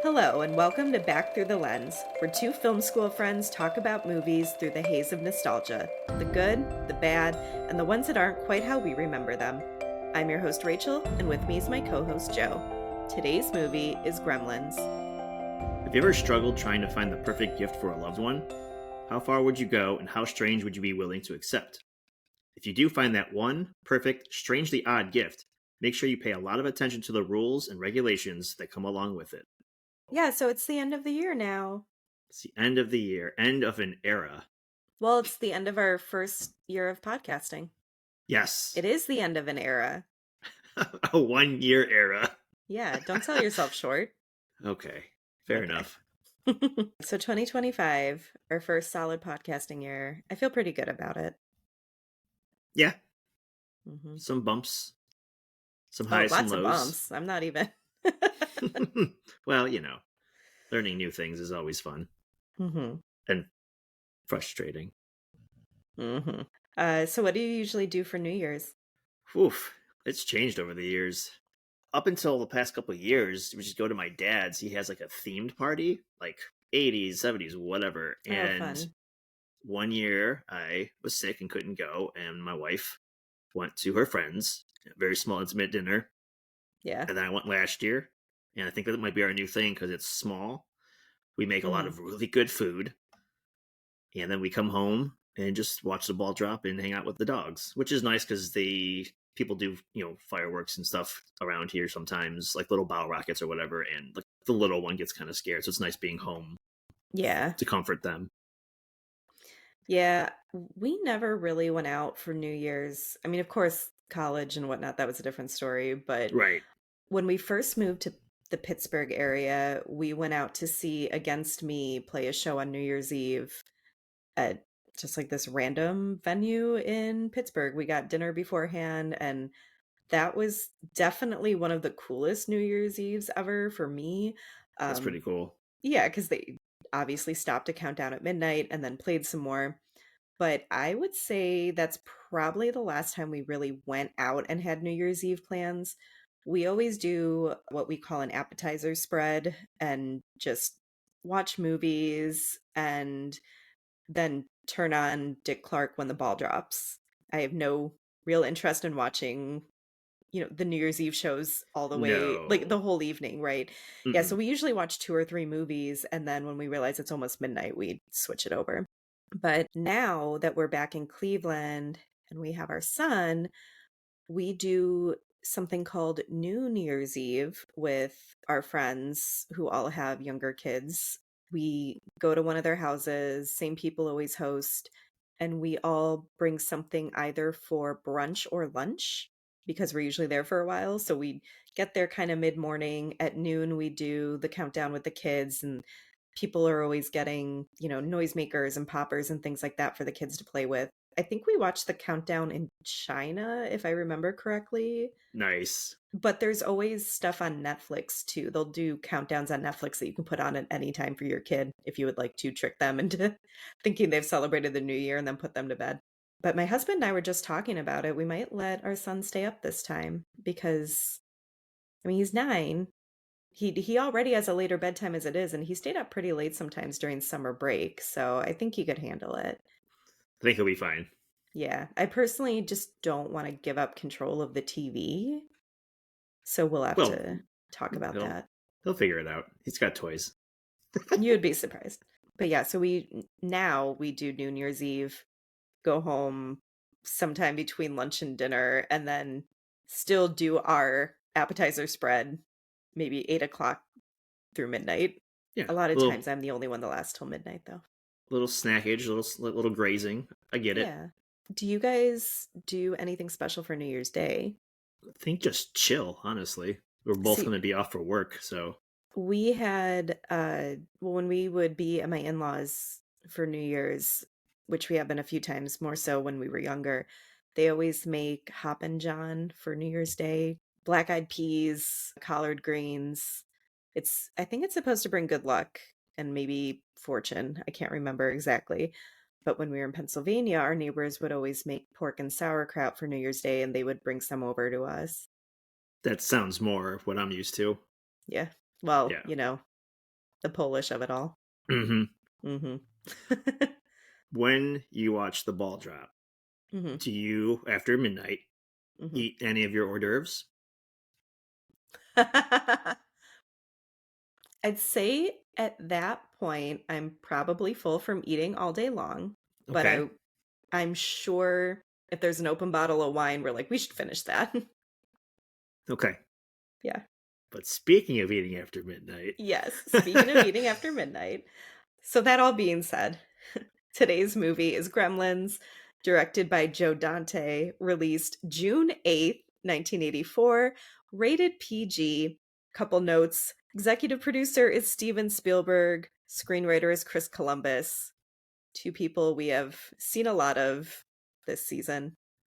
Hello, and welcome to Back Through the Lens, where two film school friends talk about movies through the haze of nostalgia, the good, the bad, and the ones that aren't quite how we remember them. I'm your host, Rachel, and with me is my co host, Joe. Today's movie is Gremlins. Have you ever struggled trying to find the perfect gift for a loved one? How far would you go, and how strange would you be willing to accept? If you do find that one perfect, strangely odd gift, make sure you pay a lot of attention to the rules and regulations that come along with it. Yeah, so it's the end of the year now. It's the end of the year, end of an era. Well, it's the end of our first year of podcasting. Yes, It is the end of an era. a 1 year era. Yeah, don't sell yourself short. Okay, fair Okay. enough. So 2025, our first solid podcasting year. I feel pretty good about it. Yeah, Mm-hmm. some bumps, some Oh, highs, some lots of lows. bumps. I'm not even. Well, learning new things is always fun Mm-hmm. and frustrating. Mm-hmm. So what do you usually do for New Year's? Oof, it's changed over the years. Up until the past couple of years, we just go to my dad's. He has like a themed party, like 80s, 70s, whatever. Oh, And fun. 1 year I was sick and couldn't go, and my wife went to her friends, a very small, intimate dinner. Yeah. And then I went last year, and I think that might be our new thing because it's small. We make a lot Mm-hmm. of really good food, and then we come home and just watch the ball drop and hang out with the dogs, which is nice because people do fireworks and stuff around here sometimes, like little bow rockets or whatever, and the little one gets kind of scared, so it's nice being home Yeah. to comfort them. Yeah. We never really went out for New Year's. I mean, of course, college and whatnot, that was a different story. But Right. when we first moved to the Pittsburgh area, we went out to see Against Me play a show on New Year's Eve at just like this random venue in Pittsburgh. We got dinner beforehand, and that was definitely one of the coolest New Year's Eves ever for me. That's pretty Um, cool. yeah, because they obviously stopped to count down at midnight and then played some more. But I would say that's probably the last time we really went out and had New Year's Eve plans. We always do what we call an appetizer spread and just watch movies and then turn on Dick Clark when the ball drops. I have no real interest in watching, the New Year's Eve shows all the way, like the No. whole evening, right? Yeah, so Mm-mm. we usually watch two or three movies, and then when we realize it's almost midnight, we switch it over. But now that we're back in Cleveland and we have our son, we do something called New Year's Eve with our friends who all have younger kids. We go to one of their houses, same people always host, and we all bring something either for brunch or lunch because we're usually there for a while. So we get there kind of mid morning. At noon, we do the countdown with the kids, and people are always getting, noisemakers and poppers and things like that for the kids to play with. I think we watched the countdown in China, if I remember correctly. Nice. But there's always stuff on Netflix too. They'll do countdowns on Netflix that you can put on at any time for your kid if you would like to trick them into thinking they've celebrated the new year and then put them to bed. But my husband and I were just talking about it. We might let our son stay up this time because, I mean, he's 9. He already has a later bedtime as it is, and he stayed up pretty late sometimes during summer break, so I think he could handle it. I think he'll be fine. Yeah, I personally just don't want to give up control of the TV, so we'll have Well, to talk about he'll that. he'll figure it out. He's got toys. You would be surprised. But yeah, so we do New Year's Eve, go home sometime between lunch and dinner, and then still do our appetizer spread, maybe 8 o'clock through midnight. Yeah, A lot of a times little I'm the only one that lasts till midnight, though. little snackage, little grazing. I get it. Yeah. Do you guys do anything special for New Year's Day? I think just chill. Honestly, we're both See, going to be off for work, so we had well, when we would be at my in-laws for New Year's, which we have been a few times, more so when we were younger, they always make Hoppin' John for New Year's Day, black-eyed peas, collard greens. I think it's supposed to bring good luck and maybe fortune. I can't remember exactly. But when we were in Pennsylvania, our neighbors would always make pork and sauerkraut for New Year's Day, and they would bring some over to us. that sounds more of what I'm used to. Yeah. Well, Yeah, The Polish of it all. Hmm. Mhm. When you watch the ball drop, Mhm. do you, after midnight, Mhm. eat any of your hors d'oeuvres? I'd say at that point, I'm probably full from eating all day long, but Okay. I'm sure if there's an open bottle of wine, we're like, "We should finish that." Okay. Yeah. But speaking of eating after midnight, Yes, speaking of eating after midnight. So that all being said, today's movie is Gremlins, directed by Joe Dante, released June 8th, 1984, rated PG. Couple notes. Executive producer is Steven Spielberg, screenwriter is Chris Columbus. Two people we have seen a lot of this season.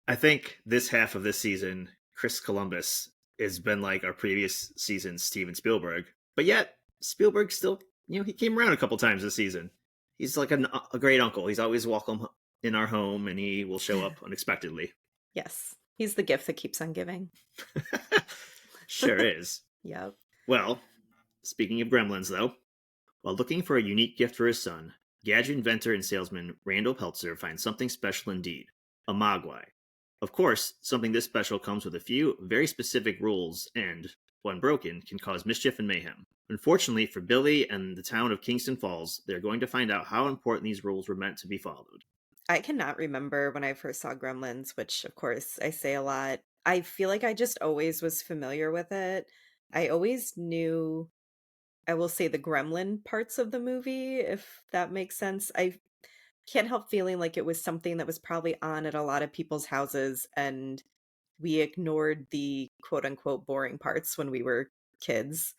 I think this half of this season, Chris Columbus has been like our previous season, Steven Spielberg. But yet, Spielberg still, he came around a couple times this season. He's like a great uncle. He's always welcome in our home and he will show up unexpectedly. Yes, he's the gift that keeps on giving. Sure is. Yep. Well, speaking of gremlins, though, while looking for a unique gift for his son, gadget inventor and salesman Randall Peltzer finds something special indeed, a Mogwai. Of course, something this special comes with a few very specific rules and, when broken, can cause mischief and mayhem. Unfortunately for Billy and the town of Kingston Falls, they're going to find out how important these rules were meant to be followed. I cannot remember when I first saw Gremlins, which of course I say a lot. I feel like I just always was familiar with it. I always knew, I will say, the gremlin parts of the movie, if that makes sense. I can't help feeling like it was something that was probably on at a lot of people's houses and we ignored the quote unquote boring parts when we were kids.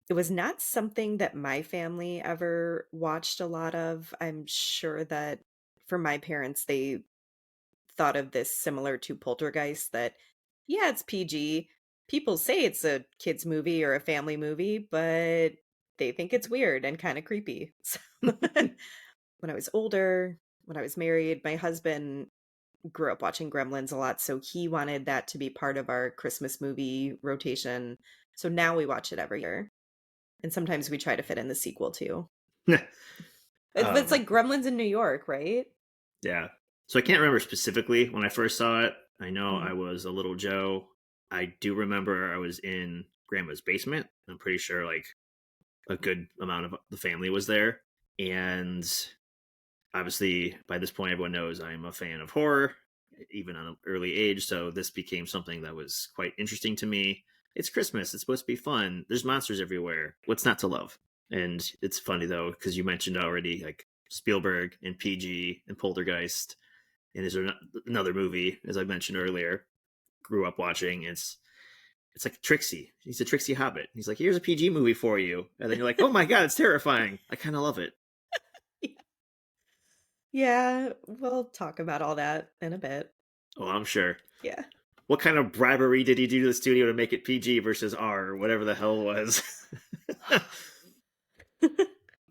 It was not something that my family ever watched a lot of. I'm sure that for my parents, they thought of this similar to Poltergeist that, yeah, it's PG. People say it's a kids movie or a family movie, but they think it's weird and kind of creepy. So when I was older, when I was married, my husband grew up watching Gremlins a lot, so he wanted that to be part of our Christmas movie rotation. So now we watch it every year. And sometimes we try to fit in the sequel too. It's um, like Gremlins in New York, right? yeah. So I can't remember specifically when I first saw it. I know Mhm. I was a little Joe. I do remember I was in grandma's basement. I'm pretty sure like a good amount of the family was there. And obviously, by this point, everyone knows I'm a fan of horror, even at an early age. So this became something that was quite interesting to me. It's Christmas. It's supposed to be fun. There's monsters everywhere. What's not to love? And it's funny, though, because you mentioned already like Spielberg and PG and Poltergeist. And there's another movie, as I mentioned earlier, grew up watching. It's like Trixie. He's a Trixie Hobbit. He's like, here's a PG movie for you. And then you're like, oh my God, it's terrifying. I kind of love it. Yeah, we'll talk about all that in a bit. Oh, I'm sure. Yeah. What kind of bribery did he do to the studio to make it PG versus R or whatever the hell it was?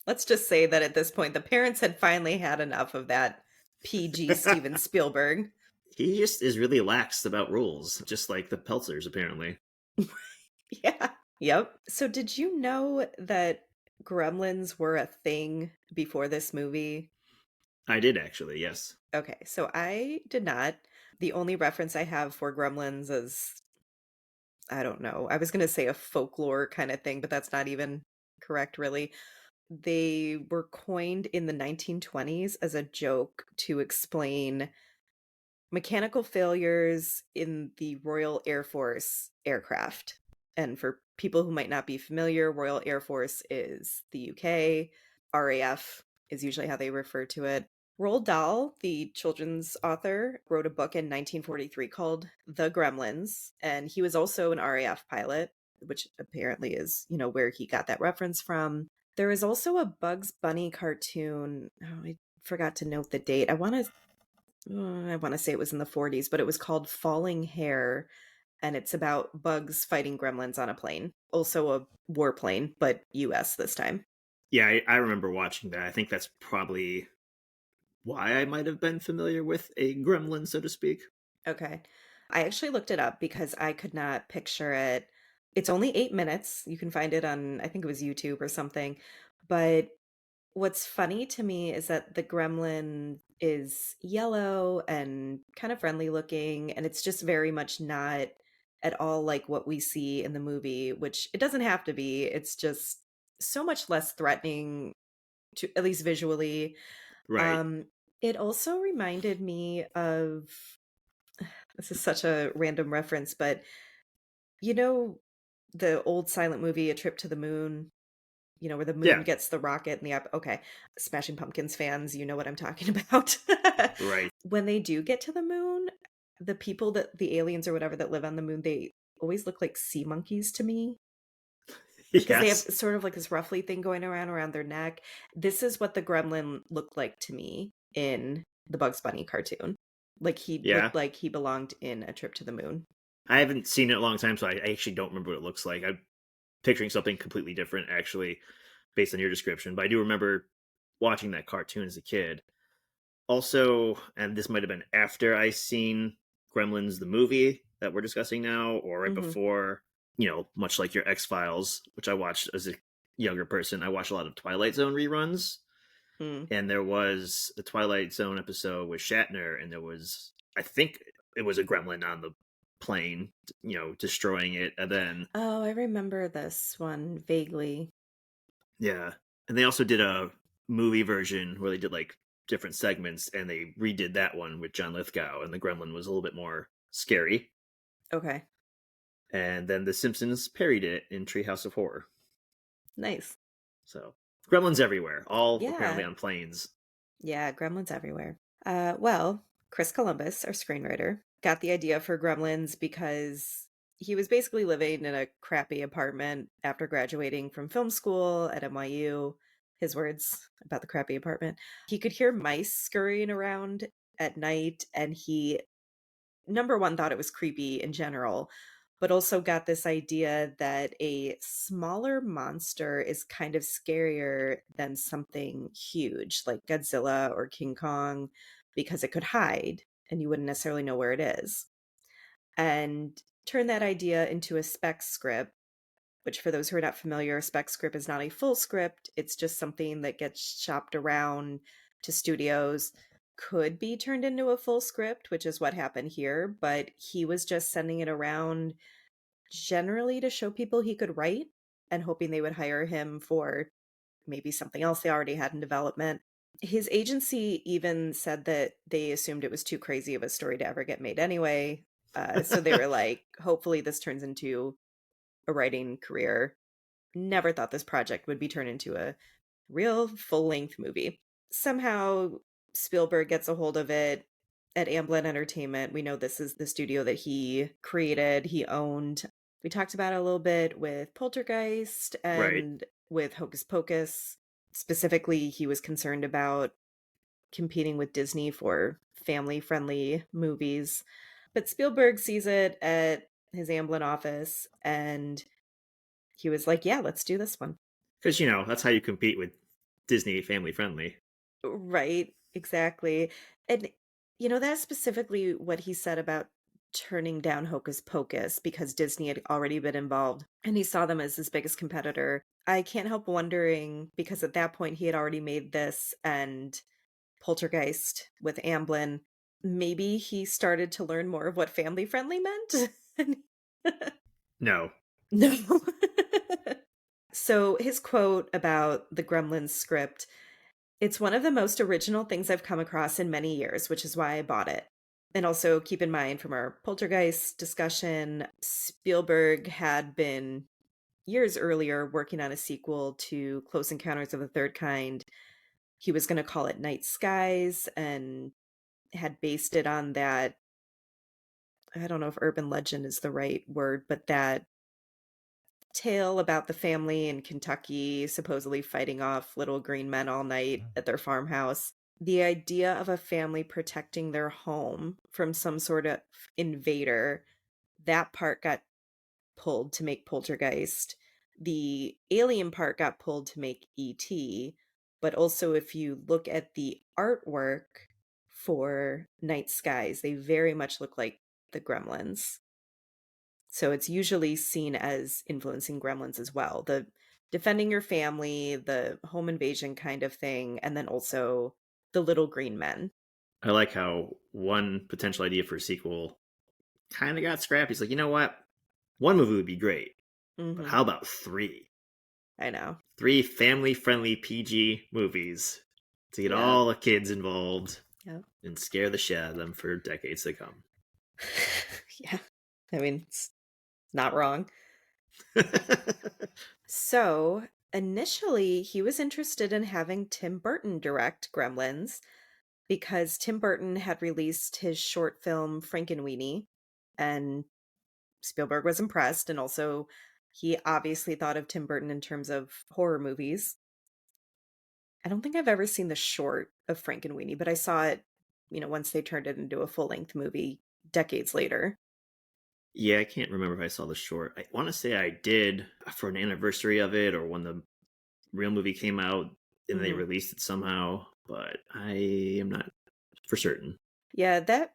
Let's just say that at this point, the parents had finally had enough of that PG Steven Spielberg. He just is really lax about rules, just like the Peltzers, apparently. Yeah. Yep. So, did you know that gremlins were a thing before this movie? I did actually, yes. Okay, so I did not. The only reference I have for gremlins is, I don't know, I was going to say a folklore kind of thing, but that's not even correct, really. They were coined in the 1920s as a joke to explain mechanical failures in the Royal Air Force aircraft. And for people who might not be familiar, Royal Air Force is the UK, RAF is usually how they refer to it. Roald Dahl, the children's author, wrote a book in 1943 called The Gremlins, and he was also an RAF pilot, which apparently is, where he got that reference from. There is also a Bugs Bunny cartoon. Oh, I forgot to note the date. I want to say it was in the 40s, but it was called Falling Hair, and it's about bugs fighting gremlins on a plane. Also a warplane, but US this time. Yeah, I remember watching that. I think that's probably why I might have been familiar with a gremlin, so to speak. Okay. I actually looked it up because I could not picture it. It's only 8 minutes. You can find it on, I think it was YouTube or something. But what's funny to me is that the gremlin is yellow and kind of friendly looking, and it's just very much not at all like what we see in the movie, which it doesn't have to be. It's just so much less threatening to at least visually. Right. Um, it also reminded me of this is such a random reference, but you know the old silent movie A Trip to the Moon? You know, where the moon Yeah. gets the rocket and the okay. Smashing Pumpkins fans, you know what I'm talking about. Right. When they do get to the moon, the people that the aliens or whatever that live on the moon, they always look like sea monkeys to me because they have Yes. sort of like this ruffly thing going around their neck. This is what the gremlin looked like to me in the Bugs Bunny cartoon. Like he Yeah. looked like he belonged in A Trip to the Moon. I haven't seen it in a long time, so I actually don't remember what it looks like. I'm picturing something completely different, actually, based on your description. But I do remember watching that cartoon as a kid. Also, and this might have been after I seen Gremlins the movie that we're discussing now, or right Mhm. before, much like your X Files, which I watched as a younger person, I watched a lot of Twilight Zone reruns. Mm. And there was the Twilight Zone episode with Shatner, and there was, I think it was a gremlin on the plane, destroying it. And then, Oh, I remember this one vaguely. yeah. And they also did a movie version where they did like different segments, and they redid that one with John Lithgow, and the gremlin was a little bit more scary. Okay. And then The Simpsons parodied it in Treehouse of Horror. Nice. So, gremlins everywhere, all apparently Yeah. on planes. Yeah, Gremlins everywhere. Well, Chris Columbus, our screenwriter, got the idea for Gremlins because he was basically living in a crappy apartment after graduating from film school at NYU. His words about the crappy apartment. He could hear mice scurrying around at night, and he number one, thought it was creepy in general, but also got this idea that a smaller monster is kind of scarier than something huge like Godzilla or King Kong because it could hide and you wouldn't necessarily know where it is. And turn that idea into a spec script, which for those who are not familiar, a spec script is not a full script. It's just something that gets shopped around to studios, could be turned into a full script, which is what happened here, but he was just sending it around generally to show people he could write and hoping they would hire him for maybe something else they already had in development. His agency even said that they assumed it was too crazy of a story to ever get made anyway. So they were like, hopefully this turns into a writing career. Never thought this project would be turned into a real full-length movie. Somehow Spielberg gets a hold of it at Amblin Entertainment. We know this is the studio that he created, he owned. We talked about it a little bit with Poltergeist Right. and with Hocus Pocus. Specifically, he was concerned about competing with Disney for family-friendly movies. But Spielberg sees it at his Amblin office and he was like, "Yeah, let's do this one." Because, that's how you compete with Disney family friendly. Right, exactly. And, that's specifically what he said about turning down Hocus Pocus because Disney had already been involved and he saw them as his biggest competitor. I can't help wondering because at that point he had already made this and Poltergeist with Amblin. Maybe he started to learn more of what family friendly meant. No. No. So his quote about the Gremlins script, it's one of the most original things I've come across in many years, which is why I bought it. And also keep in mind from our Poltergeist discussion, Spielberg had been years earlier working on a sequel to Close Encounters of the Third Kind. He was going to call it Night Skies and had based it on that. I don't know if urban legend is the right word, but that tale about the family in Kentucky supposedly fighting off little green men all night at their farmhouse. The idea of a family protecting their home from some sort of invader, that part got pulled to make Poltergeist. The alien part got pulled to make E.T., but also if you look at the artwork for Night Skies, they very much look like the Gremlins. So it's usually seen as influencing Gremlins as well. The defending your family, the home invasion kind of thing, and then also the little green men. I like how one potential idea for a sequel kind of got scrapped. He's like, you know what? One movie would be great, but Mhm. how about three? I know. Three family friendly PG movies to get Yeah. all the kids involved Yeah. and scare the shit out of them for decades to come. Yeah. I mean, it's not wrong. So, initially, he was interested in having Tim Burton direct Gremlins because Tim Burton had released his short film Frankenweenie, and Spielberg was impressed. And also, he obviously thought of Tim Burton in terms of horror movies. I don't think I've ever seen the short of Frankenweenie, but I saw it, once they turned it into a full length movie decades later. Yeah, I can't remember if I saw the short. I want to say I did for an anniversary of it or when the real movie came out and they Hmm. released it somehow, but I am not for certain. Yeah, that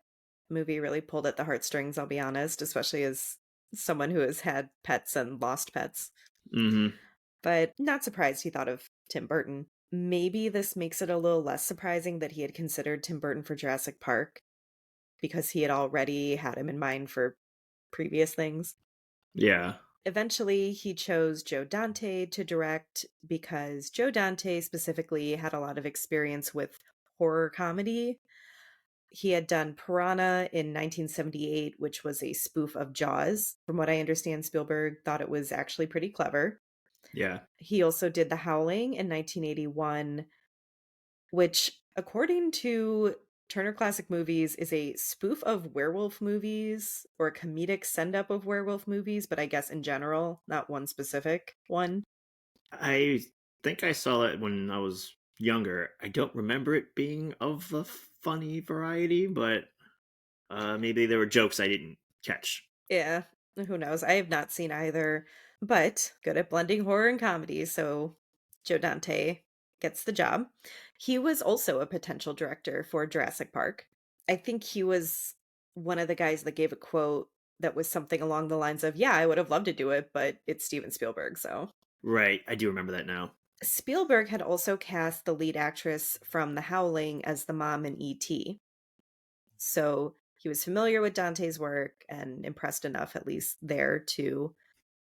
movie really pulled at the heartstrings, I'll be honest, especially as someone who has had pets and lost pets. Hmm. But not surprised he thought of Tim Burton. Maybe this makes it a little less surprising that he had considered Tim Burton for Jurassic Park because he had already had him in mind for previous things. Yeah. Eventually, he chose Joe Dante to direct because Joe Dante specifically had a lot of experience with horror comedy. He had done Piranha in 1978, which was a spoof of Jaws. From what I understand, Spielberg thought it was actually pretty clever. Yeah. He also did The Howling in 1981, which, according to Turner Classic Movies, is a spoof of werewolf movies or a comedic send up of werewolf movies, but I guess in general, not one specific one. I think I saw it when I was younger. I don't remember it being of the funny variety, but maybe there were jokes I didn't catch. Yeah, who knows? I have not seen either, but good at blending horror and comedy, so Joe Dante gets the job. He was also a potential director for Jurassic Park. I think he was one of the guys that gave a quote that was something along the lines of, "Yeah, I would have loved to do it, but it's Steven Spielberg." So, Right. I do remember that now. Spielberg had also cast the lead actress from The Howling as the mom in E.T. So, he was familiar with Dante's work and impressed enough, at least there, to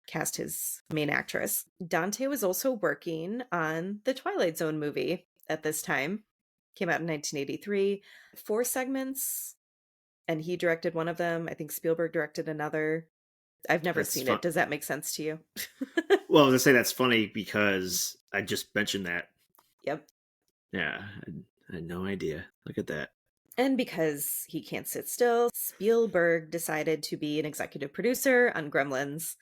cast his main actress. Dante was also working on the Twilight Zone movie at this time. Came out in 1983. Four segments, and he directed one of them. I think Spielberg directed another. I've never That's seen fun. it. Does that make sense to you? Well, I was gonna say that's funny because I just mentioned that. Yep. Yeah, I had no idea. Look at that. And because he can't sit still, Spielberg decided to be an executive producer on Gremlins,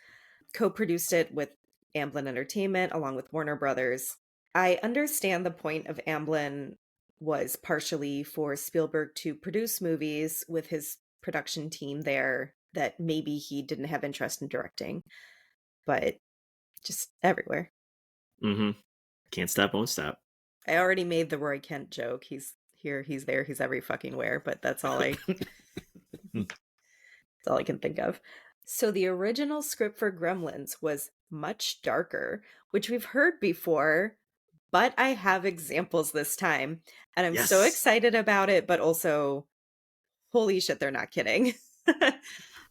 co-produced it with Amblin Entertainment along with Warner Brothers. I understand the point of Amblin was partially for Spielberg to produce movies with his production team there that maybe he didn't have interest in directing, but just everywhere. Mm-hmm. Can't stop, won't stop. I already made the Roy Kent joke. He's here, he's there, he's every fucking where, but that's all I can think of. So the original script for Gremlins was much darker, which we've heard before, but I have examples this time. And I'm so Yes. excited about it, but also, holy shit, they're not kidding.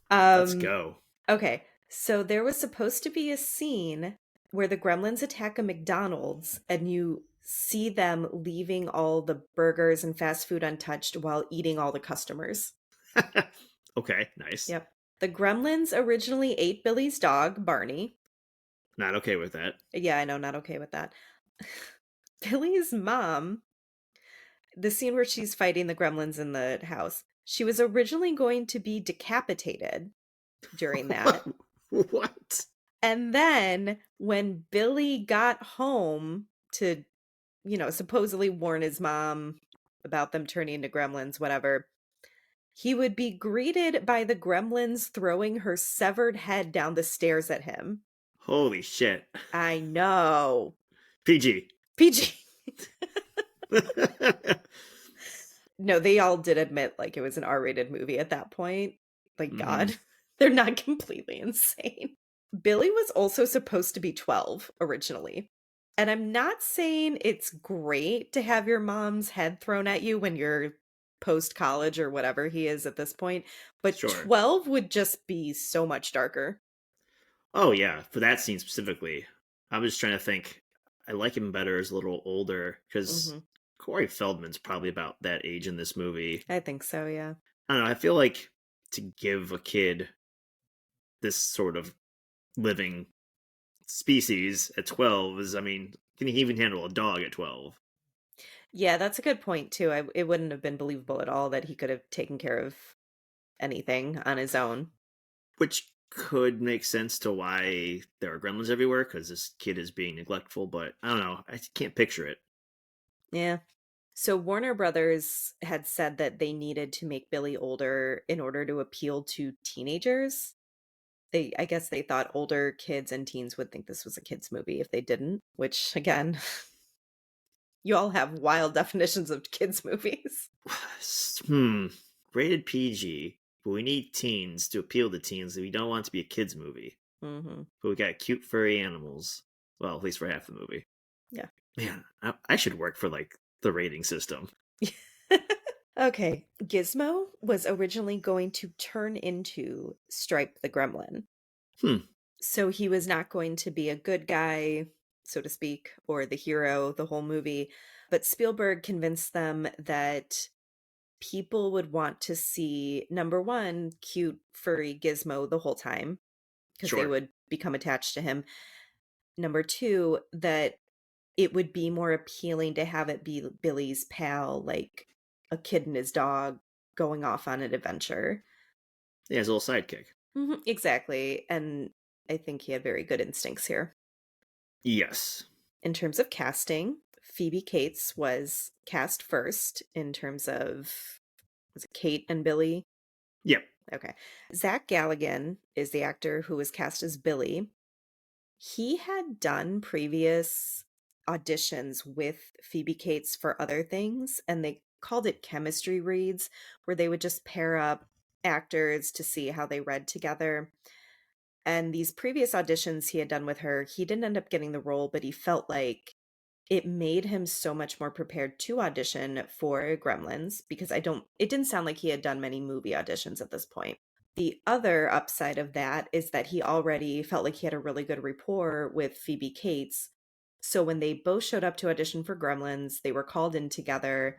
Let's um, go. okay, so there was supposed to be a scene where the gremlins attack a McDonald's and you see them leaving all the burgers and fast food untouched while eating all the customers. Okay, nice. Yep. The gremlins originally ate Billy's dog, Barney. Not okay with that. Yeah, I know, not okay with that. Billy's mom, the scene where she's fighting the gremlins in the house, she was originally going to be decapitated during that. What? And then when Billy got home to, supposedly warn his mom about them turning into gremlins, whatever, he would be greeted by the gremlins throwing her severed head down the stairs at him. Holy shit. I know. PG. PG. No, they all did admit like it was an R-rated movie at that point. Like Hmm. God, they're not completely insane. Billy was also supposed to be 12 originally. And I'm not saying it's great to have your mom's head thrown at you when you're post college or whatever he is at this point, but Sure. 12 would just be so much darker. Oh yeah, for that scene specifically. I was trying to think. I like him better as a little older because Hmm. Corey Feldman's probably about that age in this movie. I think so, yeah. I don't know. I feel like to give a kid this sort of living species at 12 is, I mean, can he even handle a dog at 12? Yeah, that's a good point too. It wouldn't have been believable at all that he could have taken care of anything on his own. Which could make sense to why there are gremlins everywhere because this kid is being neglectful, but I don't know. I can't picture it. Yeah. So Warner Brothers had said that they needed to make Billy older in order to appeal to teenagers. I guess they thought older kids and teens would think this was a kids movie if they didn't, which again, you all have wild definitions of kids movies. Hmm. Rated PG, but we need teens to appeal to teens. We don't want it to be a kids movie. Hmm. But we got cute furry animals. Well, at least for half the movie. Yeah. Man, I should work for like the rating system. Okay. Gizmo was originally going to turn into Stripe the Gremlin. Hmm. So he was not going to be a good guy, so to speak, or the hero the whole movie. But Spielberg convinced them that people would want to see number one, cute, furry Gizmo the whole time because they Sure. would become attached to him. Number two, that it would be more appealing to have it be Billy's pal, like a kid and his dog going off on an adventure. Yeah, his little sidekick. Exactly. And I think he had very good instincts here. Yes. In terms of casting, Phoebe Cates was cast first in terms of was it Kate and Billy? Yep. Okay. Zach Galligan is the actor who was cast as Billy. He had done previous auditions with Phoebe Cates for other things, and they called it chemistry reads, where they would just pair up actors to see how they read together. And these previous auditions he had done with her, he didn't end up getting the role, but he felt like it made him so much more prepared to audition for Gremlins because it didn't sound like he had done many movie auditions at this point. The other upside of that is that he already felt like he had a really good rapport with Phoebe Cates. So when they both showed up to audition for Gremlins, they were called in together.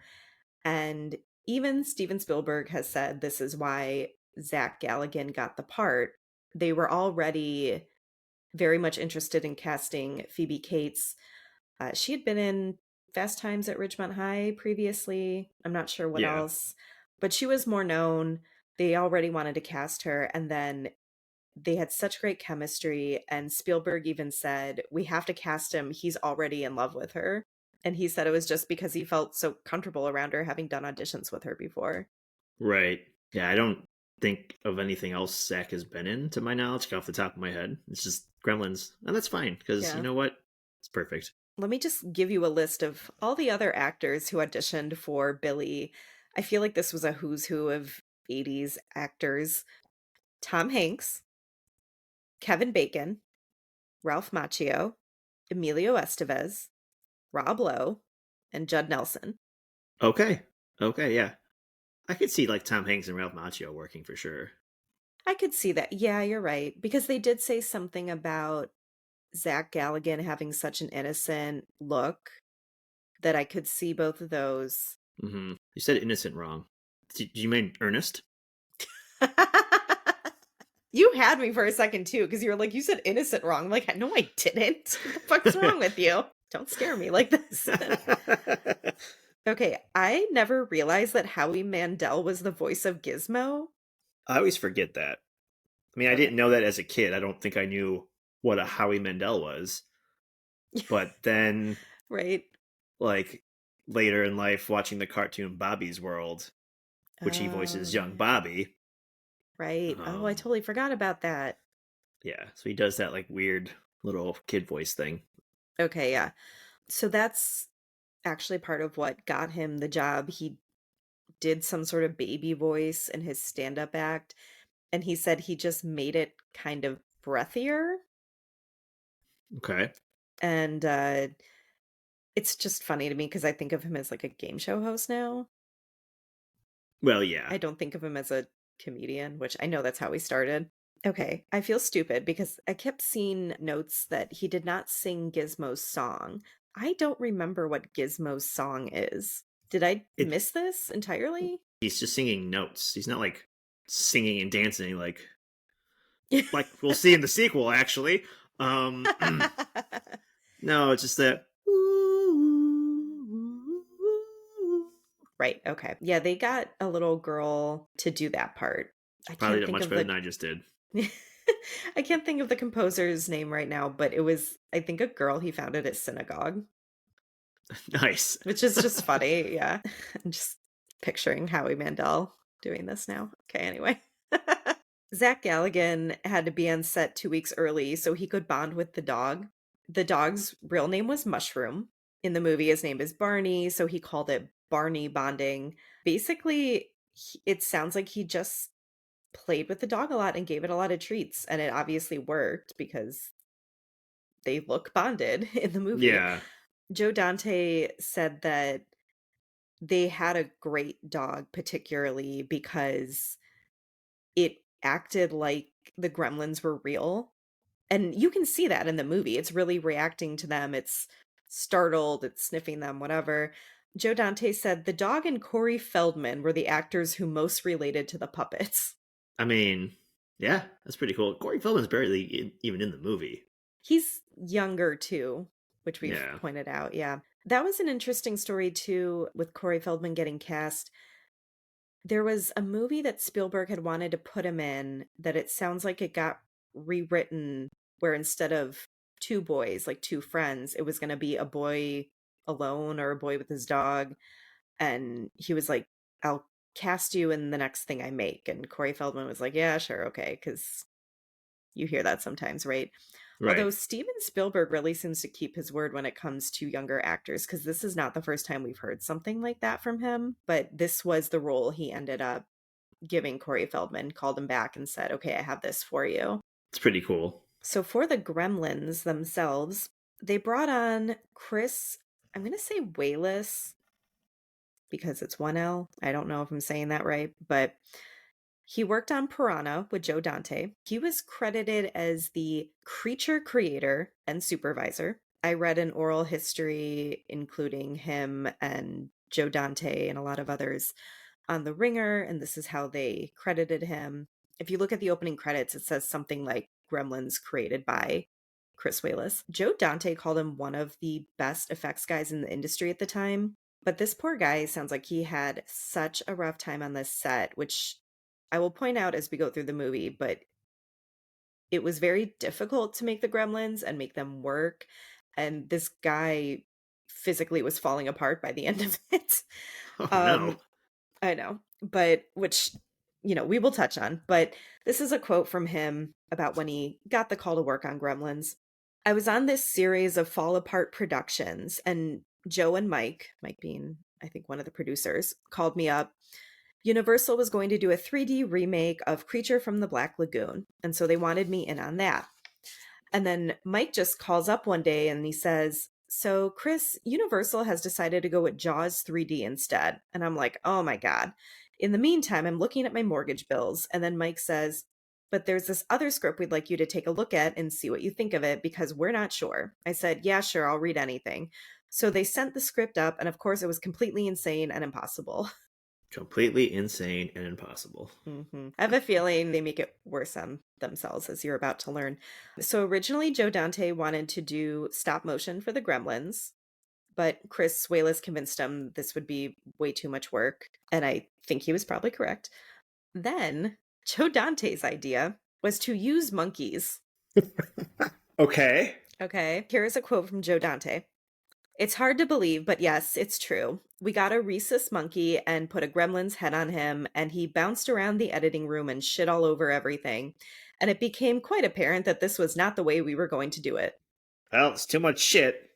And even Steven Spielberg has said this is why Zach Galligan got the part. They were already very much interested in casting Phoebe Cates. She had been in Fast Times at Ridgemont High previously. I'm not sure what Yeah. else, but she was more known. They already wanted to cast her, and then they had such great chemistry. And Spielberg even said, "We have to cast him. He's already in love with her." And he said it was just because he felt so comfortable around her, having done auditions with her before. Right. Yeah, I don't think of anything else Zach has been in, to my knowledge, off the top of my head. It's just Gremlins. And that's fine, because you Yeah. know what? It's perfect. Let me just give you a list of all the other actors who auditioned for Billy. I feel like this was a who's who of 80s actors. Tom Hanks, Kevin Bacon, Ralph Macchio, Emilio Estevez, Rob Lowe, and Judd Nelson. Okay. Okay, yeah. I could see like Tom Hanks and Ralph Macchio working for sure. I could see that. Yeah, you're right. Because they did say something about Zach Galligan having such an innocent look that I could see both of those. You said innocent wrong. Did you mean Ernest? You had me for a second too, because you were like, you said innocent wrong. I'm like, no, I didn't. What the fuck's wrong with you? Don't scare me like this. Okay, I never realized that Howie Mandel was the voice of Gizmo. I always forget that. I mean, I Okay. didn't know that as a kid. I don't think I knew what a Howie Mandel was. But then, Right. like, later in life, watching the cartoon Bobby's World, which he Oh, voices young yeah. Bobby. Right. Oh, I Um, totally forgot about that. yeah, so he does that, like, weird little kid voice thing. Okay, yeah. So that's actually part of what got him the job. He did some sort of baby voice in his stand-up act, and he said he just made it kind of breathier. Okay. And it's just funny to me because I think of him as like a game show host now. Well, yeah. I don't think of him as a comedian, which I know that's how he started. Okay, I feel stupid because I kept seeing notes that he did not sing Gizmo's song. I don't remember what Gizmo's song is. Did I It miss this entirely? he's just singing notes. He's not like singing and dancing like we'll see in the sequel actually. Um no, it's just that Right, okay. Yeah, they got a little girl to do that part. I probably can't did think much of better the than I just did. I can't think of the composer's name right now, but it was, I think, a girl he founded at synagogue, Nice. which is just funny. Yeah. I'm just picturing Howie Mandel doing this now. Okay, anyway. Zach Galligan had to be on set 2 weeks early so he could bond with the dog. The dog's real name was Mushroom. In the movie, his name is Barney, so he called it Barney bonding. Basically, it sounds like he just played with the dog a lot and gave it a lot of treats. And it obviously worked because they look bonded in the movie. Yeah. Joe Dante said that they had a great dog, particularly because it acted like the gremlins were real. And you can see that in the movie. It's really reacting to them. It's startled, it's sniffing them, whatever. Joe Dante said the dog and Corey Feldman were the actors who most related to the puppets. I mean, yeah, that's pretty cool. Corey Feldman's barely even in the movie. He's younger too, which we've Yeah. pointed out. Yeah. That was an interesting story too with Corey Feldman getting cast. There was a movie that Spielberg had wanted to put him in that it sounds like it got rewritten where instead of two boys, like two friends, it was going to be a boy alone or a boy with his dog. And he was like, I'll cast you in the next thing I make. And Corey Feldman was like, yeah, sure. Okay. Because you hear that sometimes, right? Right. Although Steven Spielberg really seems to keep his word when it comes to younger actors, because this is not the first time we've heard something like that from him. But this was the role he ended up giving Corey Feldman, called him back and said, okay, I have this for you. It's pretty cool. So for the Gremlins themselves, they brought on Chris, I'm going to say Wayless because it's one L. I don't know if I'm saying that right, but he worked on Piranha with Joe Dante. He was credited as the creature creator and supervisor. I read an oral history including him and Joe Dante and a lot of others on The Ringer, and this is how they credited him. If you look at the opening credits, it says something like Gremlins created by Chris Walas. Joe Dante called him one of the best effects guys in the industry at the time. But this poor guy sounds like he had such a rough time on this set, which I will point out as we go through the movie, but it was very difficult to make the gremlins and make them work. And this guy physically was falling apart by the end of it. Oh no. Um, I know, but which, we will touch on. But this is a quote from him about when he got the call to work on Gremlins. I was on this series of fall apart productions, and Joe and Mike being, I think, one of the producers, called me up. Universal was going to do a 3D remake of Creature from the Black Lagoon, and so they wanted me in on that. And then Mike just calls up one day and he says, so, Chris, Universal has decided to go with Jaws 3D instead. And I'm like, oh my God. In the meantime, I'm looking at my mortgage bills. And then Mike says, but there's this other script we'd like you to take a look at and see what you think of it because we're not sure. I said, yeah, sure, I'll read anything. So they sent the script up. And of course, it was completely insane and impossible. Completely insane and impossible. I have a feeling they make it worse on themselves, as you're about to learn. So originally, Joe Dante wanted to do stop motion for the Gremlins, but Chris Walas convinced him this would be way too much work, and I think he was probably correct. Then Joe Dante's idea was to use monkeys. Okay. Okay, here's a quote from Joe Dante. It's hard to believe, but yes, it's true. We got a rhesus monkey and put a gremlin's head on him, and he bounced around the editing room and shit all over everything. And it became quite apparent that this was not the way we were going to do it. Well, it's too much shit.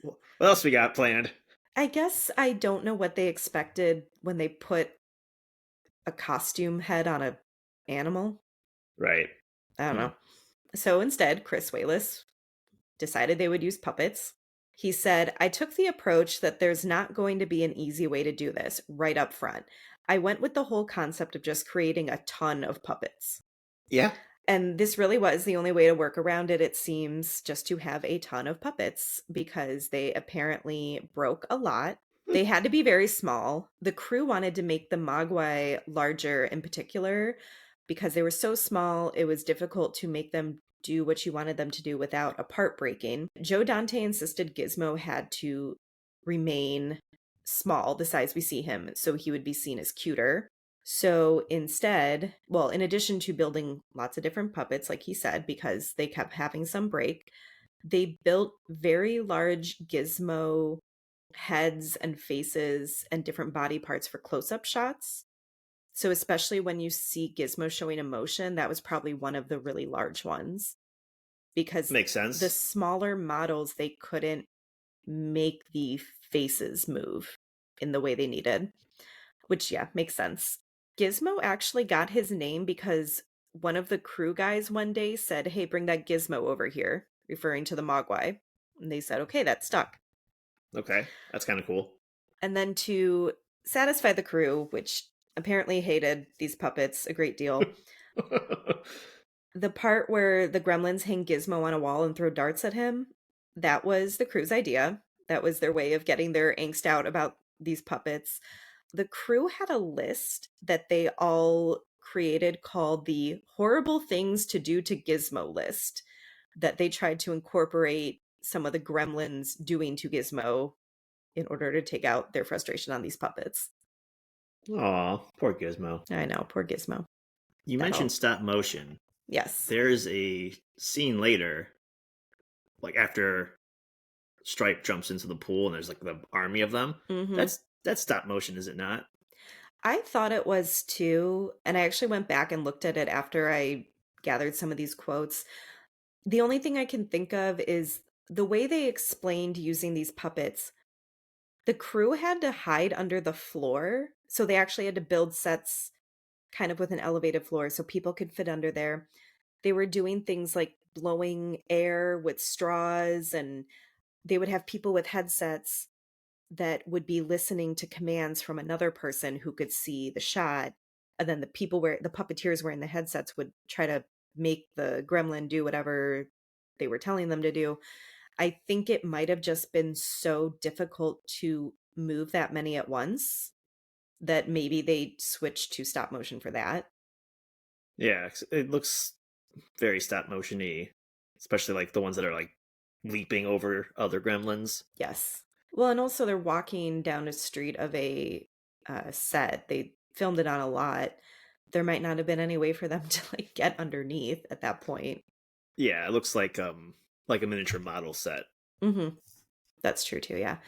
What else we got planned? I guess I don't know what they expected when they put a costume head on a animal. Right. I don't Hmm. know. So instead, Chris Wayless decided they would use puppets. He said, I took the approach that there's not going to be an easy way to do this right up front. I went with the whole concept of just creating a ton of puppets. Yeah. And this really was the only way to work around it, it seems, just to have a ton of puppets because they apparently broke a lot. They had to be very small. The crew wanted to make the Mogwai larger in particular because they were so small, it was difficult to make them do what you wanted them to do without a part breaking. Joe Dante insisted Gizmo had to remain small, the size we see him, so he would be seen as cuter. So instead, well, in addition to building lots of different puppets, like he said, because they kept having some break, they built very large gizmo heads and faces and different body parts for close up shots. So, especially when you see Gizmo showing emotion, that was probably one of the really large ones because Makes the sense. smaller models, they couldn't make the faces move in the way they needed. Which, yeah, makes sense. Gizmo actually got his name because one of the crew guys one day said, Hey, bring that Gizmo over here, referring to the Mogwai. And they said, Okay, that stuck. Okay. That's kind of cool. And then to satisfy the crew, which apparently hated these puppets a great deal, the part where the gremlins hang Gizmo on a wall and throw darts at him, that was the crew's idea. That was their way of getting their angst out about these puppets. The crew had a list that they all created called the horrible things to do to Gizmo list that they tried to incorporate some of the gremlins doing to Gizmo in order to take out their frustration on these puppets. Aw, poor Gizmo. I know, poor Gizmo. You mentioned That'll, stop motion. yes. There's a scene later, like after Stripe jumps into the pool and there's like the army of them. Hmm. That's stop motion, is it not? I thought it was too, and I actually went back and looked at it after I gathered some of these quotes. The only thing I can think of is the way they explained using these puppets. The crew had to hide under the floor, so they actually had to build sets kind of with an elevated floor so people could fit under there. They were doing things like blowing air with straws, and they would have people with headsets that would be listening to commands from another person who could see the shot. And then the puppeteers wearing the headsets would try to make the gremlin do whatever they were telling them to do. I think it might have just been so difficult to move that many at once that maybe they switched to stop motion for that. Yeah, it looks very stop motion-y, especially like the ones that are like leaping over other gremlins. Yes. Well, and also they're walking down a street of a set. They filmed it on a lot. There might not have been any way for them to like get underneath at that point. Yeah, it looks like a miniature model set. Hmm. That's true too. Yeah.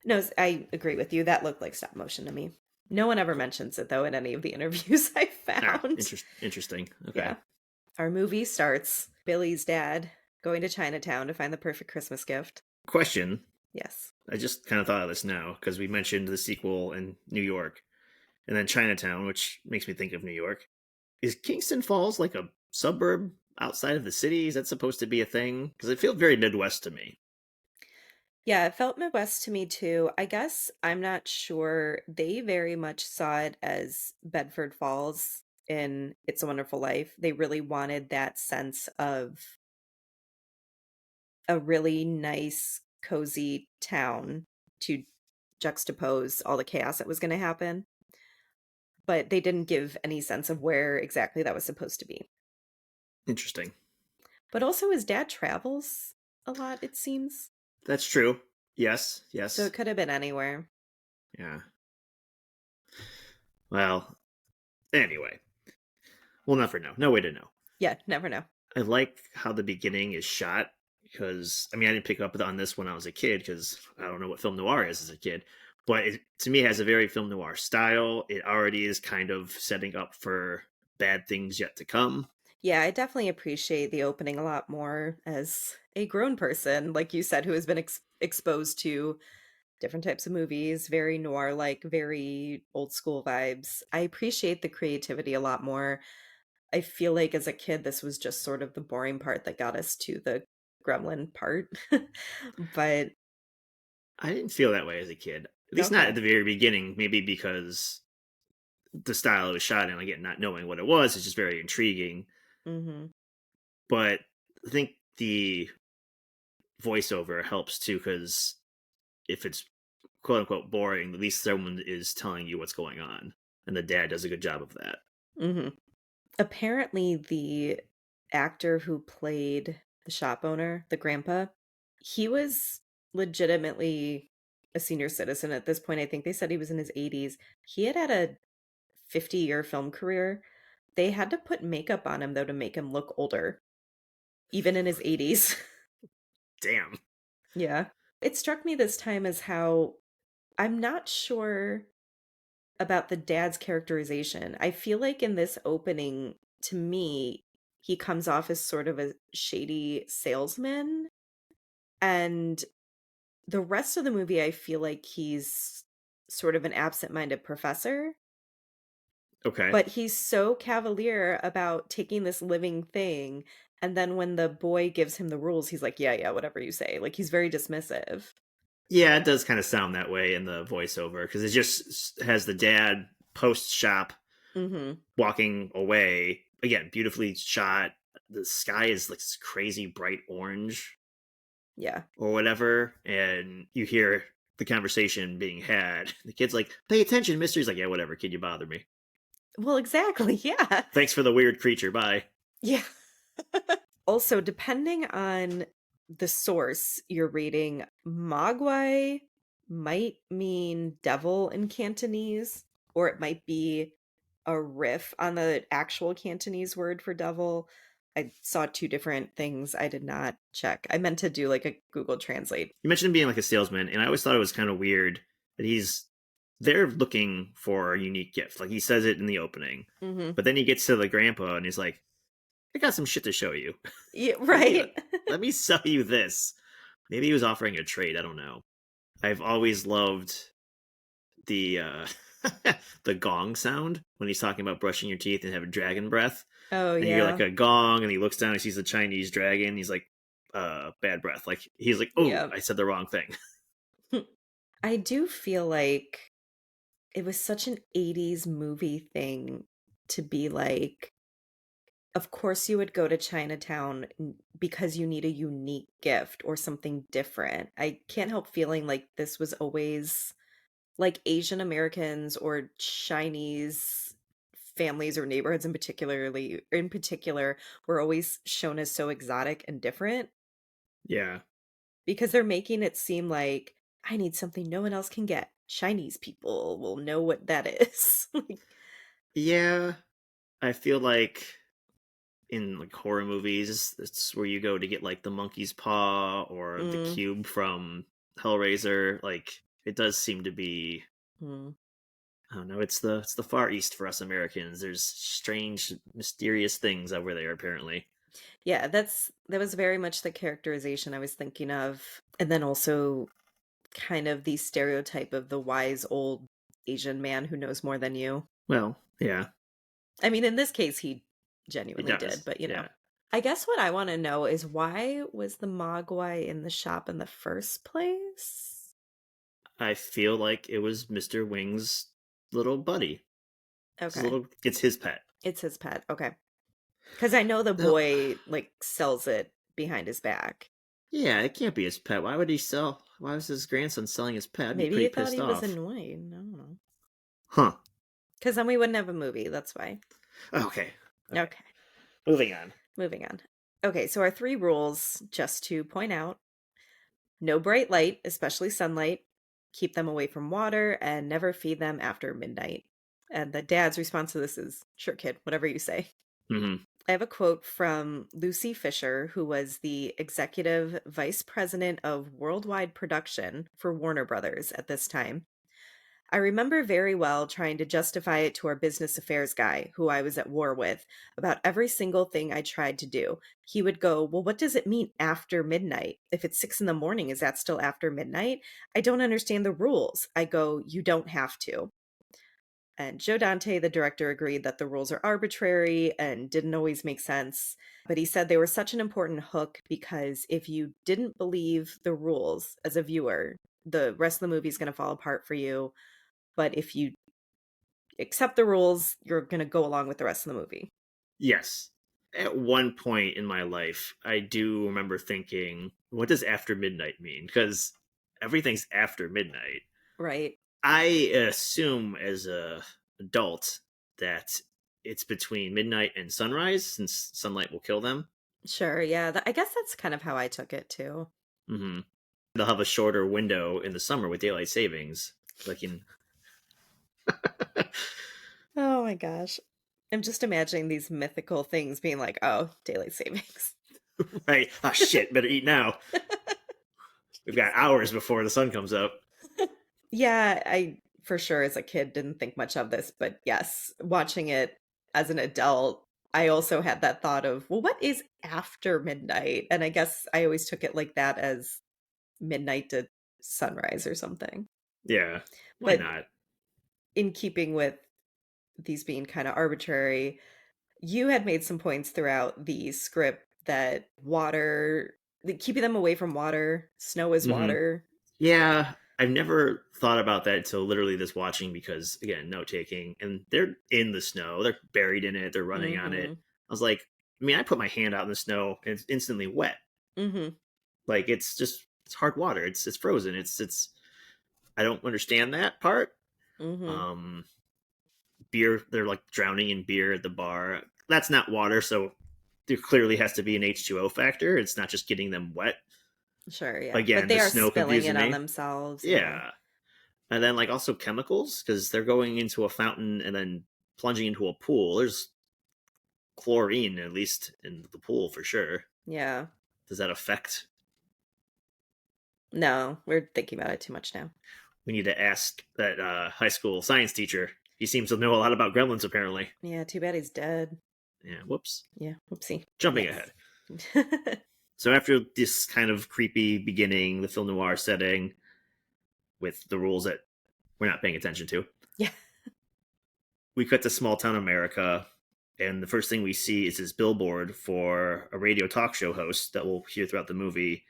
No, I agree with you. That looked like stop motion to me. No one ever mentions it though in any of the interviews I Ah, found. interesting. Okay. Yeah. Our movie starts Billy's dad going to Chinatown to find the perfect Christmas gift. Question. Yes. I just kind of thought of this now because we mentioned the sequel in New York and then Chinatown, which makes me think of New York. Is Kingston Falls like a suburb outside of the city? Is that supposed to be a thing? Because it feels very Midwest to me. Yeah, it felt Midwest to me too. I guess I'm not sure. They very much saw it as Bedford Falls in It's a Wonderful Life. They really wanted that sense of a really nice, cozy town to juxtapose all the chaos that was going to happen. But they didn't give any sense of where exactly that was supposed to be. Interesting. But also, his dad travels a lot, it seems. That's true. Yes, So yes. it could have been anywhere. Yeah. Well, anyway, we'll never know. No way to know. Yeah, never know. I like how the beginning is shot because I mean I didn't pick up on this when I was a kid because I don't know what film noir is as a kid, but it, to me it has a very film noir style. It already is kind of setting up for bad things yet to come. Yeah, I definitely appreciate the opening a lot more as a grown person, like you said, who has been exposed to different types of movies, very noir like, very old school vibes. I appreciate the creativity a lot more. I feel like as a kid, this was just sort of the boring part that got us to the gremlin part. But I didn't feel that way as a kid. At least not at okay. the very beginning. Maybe because the style it was shot in, again, not knowing what it was, is just very intriguing. Mhm. But I think the voiceover helps too, because if it's quote unquote boring, at least someone is telling you what's going on. And the dad does a good job of that. Mhm. Apparently, the actor who played the shop owner, the grandpa, he was legitimately a senior citizen at this point. I think they said he was in his 80s. He had a 50-year film career. They had to put makeup on him, though, to make him look older, even in his 80s. Damn. Yeah. It struck me this time as how I'm not sure about the dad's characterization. I feel like in this opening, to me, he comes off as sort of a shady salesman. And the rest of the movie, I feel like he's sort of an absent-minded professor. Okay. But he's so cavalier about taking this living thing. And then when the boy gives him the rules, he's like, yeah, yeah, whatever you say. Like he's very dismissive. Yeah, it does kind of sound that way in the voiceover, because it just has the dad post shop Hmm. walking away. Again, beautifully shot. The sky is like this crazy bright orange Yeah. or whatever, and you hear the conversation being had. The kid's like, "Pay attention, mister." He's like, "Yeah, whatever, kid, you bother me. Well, exactly. Yeah. Thanks for the weird creature. Bye." Yeah. Also, depending on the source you're reading, Mogwai might mean devil in Cantonese, or it might be a riff on the actual Cantonese word for devil. I saw two different things. I did not check. I meant to do like a Google Translate. You mentioned being like a salesman, and I always thought it was kind of weird that he's they're looking for a unique gift. Like he says it in the opening, Hmm. but then he gets to the grandpa and he's like, "I got some shit to show you. Yeah, let me right. let me sell you this." Maybe he was offering a trade. I don't know. I've always loved the the gong sound when he's talking about brushing your teeth and having dragon breath, Oh, and you hear like yeah. a gong, and he looks down and sees the Chinese dragon. He's like, bad breath. Like he's like, "Oh, Yeah. I said the wrong thing." I do feel like it was such an 80s movie thing to be like, of course you would go to Chinatown because you need a unique gift or something different. I can't help feeling like this was always like Asian Americans or Chinese families or neighborhoods in particular were always shown as so exotic and different Yeah, because they're making it seem like I need something no one else can get. Chinese people will know what that is. Like, yeah. I feel like in like horror movies, it's where you go to get like the monkey's paw or the mm, cube from Hellraiser. Like it does seem to be. mm. I don't know. It's the far east for us Americans. There's strange, mysterious things over there. Apparently, Yeah, that was very much the characterization I was thinking of. And then also kind of the stereotype of the wise old Asian man who knows more than you. well, yeah, I mean, in this case, he he genuinely did, does. but Yeah, I guess what I want to know is why was the Mogwai in the shop in the first place? I feel like it was Mister Wing's little buddy. Okay. It's his pet. It's his pet. Okay. Because I know the No, boy, like, sells it behind his back. yeah, it can't be his pet. Why would he sell? Why was his grandson selling his pet? I'd be Maybe pretty he thought pissed he was off. annoyed. I don't know. Huh. Because then we wouldn't have a movie. That's why. Okay. Okay. Okay. Moving on. Moving on. Okay. So our three rules, just to point out: no bright light, especially sunlight. Keep them away from water and never feed them after midnight. And the dad's response to this is, sure, kid, whatever you say. Hmm. I have a quote from Lucy Fisher, who was the executive vice president of worldwide production for Warner Brothers at this time. I remember very well trying to justify it to our business affairs guy, who I was at war with, about every single thing I tried to do. He would go, well, what does it mean after midnight? If it's 6 in the morning, is that still after midnight? I don't understand the rules. I go, you don't have to. And Joe Dante, the director, agreed that the rules are arbitrary and didn't always make sense. But he said they were such an important hook because if you didn't believe the rules as a viewer, the rest of the movie is going to fall apart for you. But if you accept the rules, you're going to go along with the rest of the movie. Yes. At one point in my life, I do remember thinking, what does after midnight mean? Because everything's after midnight. Right. I assume as a adult that it's between midnight and sunrise, since sunlight will kill them. Sure. Yeah. I guess that's kind of how I took it too. Hmm. They'll have a shorter window in the summer with daylight savings. Like in Oh my gosh. I'm just imagining these mythical things being like, oh, daylight savings. right. Oh shit! Better eat now. We've got hours before the sun comes up. Yeah, I for sure as a kid didn't think much of this, but yes, watching it as an adult, I also had that thought of, well, what is after midnight? And I guess I always took it like that as midnight to sunrise or something. Yeah. Why But not? in keeping with these being kind of arbitrary, you had made some points throughout the script that keeping them away from water, snow is Hmm. water. Yeah. I've never thought about that until literally this watching because again, note taking, and they're in the snow, they're buried in it, they're running on it. Mm-hmm. I was like, I mean, I put my hand out in the snow and it's instantly wet. Mm-hmm. Like it's hard water. It's frozen. It's I don't understand that part. Mm-hmm. Um, beer, they're like drowning in beer at the bar. That's not water, so there clearly has to be an H2O factor. It's not just getting them wet. Sure, yeah. But Again, they the are snow spilling confusing it on me. themselves, yeah. Yeah. And then like also chemicals because they're going into a fountain and then plunging into a pool. There's chlorine at least in the pool for sure. Yeah. Does that affect? No, we're thinking about it too much now. We need to ask that high school science teacher. He seems to know a lot about gremlins apparently. Yeah, too bad he's dead. Yeah. Whoops. Yeah, whoopsie. Jumping Yes. ahead. So after this kind of creepy beginning, the film noir setting with the rules that we're not paying attention to, Yeah. we cut to small town America, and the first thing we see is this billboard for a radio talk show host that we'll hear throughout the movie.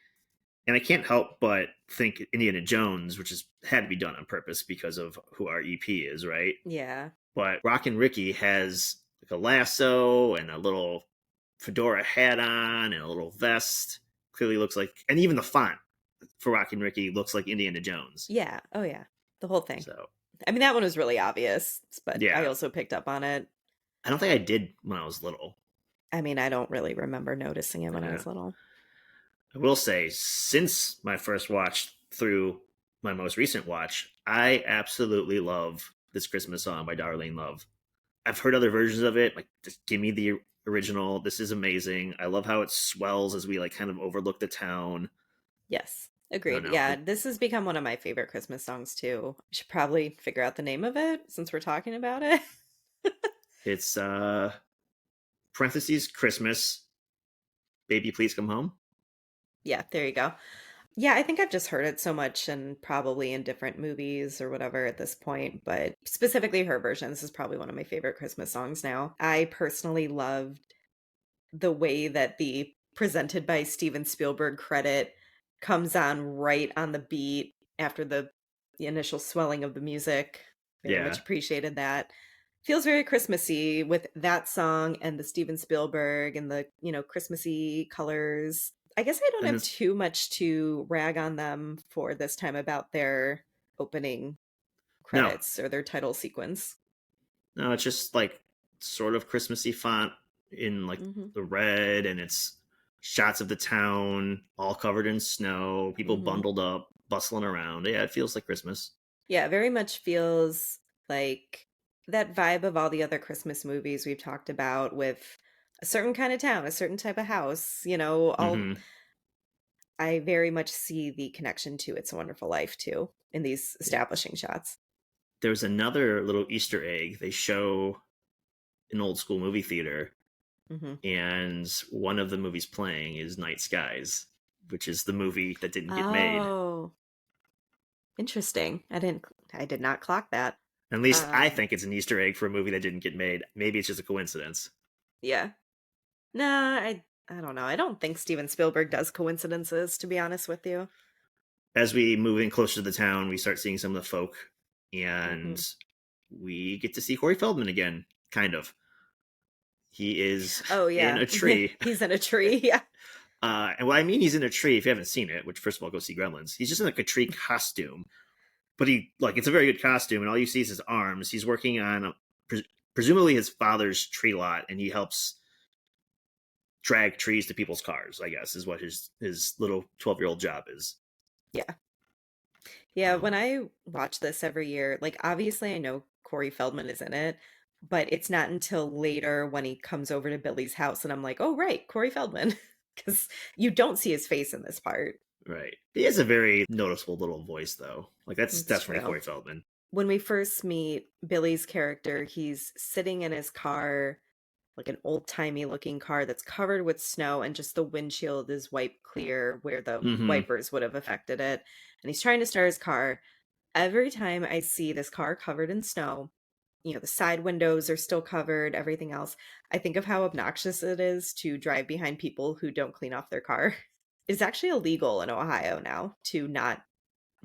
And I can't help but think Indiana Jones, which has had to be done on purpose because of who our EP is, right? Yeah. But Rockin' Ricky has like a lasso and a little fedora hat on and a little vest. Clearly looks like, and even the font for Rockin' Ricky looks like Indiana Jones. Yeah. Oh yeah. The whole thing. So I mean, that one was really obvious, but I yeah, also picked up on it. I don't think I did when I was little. I mean, I don't really remember noticing it when I Yeah. was little. I will say, since my first watch through my most recent watch, I absolutely love this Christmas song by Darlene Love. I've heard other versions of it. Like, just give me the original. This is amazing. I love how it swells as we like kind of overlook the town. Yes. I don't Agreed. know. Yeah, this has become one of my favorite Christmas songs too. I should probably figure out the name of it since we're talking about it. It's parentheses Christmas. Baby, please come home. Yeah, there you go. Yeah, I think I've just heard it so much and probably in different movies or whatever at this point, but specifically her version. This is probably one of my favorite Christmas songs now. I personally loved the way that the presented by Steven Spielberg credit comes on right on the beat after the initial swelling of the music. Very much Yeah, appreciated that. Feels very Christmassy with that song and the Steven Spielberg and the, Christmassy colors. I guess I don't and have it's too much to rag on them for this time about their opening no, credits or their title sequence. no. It's just like sort of Christmassy font in like Mhm. the red, and it's shots of the town all covered in snow, people Mhm. bundled up, bustling around. Yeah, it feels like Christmas. Yeah, very much feels like that vibe of all the other Christmas movies we've talked about with a certain kind of town, a certain type of house, all Hmm. I very much see the connection to It's a Wonderful Life too in these Yeah. establishing shots. There's another little Easter egg. They show an old school movie theater, Hmm. and one of the movies playing is Night Skies, which is the movie that didn't get made. Oh, interesting. I did not clock that. At least I Um, think it's an Easter egg for a movie that didn't get made. Maybe it's just a coincidence. yeah. Nah, I don't know. I don't think Steven Spielberg does coincidences, to be honest with you. As we move in closer to the town, we start seeing some of the folk, and Mhm. we get to see Corey Feldman again, kind of. He is Oh, in yeah. a tree. He's in a tree, yeah. And what I mean he's in a tree, if you haven't seen it, which first of all, go see Gremlins, he's just in like a tree costume. But it's a very good costume, and all you see is his arms. He's working on, presumably, his father's tree lot, and he helps drag trees to people's cars, I guess, is what his little 12-year-old job is. Yeah. Yeah, when Um, I watch this every year, like obviously I know Corey Feldman is in it, but it's not until later when he comes over to Billy's house and I'm like, "Oh, right, Corey Feldman." Because you don't see his face in this part. right. He has a very noticeable little voice, though. Like, that's It's definitely true. Corey Feldman. When we first meet Billy's character, he's sitting in his car, like an old-timey looking car that's covered with snow, and just the windshield is wiped clear where the Mm-hmm. wipers would have affected it. And he's trying to start his car. Every time I see this car covered in snow, the side windows are still covered, everything else, I think of how obnoxious it is to drive behind people who don't clean off their car. It's actually illegal in Ohio now to not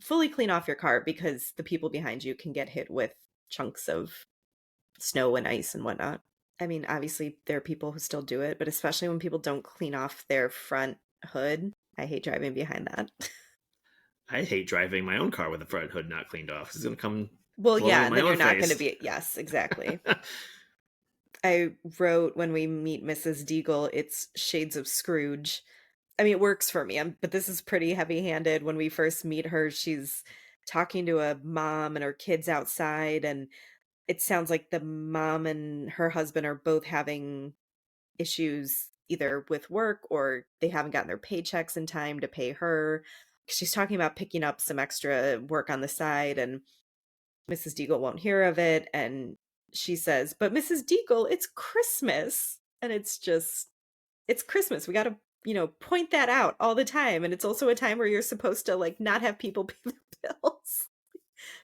fully clean off your car because the people behind you can get hit with chunks of snow and ice and whatnot. I mean, obviously, there are people who still do it, but especially when people don't clean off their front hood, I hate driving behind that. I hate driving my own car with the front hood not cleaned off. It's going to come Well, blowing yeah, in and my then you're own not going to face. be, yes, exactly. I wrote when we meet Mrs. Deagle, it's shades of Scrooge. I mean, it works for me, but this is pretty heavy handed. When we first meet her, she's talking to a mom and her kids outside, and it sounds like the mom and her husband are both having issues either with work or they haven't gotten their paychecks in time to pay her. She's talking about picking up some extra work on the side, and Mrs. Deagle won't hear of it. And she says, "But Mrs. Deagle, it's Christmas." And it's Christmas. We got to, point that out all the time. And it's also a time where you're supposed to like not have people pay their bills.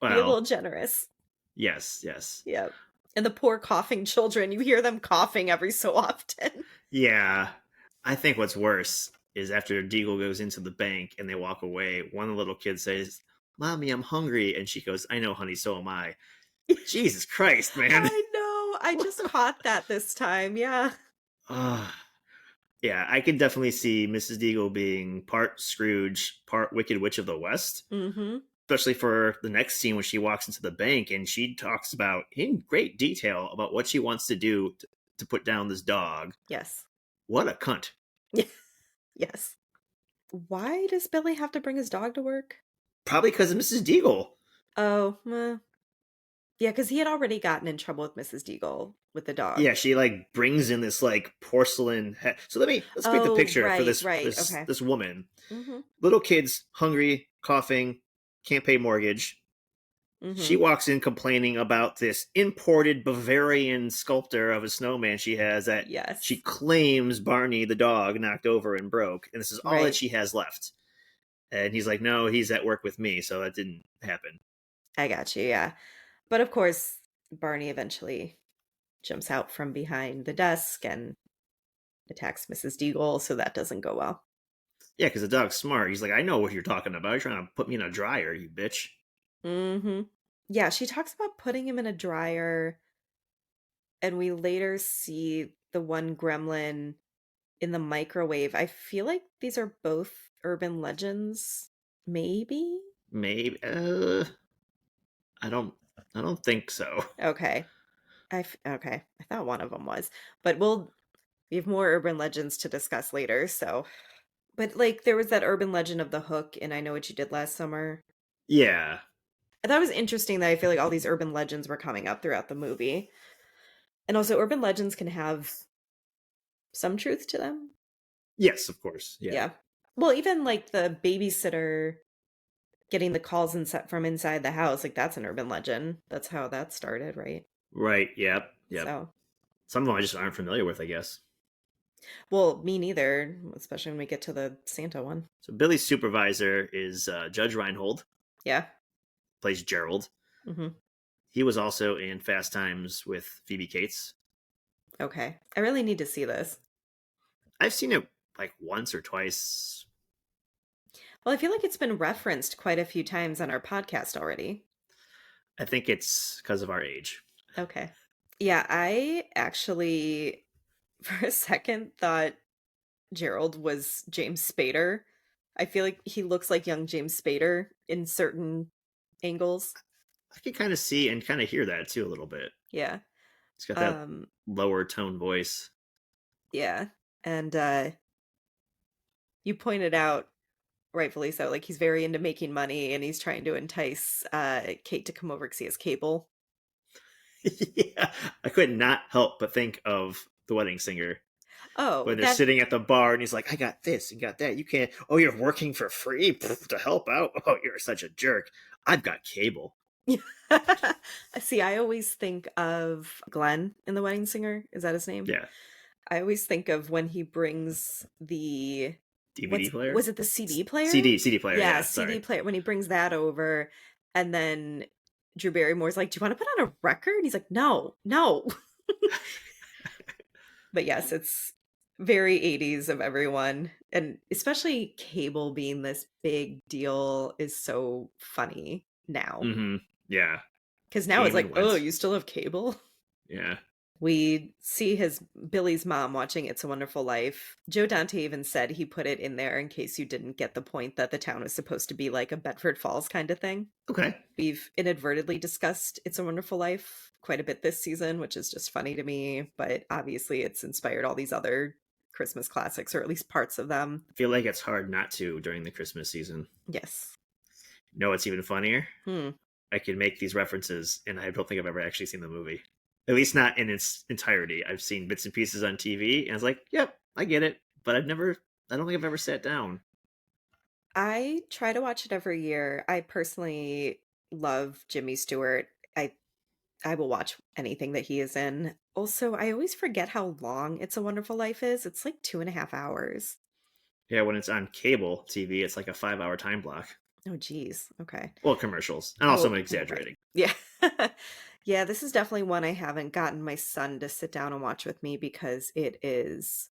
Be a little Well, generous. yes, yes. Yep. And the poor coughing children, you hear them coughing every so often. Yeah. I think what's worse is after Deagle goes into the bank and they walk away, one of the little kids says, "Mommy, I'm hungry." And she goes, "I know, honey, so am I." Jesus Christ, man. I know. I just caught that this time. Yeah. Ah, yeah, I can definitely see Mrs. Deagle being part Scrooge, part Wicked Witch of the West, Mhm. especially for the next scene when she walks into the bank and she talks about in great detail about what she wants to do to put down this dog. Yes. What a cunt. Yes. Why does Billy have to bring his dog to work? Probably because of Mrs. Deagle. Oh, yeah, because he had already gotten in trouble with Mrs. Deagle with the dog. Yeah, she like brings in this like porcelain so let's paint the Oh, picture for right, this right. this Okay. this woman. Mhm. Little kids, hungry, coughing, can't pay mortgage. She Mhm. walks in complaining about this imported Bavarian sculptor of a snowman she has that she Yes. claims Barney the dog knocked over and broke, and this is all that Right. she has left. And he's like, "No, he's at work with me, so that didn't happen." I got you. Yeah. But of course, Barney eventually jumps out from behind the desk and attacks Mrs. Deagle, so that doesn't go well. Yeah, because the dog's smart. He's like, "I know what you're talking about. You're trying to put me in a dryer, you bitch." Mhm. Yeah, she talks about putting him in a dryer, and we later see the one gremlin in the microwave. I feel like these are both urban legends, maybe? Maybe. I don't. I don't think so. Okay. Okay. I thought one of them was. But we have more urban legends to discuss later, so but like there was that urban legend of the hook and I Know What You Did Last Summer. Yeah. I thought it was interesting that I feel like all these urban legends were coming up throughout the movie. And also urban legends can have some truth to them. Yes, of course. Yeah. Yeah. Well, even like the babysitter getting the calls from inside the house, like that's an urban legend. That's how that started, right? Right. Yep. Yep. So, Some of them I just aren't familiar with, I guess. well, me neither, especially when we get to the Santa one. So Billy's supervisor is Judge Reinhold, Yeah. plays Gerald. Hmm. He was also in Fast Times with Phoebe Cates. Okay. I really need to see this. I've seen it like once or twice. Well, I feel like it's been referenced quite a few times on our podcast already. I think it's because of our age. Okay. Yeah, I actually, for a second, thought Gerald was James Spader. I feel like he looks like young James Spader in certain angles. I can kind of see and kind of hear that too a little bit. Yeah. He's got that Um, lower tone voice. yeah. And you pointed out, rightfully so, like he's very into making money and he's trying to entice Kate to come over to see his cable. Yeah, I could not help but think of The Wedding Singer Oh, when they're that sitting at the bar and he's like, I got this and got that. You can't, oh, you're working for free to help out. Oh, you're such a jerk. I've got cable. See, I always think of Glenn in The Wedding Singer. Is that his name? Yeah. I always think of when he brings the DVD what's player? was it the CD player? CD player. Yeah, Yeah. CD Sorry. player when he brings that over and then Drew Barrymore's like, "Do you want to put on a record?" And he's like, "No, no." But yes, it's very 80s of everyone. And especially cable being this big deal is so funny now. Mm-hmm. Yeah. Because now it's Came and like, oh, went. you still have cable? Yeah. We see his Billy's mom watching It's a Wonderful Life. Joe Dante even said he put it in there in case you didn't get the point that the town was supposed to be like a Bedford Falls kind of thing. Okay. We've inadvertently discussed It's a Wonderful Life quite a bit this season, which is just funny to me, but obviously it's inspired all these other Christmas classics, or at least parts of them. I feel like it's hard not to during the Christmas season. Yes. No, it's even funnier. Hmm. I can make these references, and I don't think I've ever actually seen the movie. At least not in its entirety. I've seen bits and pieces on TV, and I was like, "Yep, I get it," but I've never. I don't think I've ever sat down. I try to watch it every year. I personally love Jimmy Stewart. I will watch anything that he is in. Also, I always forget how long It's a Wonderful Life is. It's like 2.5 hours. Yeah, when it's on cable TV, it's like a 5 hour time block. Oh, geez. Okay. Well, commercials, and also I'm Oh, right. exaggerating. Yeah. Yeah, this is definitely one I haven't gotten my son to sit down and watch with me because it is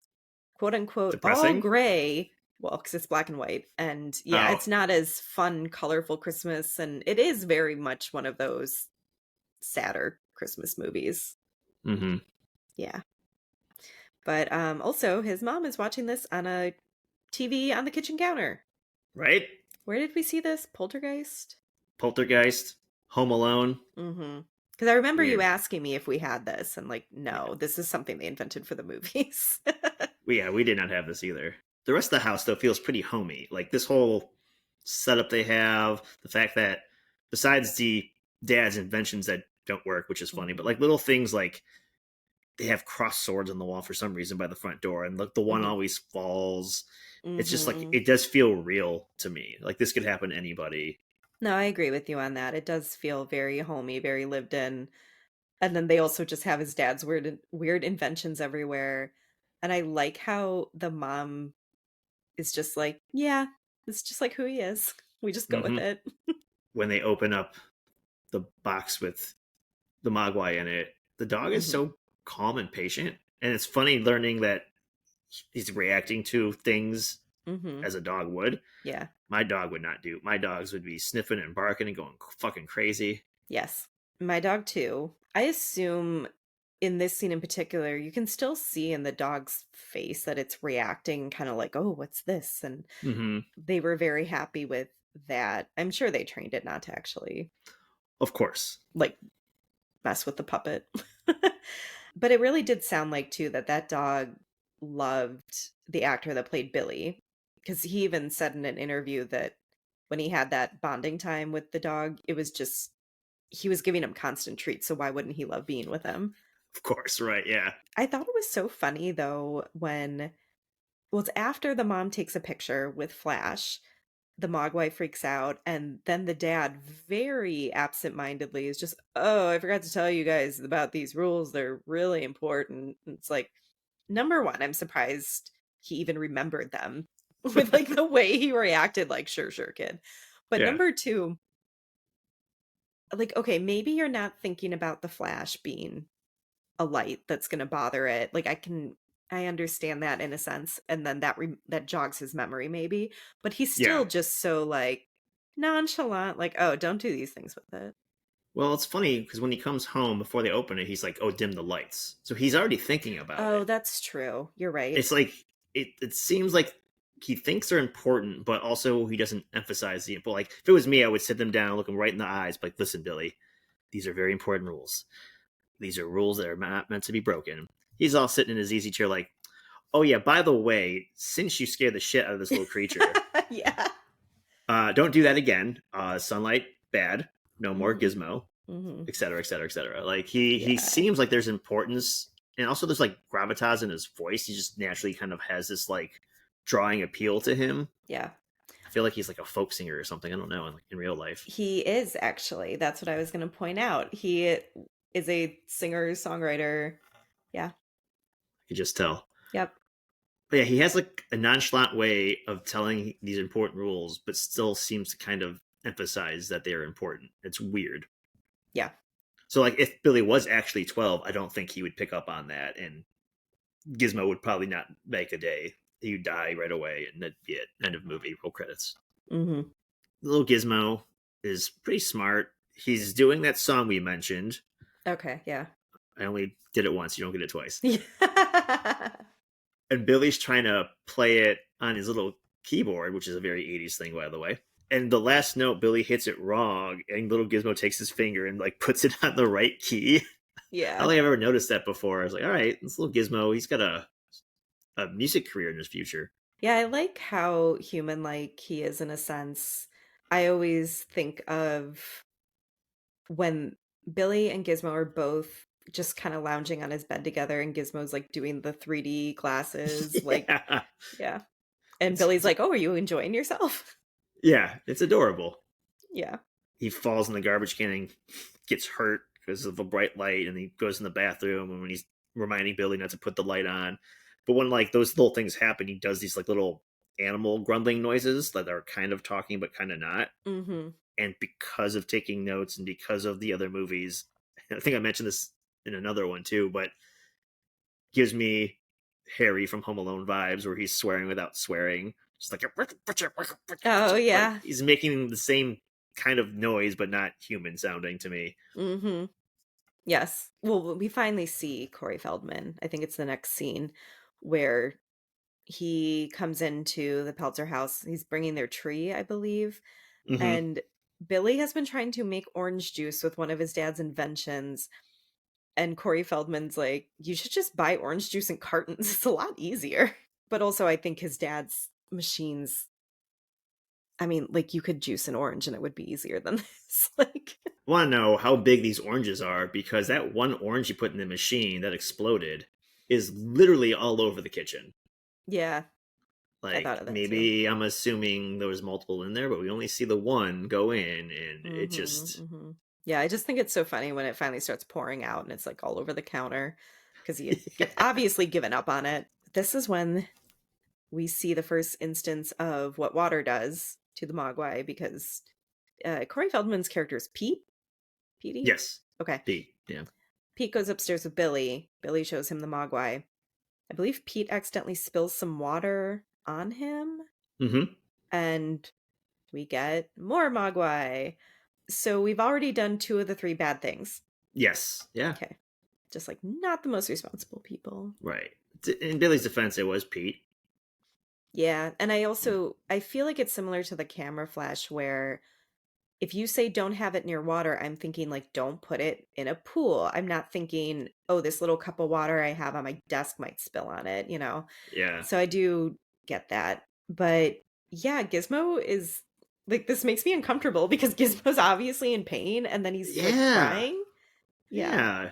quote unquote all Depressing. gray. Well, because it's black and white. And yeah, Oh, it's not as fun, colorful Christmas. And it is very much one of those sadder Christmas movies. mm-hmm. Yeah. But also, his mom is watching this on a TV on the kitchen counter. Right? Where did we see this? Poltergeist? Poltergeist, Home Alone. Mm-hmm. Because I remember you Weird. asking me if we had this, and like, Yeah, no, this is something they invented for the movies. we did not have this either. The rest of the house though feels pretty homey. Like this whole setup they have, the fact that besides the dad's inventions that don't work, which is funny, but Hmm. like little things like they have crossed swords on the wall for some reason by the front door, and the one Hmm. always falls. It's just like Hmm. it does feel real to me. Like this could happen to anybody. No, I agree with you on that. It does feel very homey, very lived in. And then they also just have his dad's weird inventions everywhere. And I like how the mom is just like, yeah, it's just like who he is. We just go with Hmm. it. When they open up the box with the Mogwai in it, the dog is Hmm. so calm and patient, and it's funny learning that he's reacting to things Hmm. as a dog would. Yeah. My dog would not do. My dogs would be sniffing and barking and going fucking crazy. Yes. My dog too. I assume in this scene in particular, you can still see in the dog's face that it's reacting kind of like, oh, what's this? And Hmm. they were very happy with that. I'm sure they trained it not to actually Of course. like mess with the puppet. But it really did sound like too that that dog loved the actor that played Billy, because he even said in an interview that when he had that bonding time with the dog, it was just he was giving him constant treats, so why wouldn't he love being with him? Of course, right? Yeah. I thought it was so funny though when well, it's after the mom takes a picture with Flash, the Mogwai freaks out, and then the dad very absent-mindedly is just, "Oh, I forgot to tell you guys about these rules. They're really important." And it's like, number one, I'm surprised he even remembered them with like the way he reacted, like, sure, sure, kid. But Yeah. number two, like, okay, maybe you're not thinking about the flash being a light that's gonna bother it. Like, I understand that in a sense, and then that jogs his memory maybe, but he's Yeah. still just so, like, nonchalant, like, "Oh, don't do these things with it." Well, it's funny because when he comes home before they open it, he's like, "Oh, dim the lights." So he's already thinking about Oh, it. that's true. You're right. It's like it seems like he thinks they're important, but also he doesn't emphasize the important. Like if it was me, I would sit them down, look them right in the eyes, like, "Listen, Billy, these are very important rules. These are rules that are not meant to be broken." He's all sitting in his easy chair, like, "Oh yeah, by the way, since you scared the shit out of this little creature, Yeah. don't do that again. Sunlight bad. No more Mhm. Gizmo, Mhm. etc., etc., etc." Like he Yeah. seems like there's importance, and also there's like gravitas in his voice. He just naturally kind of has this like drawing appeal to him. Yeah. I feel like he's like a folk singer or something. I don't know, in real life. He is actually. That's what I was gonna point out. He is a singer-songwriter. Yeah. I could just tell. Yep. But yeah, he has like a nonchalant way of telling these important rules, but still seems to kind of emphasize that they are important. It's weird. Yeah. So like if Billy was actually 12, I don't think he would pick up on that, and Gizmo would probably not make a day. He'd die right away, and that'd be it. End of movie. Roll credits. Mhm. Little Gizmo is pretty smart. He's doing that song we mentioned. Okay, yeah. I only did it once. You don't get it twice. Yeah. And Billy's trying to play it on his little keyboard, which is a very 80s thing, by the way. And the last note, Billy hits it wrong, and little Gizmo takes his finger and like puts it on the right key. I don't Yeah. think I've ever noticed that before. I was like, all right, this little Gizmo, he's got a music career in his future. Yeah, I like how human-like he is in a sense. I always think of when Billy and Gizmo are both just kinda lounging on his bed together and Gizmo's, like, doing the 3D glasses, like Yeah, yeah. And Billy's it's like, "Oh, are you enjoying yourself?" yeah, it's adorable. Yeah. He falls in the garbage can and gets hurt because of a bright light, and he goes in the bathroom, and when he's reminding Billy not to put the light on. But when like those little things happen, he does these like little animal grumbling noises that are kind of talking but kind of not. Mhm. And because of taking notes and because of the other movies, I think I mentioned this in another one too, but gives me Harry from Home Alone vibes where he's swearing without swearing. Just Oh, like yeah. he's making the same kind of noise but not human sounding to me. Mhm. Yes. Well, we finally see Corey Feldman. I think it's the next scene where he comes into the Peltzer house. He's bringing their tree, I believe, Hmm. and Billy has been trying to make orange juice with one of his dad's inventions, and Corey Feldman's like, "You should just buy orange juice in cartons. It's a lot easier." But also, I think his dad's machines, I mean, like, you could juice an orange and it would be easier than this. Like, Want to know how big these oranges are because that one orange you put in the machine that exploded is literally all over the kitchen. yeah, I thought Like of that too. maybe I'm assuming there was multiple in there, but we only see the one go in, and it Mhm, just mhm. Yeah, I just think it's so funny when it finally starts pouring out and it's, like, all over the counter because he had gi yeah. obviously given up on it. This is when we see the first instance of what water does to the Mogwai because, Corey Feldman's character is Pete? Petey? Yes. Okay. Pete. Yeah. Pete goes upstairs with Billy. Billy shows him the Mogwai. I believe Pete accidentally spills some water on him, Hmm. and we get more Mogwai. So we've already done 2 of the 3 bad things. Yes. Yeah. Okay. Just, like, not the most responsible people. Right. In Billy's defense, it was Pete. Yeah, and I feel like it's similar to the camera flash where if you say don't have it near water, I'm thinking, like, don't put it in a pool. I'm not thinking, "Oh, this little cup of water I have on my desk might spill on it," you know? Yeah. So I do get that. But, yeah, Gizmo is like, this makes me uncomfortable because Gizmo's obviously in pain, and then he's, like, Yeah. crying. Yeah, Yeah.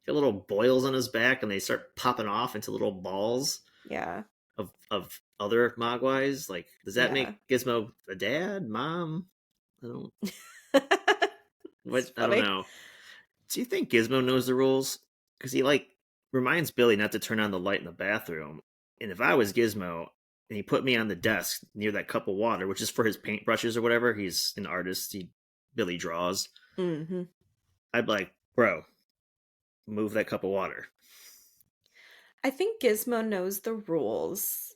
Got little boils on his back, and they start popping off into little balls yeah, of other Mogwais. Like, does that yeah. make Gizmo a dad, mom? I don't. It's What? I don't funny. know. Do you think Gizmo knows the rules? Because he like reminds Billy not to turn on the light in the bathroom. And if I was Gizmo and he put me on the desk near that cup of water, which is for his paintbrushes or whatever, he's an artist. Billy draws. Mhm. I'd be like, bro, move that cup of water. I think Gizmo knows the rules.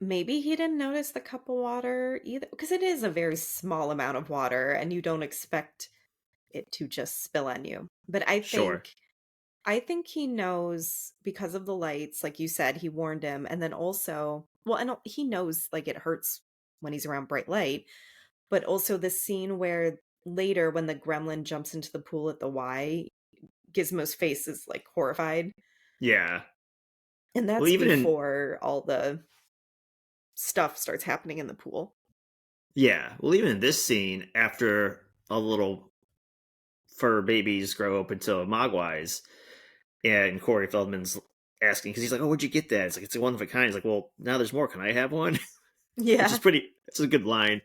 Maybe he didn't notice the cup of water either, because it is a very small amount of water and you don't expect it to just spill on you. But Sure. I think he knows because of the lights, like you said, he warned him, and then also, well, and he knows like it hurts when he's around bright light, but also the scene where later when the gremlin jumps into the pool at the Y, Gizmo's face is like horrified, Yeah. and Well, that's even in, before all the stuff starts happening in the pool. yeah. Well, even in this scene, after a little fur babies grow up into mogwais, and Corey Feldman's asking, because he's like, oh, where'd you get that? It's like, it's a one of a kind. He's like, well, now there's more. Can I have one? Which is Yeah. pretty, it's a good line.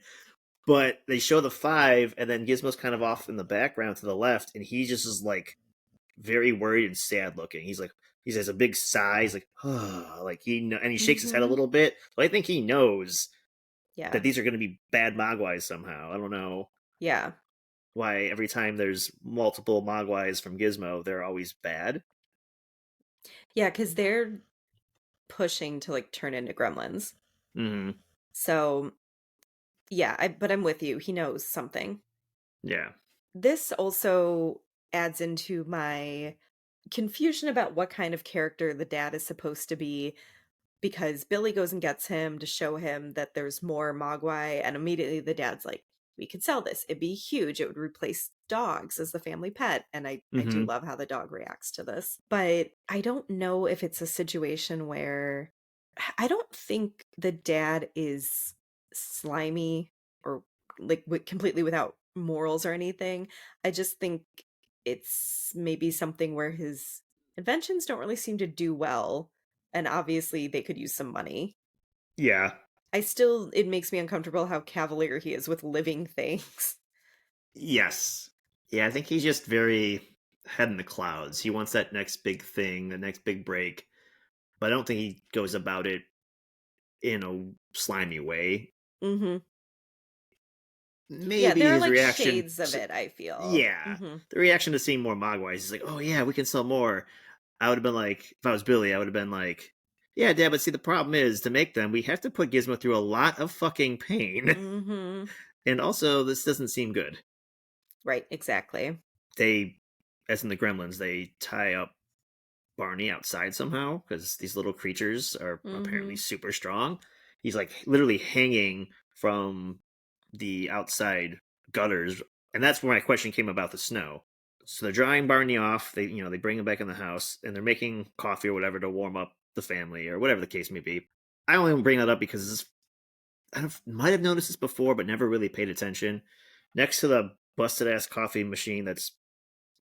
But they show the five, and then Gizmo's kind of off in the background to the left, and he just is like very worried and sad looking. He's like, he has a big sigh. He's like, oh, like and he shakes his head a Mhm. little bit. So I think he knows that Yeah. these are going to be bad Mogwais somehow. I don't know Yeah. why every time there's multiple Mogwais from Gizmo, they're always bad. Yeah, because they're pushing to like turn into gremlins. Hmm. So yeah, but I'm with you. He knows something. Yeah. This also adds into my confusion about what kind of character the dad is supposed to be, because Billy goes and gets him to show him that there's more Mogwai, and immediately the dad's like, "We could sell this. It'd be huge. It would replace dogs as the family pet." And I do Hmm. love how the dog reacts to this. But I don't know if it's a situation where I don't think the dad is slimy or like completely without morals or anything. I just think it's maybe something where his inventions don't really seem to do well, and obviously they could use some money. Yeah. It makes me uncomfortable how cavalier he is with living things. Yes. Yeah, I think he's just very head in the clouds. He wants that next big thing, the next big break, but I don't think he goes about it in a slimy way. Mhm. Yeah, Maybe there are his like reaction shades of to, it, I feel. yeah, Mhm. the reaction to seeing more Mogwais is like, oh yeah, we can sell more. I would have been like, if I was Billy, I would have been like, yeah, Dad, but see, the problem is to make them, we have to put Gizmo through a lot of fucking pain. Mhm. And also, this doesn't seem good. Right, exactly. They, as in the Gremlins, they tie up Barney outside somehow because these little creatures are apparently Mhm. super strong. He's like literally hanging from the outside gutters, and that's where my question came about the snow. So they're drying Barney off. They bring him back in the house, and they're making coffee or whatever to warm up the family or whatever the case may be. I only bring that up because might have noticed this before, but never really paid attention. Next to the busted ass coffee machine that's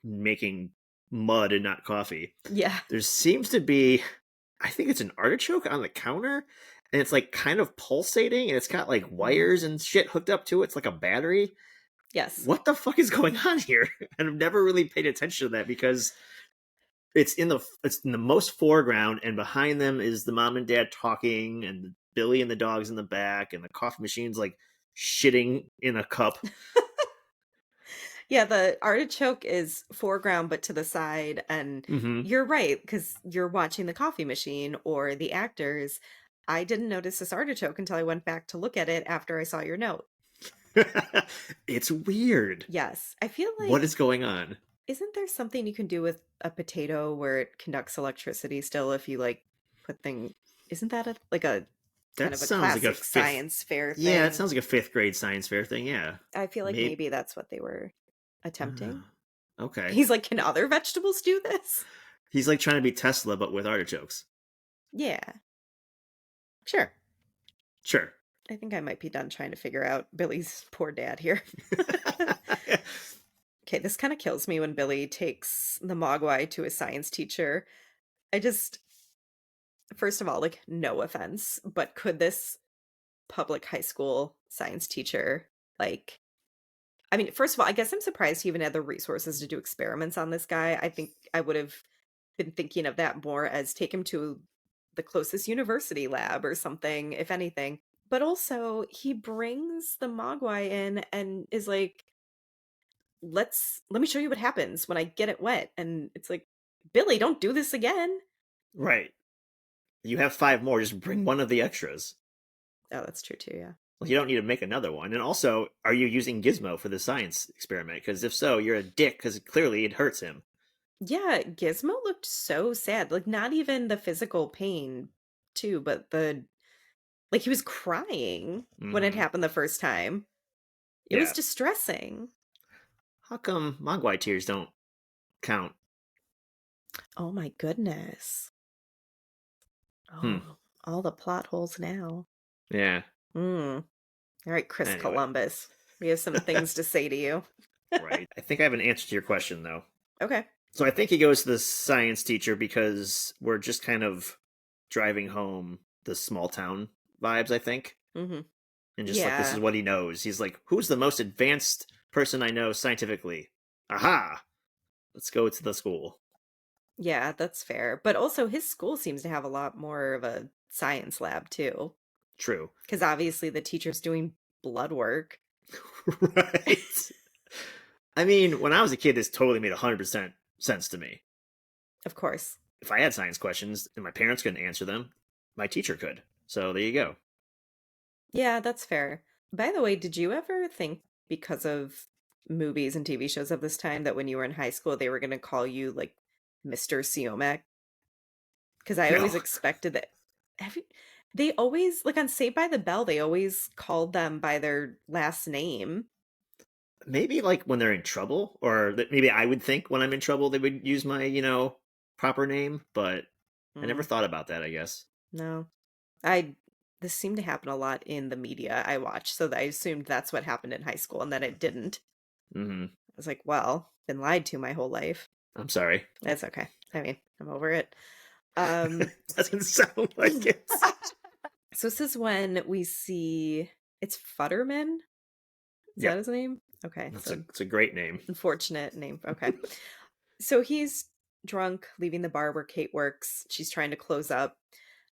making mud and not coffee, Yeah. there seems to be, I think it's an artichoke on the counter, and it's like kind of pulsating, and it's got like Mm. wires and shit hooked up to it. It's like a battery. Yes. What the fuck is going on here? And I've never really paid attention to that because it's in the most foreground, and behind them is the mom and dad talking, and Billy and the dogs in the back, and the coffee machine's like shitting in a cup. Yeah, the artichoke is foreground but to the side, and Hmm. you're right, because you're watching the coffee machine or the actors. I didn't notice this artichoke until I went back to look at it after I saw your note. It's weird. Yes. I feel What like, is going on? isn't there something you can do with a potato where it conducts electricity still if you like put thing isn't that like a kind That of a sounds like a classic fifth. science fair Yeah, it thing? sounds like a fifth grade science fair thing. Yeah, I feel like maybe. maybe that's what they were attempting. Okay. He's like, "Can other vegetables do this?" He's like trying to be Tesla, but with artichokes. Yeah. Sure. Sure. I think I might be done trying to figure out Billy's poor dad here. Okay, this kind of kills me when Billy takes the Mogwai to a science teacher. I just, first of all, like, no offense, but could this public high school science teacher, like, I mean, first of all, I guess I'm surprised he even had the resources to do experiments on this guy. I think I would have been thinking of that more as take him to the closest university lab or something, if anything. But also, he brings the Mogwai in and is like, let me show you what happens when I get it wet." And it's like, "Billy, don't do this again." Right. You have 5 more, just bring one of the extras. Oh, that's true too, yeah. Well, you don't need to make another one. And also, are you using Gizmo for the science experiment? Because if so, you're a dick, because clearly it hurts him. Yeah, Gizmo looked so sad, like, not even the physical pain too, but like, he was crying when it Hmm. happened the first time. It was Yeah. distressing. How come Mogwai tears don't count? Oh my goodness. Hmm. Oh, all the plot holes now. Yeah. Mm. All right, Chris Anyway. Columbus. We have some things to say to you. Right. I think I have an answer to your question, though. Okay. So I think he goes to the science teacher because we're just kind of driving home the small town vibes, I think. Mhm. And just like, this is Yeah. what he knows. He's like, who's the most advanced person I know scientifically? Aha! Let's go to the school. Yeah, that's fair. But also his school seems to have a lot more of a science lab too, True. because obviously the teacher's doing blood work. Right. I mean, when I was a kid, this totally made 100% sense to me. Of course. If I had science questions and my parents couldn't answer them, my teacher could. So there you go. Yeah, that's fair. By the way, did you ever think because of movies and TV shows of this time that when you were in high school they were going to call you like Mr. Siomek? Because I No. always expected that. Have you, they always like on Saved by the Bell, they always called them by their last name. Maybe like when they're in trouble, or that maybe I would think when I'm in trouble they would use my, proper name, but I never Mm, thought about that, I guess. no, I. This seemed to happen a lot in the media I watched, so that I assumed that's what happened in high school, and then it didn't. Hmm. I was like, well, been lied to my whole life. I'm sorry. That's okay. I mean, I'm over it. Um, Doesn't sound like it. so this is when we see it's Futterman. Is that Yep. his name? Okay, That's a so it's a great name. unfortunate name. Okay. So he's drunk, leaving the bar where Kate works. She's trying to close up.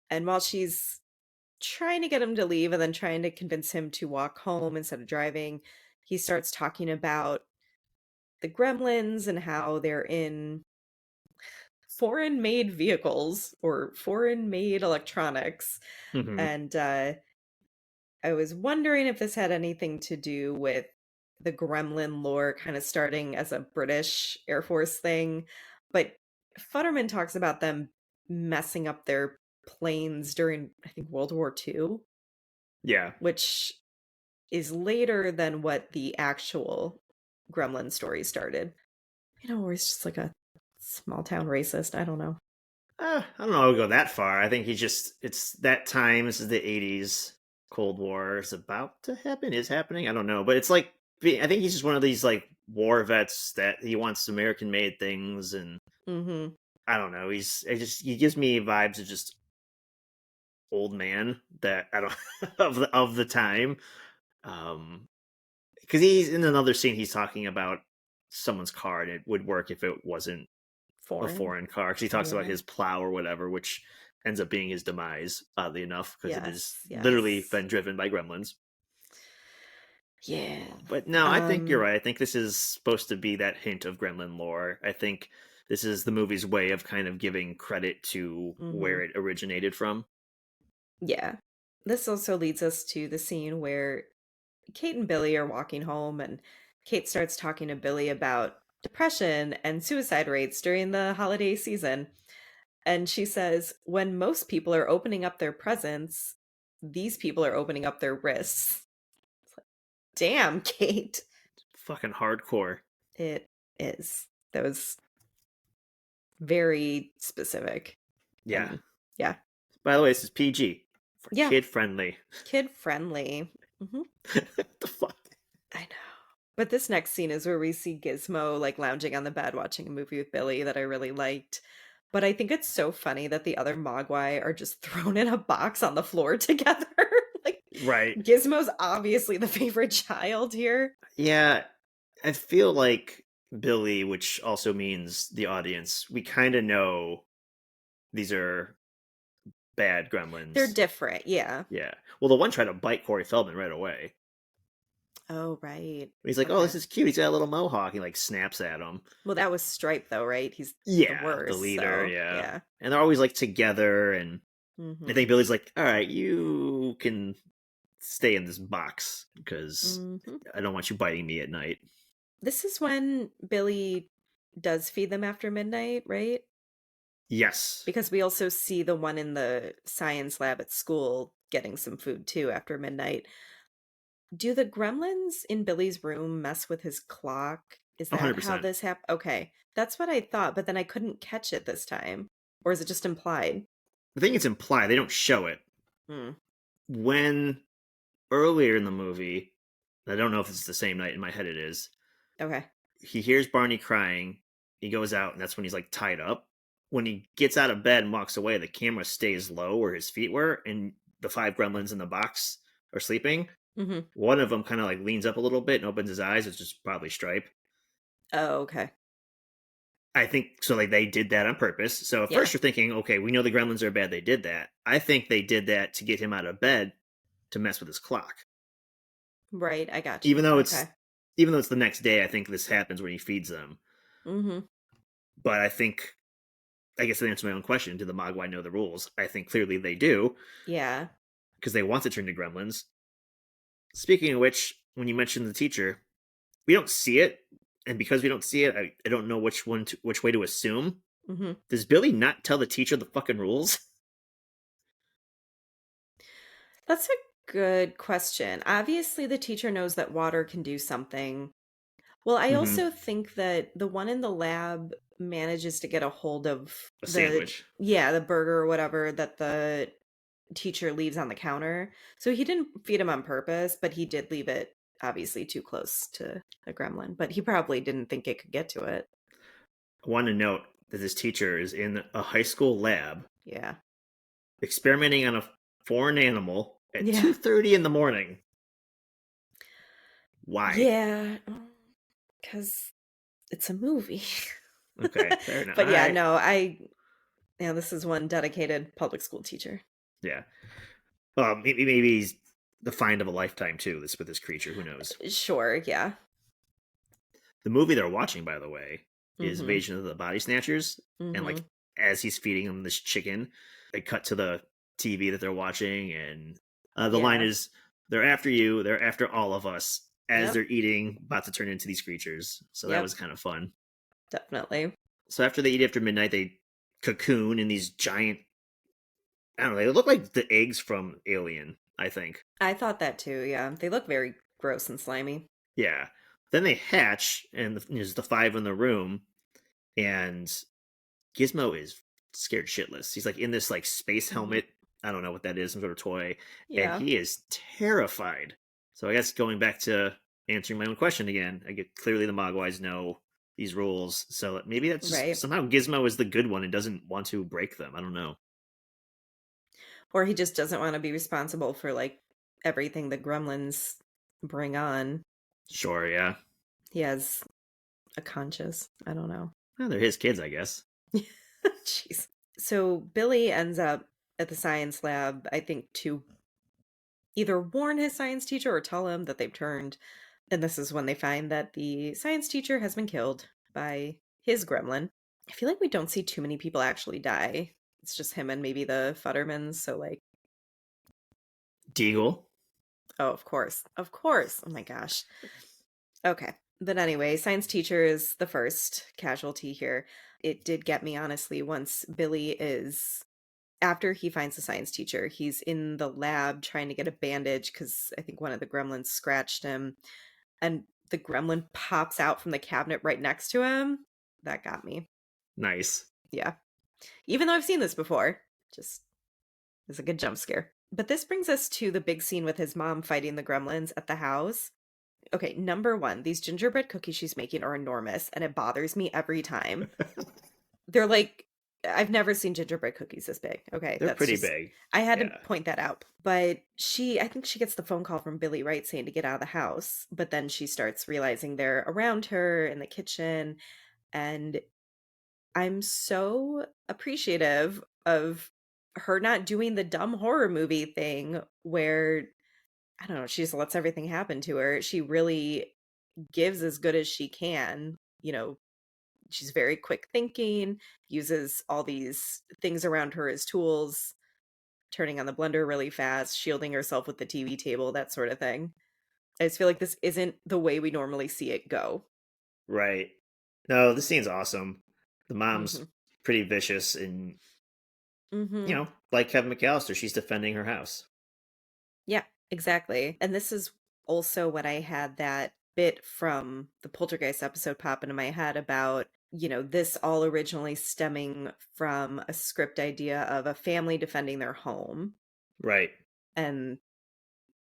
And while she's trying to get him to leave and then trying to convince him to walk home instead of driving, he starts talking about the Gremlins and how they're in foreign made vehicles or foreign made electronics. Hmm. And I was wondering if this had anything to do with the Gremlin lore kind of starting as a British Air Force thing. But Futterman talks about them messing up their planes during, I think, World War II, Yeah. which is later than what the actual Gremlin story started. Where he's just like a small town racist. I don't know. I don't know. I would go that far. I think it's that time. This is the '80s. Cold War is about to happen. Is happening. I don't know, but it's like I think he's just one of these like war vets that he wants American-made things, and Mm-hmm. I don't know. He gives me vibes of just old man that I don't of the time. Um, because he's in another scene. He's talking about someone's car, and it would work if it wasn't a Foreign. foreign car, because he talks about Yeah. his plow or whatever, which ends up being his demise, oddly enough, because it has Yes. literally Yes. been driven by gremlins. Yeah. But no, I think you're Um. right. I think this is supposed to be that hint of gremlin lore. I think this is the movie's way of kind of giving credit to Mhm. where it originated from. Yeah. This also leads us to the scene where Kate and Billy are walking home, and Kate starts talking to Billy about depression and suicide rates during the holiday season. And she says, when most people are opening up their presents, these people are opening up their wrists. Damn, Kate. Fucking hardcore. It is. That was very specific. Yeah. And yeah. By the way, this is PG for Yeah. kid friendly. Kid friendly. Hmm. What the fuck? I know. But this next scene is where we see Gizmo like lounging on the bed watching a movie with Billy that I really liked. But I think it's so funny that the other Mogwai are just thrown in a box on the floor together. Like Right. Gizmo's obviously the favorite child here. Yeah, I feel like Billy, which also means the audience, we kind of know these are bad They're gremlins. different, yeah. Yeah. Well, the one tried to bite Corey Feldman right away. Oh, right. He's like, "Oh, this Okay. is cute. He's got a little mohawk." He like snaps at him. Well, that was Stripe though, right? He's the Yeah, the worst, leader. so Yeah, yeah. and they're always like together. And I Mhm. think Billy's like, "All right, you can stay in this box because Mhm. I don't want you biting me at night." This is when Billy does feed them after midnight, right? Yes, Because we also see the one in the science lab at school getting some food too after midnight. Do the gremlins in Billy's room mess with his clock? Is that how 100%. this happened? Okay. That's what I thought, but then I couldn't catch it this time. Or is it just implied? I think it's implied. They don't show it Hmm. when earlier in the movie. I don't know if it's the same night. In my head, it is. Okay. He hears Barney crying. He goes out, and that's when he's like tied up. When he gets out of bed and walks away, the camera stays low where his feet were, and the five gremlins in the box are sleeping. Hmm. One of them kind of like leans up a little bit and opens his eyes, which is probably Stripe. Oh, okay. I think so. Like they did that on purpose. So at Yeah. first you're thinking, okay, we know the gremlins are bad. They did that. I think they did that to get him out of bed to mess with his clock. Right. I got Even you. though it's Okay. even though it's the next day, I think this happens when he feeds them. Hmm. But I think I guess to answer my own question, do the Mogwai know the rules? I think clearly they do Yeah. because they want to turn to gremlins. Speaking of which, when you mentioned the teacher, we don't see it, and because we don't see it, I don't know which way to assume. Hmm. Does Billy not tell the teacher the fucking rules? That's a good question. Obviously, the teacher knows that water can do something. Well, I Mm-hmm. also think that the one in the lab manages to get a hold of A the, sandwich. yeah, the burger or whatever that the teacher leaves on the counter. So he didn't feed him on purpose, but he did leave it obviously too close to a gremlin. But he probably didn't think it could get to it. I want to note that this teacher is in a high school lab Yeah. experimenting on a foreign animal at Yeah. 2:30 in the morning. Why? Yeah. Because it's a movie. Okay, fair enough. All But yeah, right. no, yeah, this is one dedicated public school teacher. Yeah. Well, maybe he's the find of a lifetime too. This with this creature. Who knows? Sure, yeah. The movie they're watching, by the way, is Mm-hmm. Invasion of the Body Snatchers. And Mm-hmm. like as he's feeding them this chicken, they cut to the TV that they're watching, and the line Yeah. is, "They're after you. They're after all of us." As Yep. they're eating, about to turn into these creatures. So that was Yep. kind of fun. Definitely. So after they eat after midnight, they cocoon in these giant. I don't know. They look like the eggs from Alien. I think. I thought that too, yeah. They look very gross and slimy. Yeah. Then they hatch, and there's the five in the room, and Gizmo is scared shitless. He's like in this like space Hmm. helmet. I don't know what that is, some sort of toy, and Yeah. he is terrified. So I guess going back to answering my own question again, I get clearly the Mogwais know these rules, so maybe that's just Right. somehow Gizmo is the good one and doesn't want to break them. I don't know. Or he just doesn't want to be responsible for like everything the gremlins bring on. Sure, yeah. He has a conscience. I don't know. Well, they're his kids, I guess. Jeez. So Billy ends up at the science lab, I think, to either warn his science teacher or tell him that they've turned. And this is when they find that the science teacher has been killed by his gremlin. I feel like we don't see too many people actually die. It's just him and maybe the Futtermans. So, like, Deagle. oh, of course. Of course. Oh my gosh. Okay. But anyway, science teacher is the first casualty here. It did get me, honestly, once Billy is after he finds the science teacher, he's in the lab trying to get a bandage because I think one of the gremlins scratched him, and the gremlin pops out from the cabinet right next to him. That got me. Nice. Yeah. Even though I've seen this before, just it's a good jump scare. But this brings us to the big scene with his mom fighting the gremlins at the house. Okay, number one, these gingerbread cookies she's making are enormous, and it bothers me every time. They're like I've never seen gingerbread cookies this big. Okay, They're that's pretty just big. I had to Yeah. point that out. But I think she gets the phone call from Billy, right, saying to get out of the house. But then she starts realizing they're around her in the kitchen. And I'm so appreciative of her not doing the dumb horror movie thing where I don't know, she just lets everything happen to her. She really gives as good as she can, you know, she's very quick thinking, uses all these things around her as tools, turning on the blender really fast, shielding herself with the TV table, that sort of thing. I just feel like this isn't the way we normally see it go. Right. No, this scene's awesome. The mom's Mhm. pretty vicious and, Mhm. like Kevin McAllister, she's defending her house. Yeah, exactly. And this is also when I had that bit from the Poltergeist episode pop into my head about, this all originally stemming from a script idea of a family defending their home. Right. And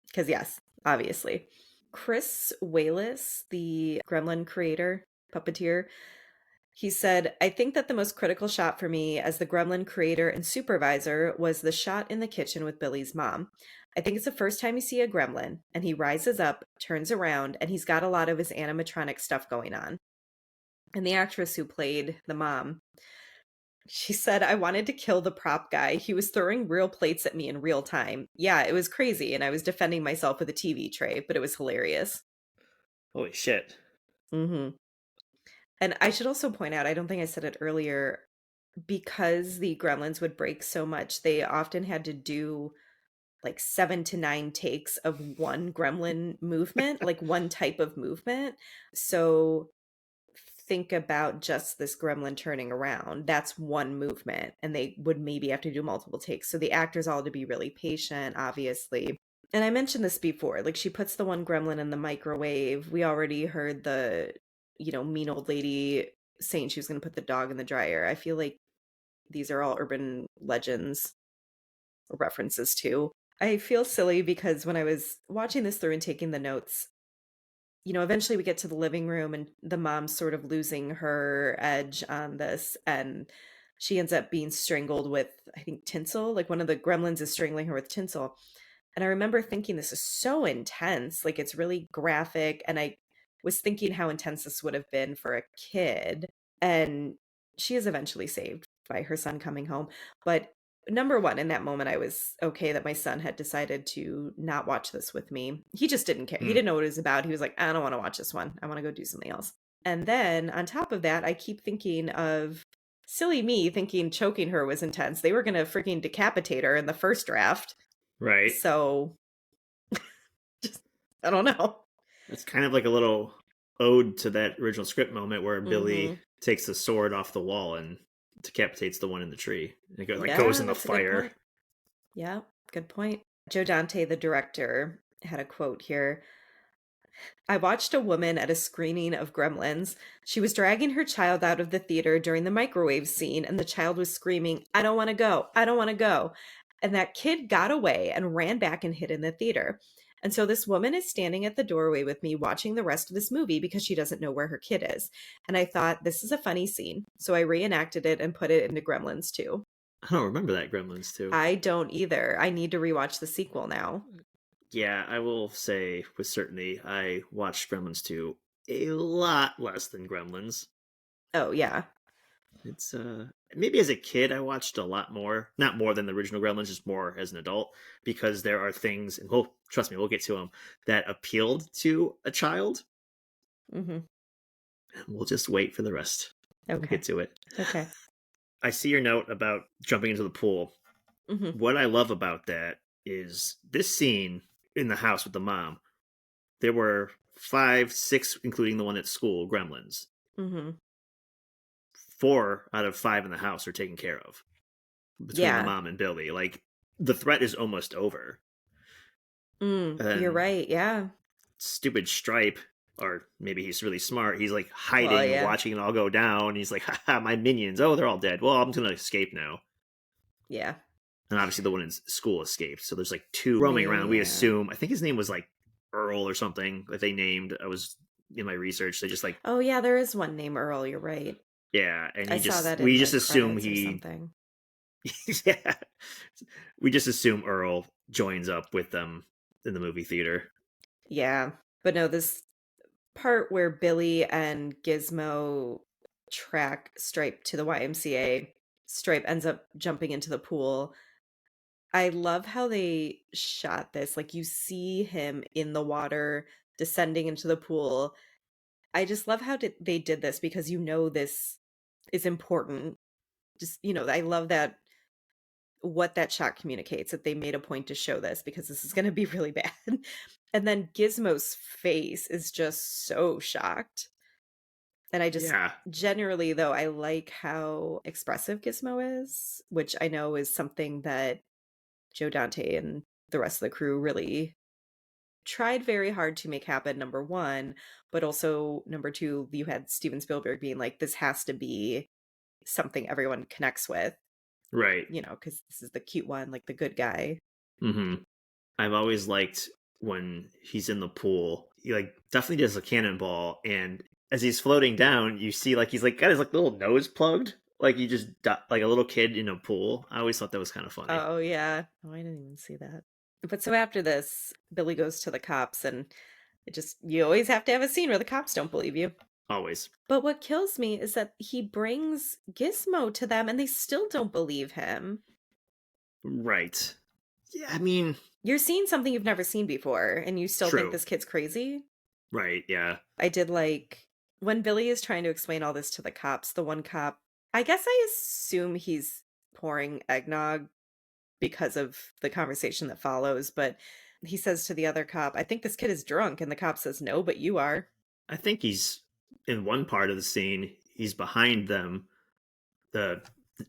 because, yes, obviously. Chris Walas, the Gremlin creator, puppeteer, he said, I think that the most critical shot for me as the Gremlin creator and supervisor was the shot in the kitchen with Billy's mom. I think it's the first time you see a gremlin, and he rises up, turns around, and he's got a lot of his animatronic stuff going on. And the actress who played the mom, she said, I wanted to kill the prop guy. He was throwing real plates at me in real time. Yeah, it was crazy, and I was defending myself with a TV tray, but it was hilarious. Holy shit. Hmm. And I should also point out, I don't think I said it earlier, because the gremlins would break so much, they often had to do like 7 to 9 takes of one gremlin movement, like one type of movement. So think about just this gremlin turning around. That's one movement, and they would maybe have to do multiple takes. So the actors all had to be really patient, obviously. And I mentioned this before, like she puts the one gremlin in the microwave. We already heard the, mean old lady saying she was going to put the dog in the dryer. I feel like these are all urban legends or references to. I feel silly because when I was watching this through and taking the notes, eventually we get to the living room and the mom's sort of losing her edge on this, and she ends up being strangled with, I think, tinsel. Like one of the gremlins is strangling her with tinsel. And I remember thinking this is so intense, like it's really graphic. And I was thinking how intense this would have been for a kid. And she is eventually saved by her son coming home. But number one, in that moment, I was okay that my son had decided to not watch this with me. He just didn't care. He Hmm. didn't know what it was about. He was like, I don't want to watch this one. I want to go do something else. And then on top of that, I keep thinking of silly me thinking choking her was intense. They were going to freaking decapitate her in the first draft. Right. So just, I don't know. That's kind of like a little ode to that original script moment where Billy Mhm. takes the sword off the wall and decapitates the one in the tree. And it goes Yeah, in the that's a good fire. point. Yeah, good point. Joe Dante, the director, had a quote here. I watched a woman at a screening of Gremlins. She was dragging her child out of the theater during the microwave scene, and the child was screaming, I don't want to go. I don't want to go. And that kid got away and ran back and hid in the theater. And so this woman is standing at the doorway with me watching the rest of this movie because she doesn't know where her kid is. And I thought, this is a funny scene. So I reenacted it and put it into Gremlins too. I don't remember that Gremlins too. I don't either. I need to rewatch the sequel now. Yeah, I will say with certainty I watched Gremlins 2 a lot less than Gremlins. Oh, yeah. It's maybe as a kid I watched a lot more, not more than the original Gremlins, just more as an adult because there are things, and we'll trust me, we'll get to them that appealed to a child. Hmm. We'll just wait for the rest. We'll Okay. get to it. Okay. I see your note about jumping into the pool. Hmm. What I love about that is this scene in the house with the mom. There were five, six, including the one at school, gremlins. Hmm. 4 out of 5 in the house are taken care of between the Yeah. mom and Billy. Like the threat is almost over. You're And right. Yeah. stupid Stripe, or maybe he's really smart. He's like Well, hiding, yeah. watching it all go down. He's like, haha, my minions. Oh, they're all dead. Well, I'm gonna escape now. Yeah. And obviously the one in school escaped. So there's like two roaming around. We Yeah. assume. I think his name was like Earl or something that they named. I was in my research. They just like, Oh, yeah, there is one named Earl. You're right. yeah, and I saw that in we the just assume credits or he something. yeah. We just assume Earl joins up with them in the movie theater. Yeah. But no, this part where Billy and Gizmo track Stripe to the YMCA, Stripe ends up jumping into the pool. I love how they shot this, like, you see him in the water descending into the pool. I just love how they did this because you know this is important. Just, I love that what that shot communicates, that they made a point to show this because this is gonna be really bad. And then Gizmo's face is just so shocked. And I just Yeah. generally, though, I like how expressive Gizmo is, which I know is something that Joe Dante and the rest of the crew really tried very hard to make happen, number 1, but also number 2, you had Steven Spielberg being like, "This has to be something everyone connects with," Right. because this is the cute one, like the good guy. Hmm. I've always liked when he's in the pool. He like definitely does a cannonball, and as he's floating down, you see like he's like got his like little nose plugged, like he just like a little kid in a pool. I always thought that was kind of funny. Oh, yeah. Oh, I didn't even see that. But so after this, Billy goes to the cops, and you always have to have a scene where the cops don't believe you. Always. But what kills me is that he brings Gizmo to them and they still don't believe him. Right. Yeah, I mean, You're seeing something you've never seen before and you still think true. this kid's crazy? Right. Yeah. I did like when Billy is trying to explain all this to the cops, the one cop, I guess I assume he's pouring eggnog because of the conversation that follows, but he says to the other cop, "I think this kid is drunk." And the cop says, "No, but you are." I think he's in one part of the scene. He's behind them. The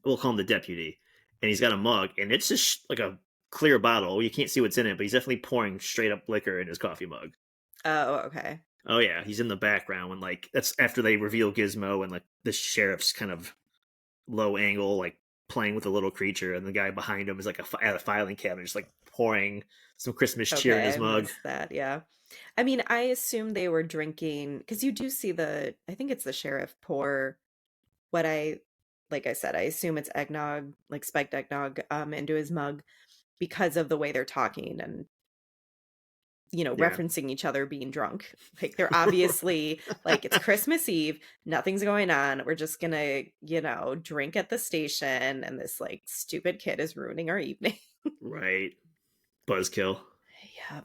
we'll call him the deputy, and he's got a mug, and it's just like a clear bottle. You can't see what's in it, but he's definitely pouring straight up liquor in his coffee mug. Oh, okay. Oh yeah, he's in the background when like that's after they reveal Gizmo and like the sheriff's kind of low angle, like playing with a little creature, and the guy behind him is like at a filing cabinet, just like pouring some Christmas cheer in Okay, his I mug. missed that, yeah. I mean, I assume they were drinking because you do see I think it's the sheriff pour what like I said, I assume it's eggnog, like spiked eggnog, into his mug because of the way they're talking and, Yeah, referencing each other being drunk. Like they're obviously like, it's Christmas Eve, nothing's going on. We're just gonna, drink at the station, and this like stupid kid is ruining our evening. right. Buzzkill. Yeah.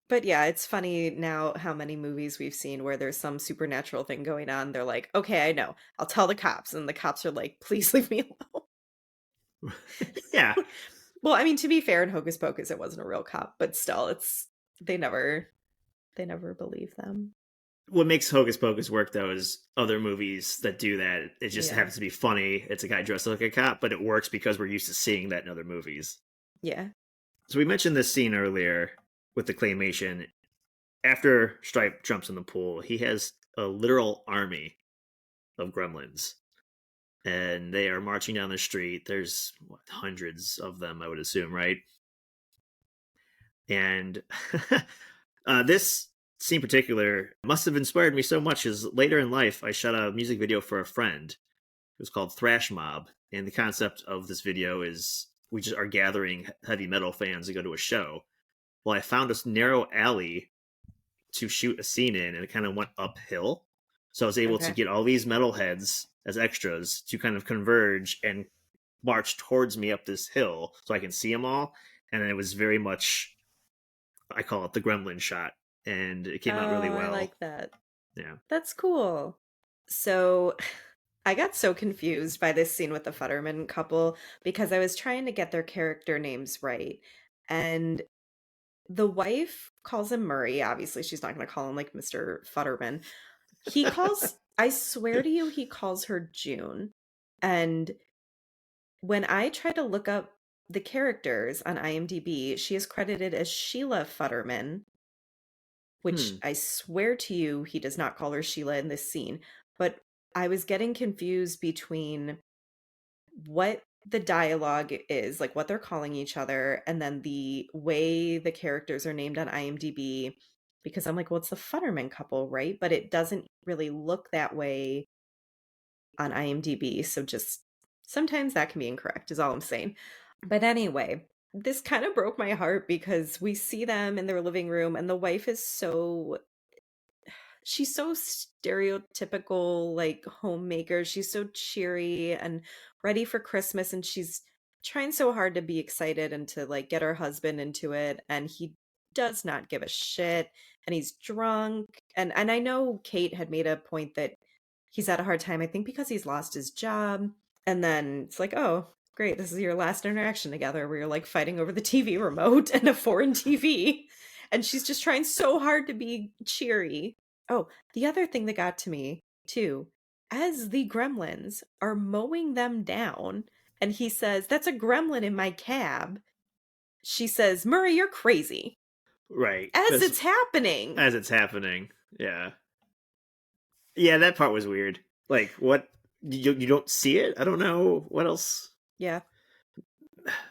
But yeah, it's funny now how many movies we've seen where there's some supernatural thing going on. They're like, "Okay, I know. I'll tell the cops." And the cops are like, "Please leave me alone." Yeah. Well, I mean, to be fair, in Hocus Pocus, it wasn't a real cop, but still, they never they never believe them. What makes Hocus Pocus work though is other movies that do that. It just Yeah. happens to be funny. It's a guy dressed like a cop, but it works because we're used to seeing that in other movies. Yeah. So we mentioned this scene earlier with the claymation. After Stripe jumps in the pool, he has a literal army of gremlins, and they are marching down the street. There's hundreds of them, I would assume, right? And this scene in particular must have inspired me so much because later in life I shot a music video for a friend. It was called Thrash Mob, and the concept of this video is we just are gathering heavy metal fans to go to a show. Well, I found this narrow alley to shoot a scene in, and it kind of went uphill. So I was able to Okay. get all these metalheads as extras to kind of converge and march towards me up this hill so I can see them all. And it was very much, I call it the gremlin shot. And it came out really Oh, I well. like that. Yeah. That's cool. So I got so confused by this scene with the Futterman couple because I was trying to get their character names right. And the wife calls him Murray. Obviously, she's not going to call him like Mr. Futterman. I swear to you, he calls her June. And when I try to look up the characters on IMDb, she is credited as Sheila Futterman, which Hmm. I swear to you, he does not call her Sheila in this scene. But I was getting confused between what the dialogue is, like what they're calling each other, and then the way the characters are named on IMDb. Because I'm like, well, it's the Futterman couple, right? But it doesn't really look that way on IMDb. So just sometimes that can be incorrect, is all I'm saying. But anyway, this kind of broke my heart because we see them in their living room, and the wife is she's so stereotypical, like homemaker. She's so cheery and ready for Christmas, and she's trying so hard to be excited and to like get her husband into it, and he does not give a shit, and he's drunk. And I know Kate had made a point that he's had a hard time, I think because he's lost his job. And then it's like, oh, great, this is your last interaction together where you're like fighting over the TV remote and a foreign TV. And she's just trying so hard to be cheery. Oh, the other thing that got to me too, as the gremlins are mowing them down, and he says, "That's a gremlin in my cab." She says, "Murray, you're crazy." Right. As it's happening. As it's happening. Yeah. Yeah, that part was weird. Like, what? You don't see it? I don't know. What else? Yeah.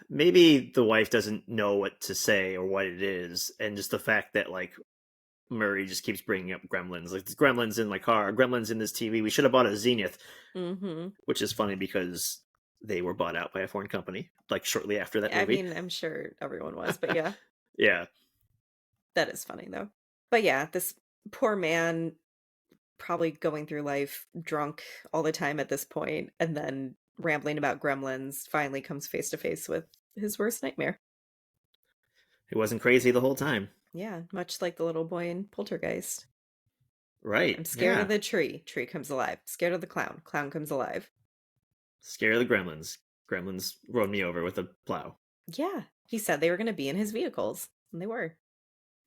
Maybe the wife doesn't know what to say or what it is, and just the fact that, like, Murray just keeps bringing up gremlins. Like, there's gremlins in my car, gremlins in this TV. We should have bought a Zenith, Mm-hmm. which is funny because they were bought out by a foreign company, like, shortly after that I movie. mean, I'm sure everyone was, but yeah, Yeah. that is funny though. But yeah, this poor man probably going through life drunk all the time at this point, and then rambling about gremlins, finally comes face to face with his worst nightmare. It wasn't crazy the whole time. Yeah, much like the little boy in Poltergeist. Right. I'm scared Yeah. of the tree. Tree comes alive. Scared of the clown. Clown comes alive. Scare the gremlins. Gremlins rode me over with a plow. Yeah, he said they were going to be in his vehicles, and they were.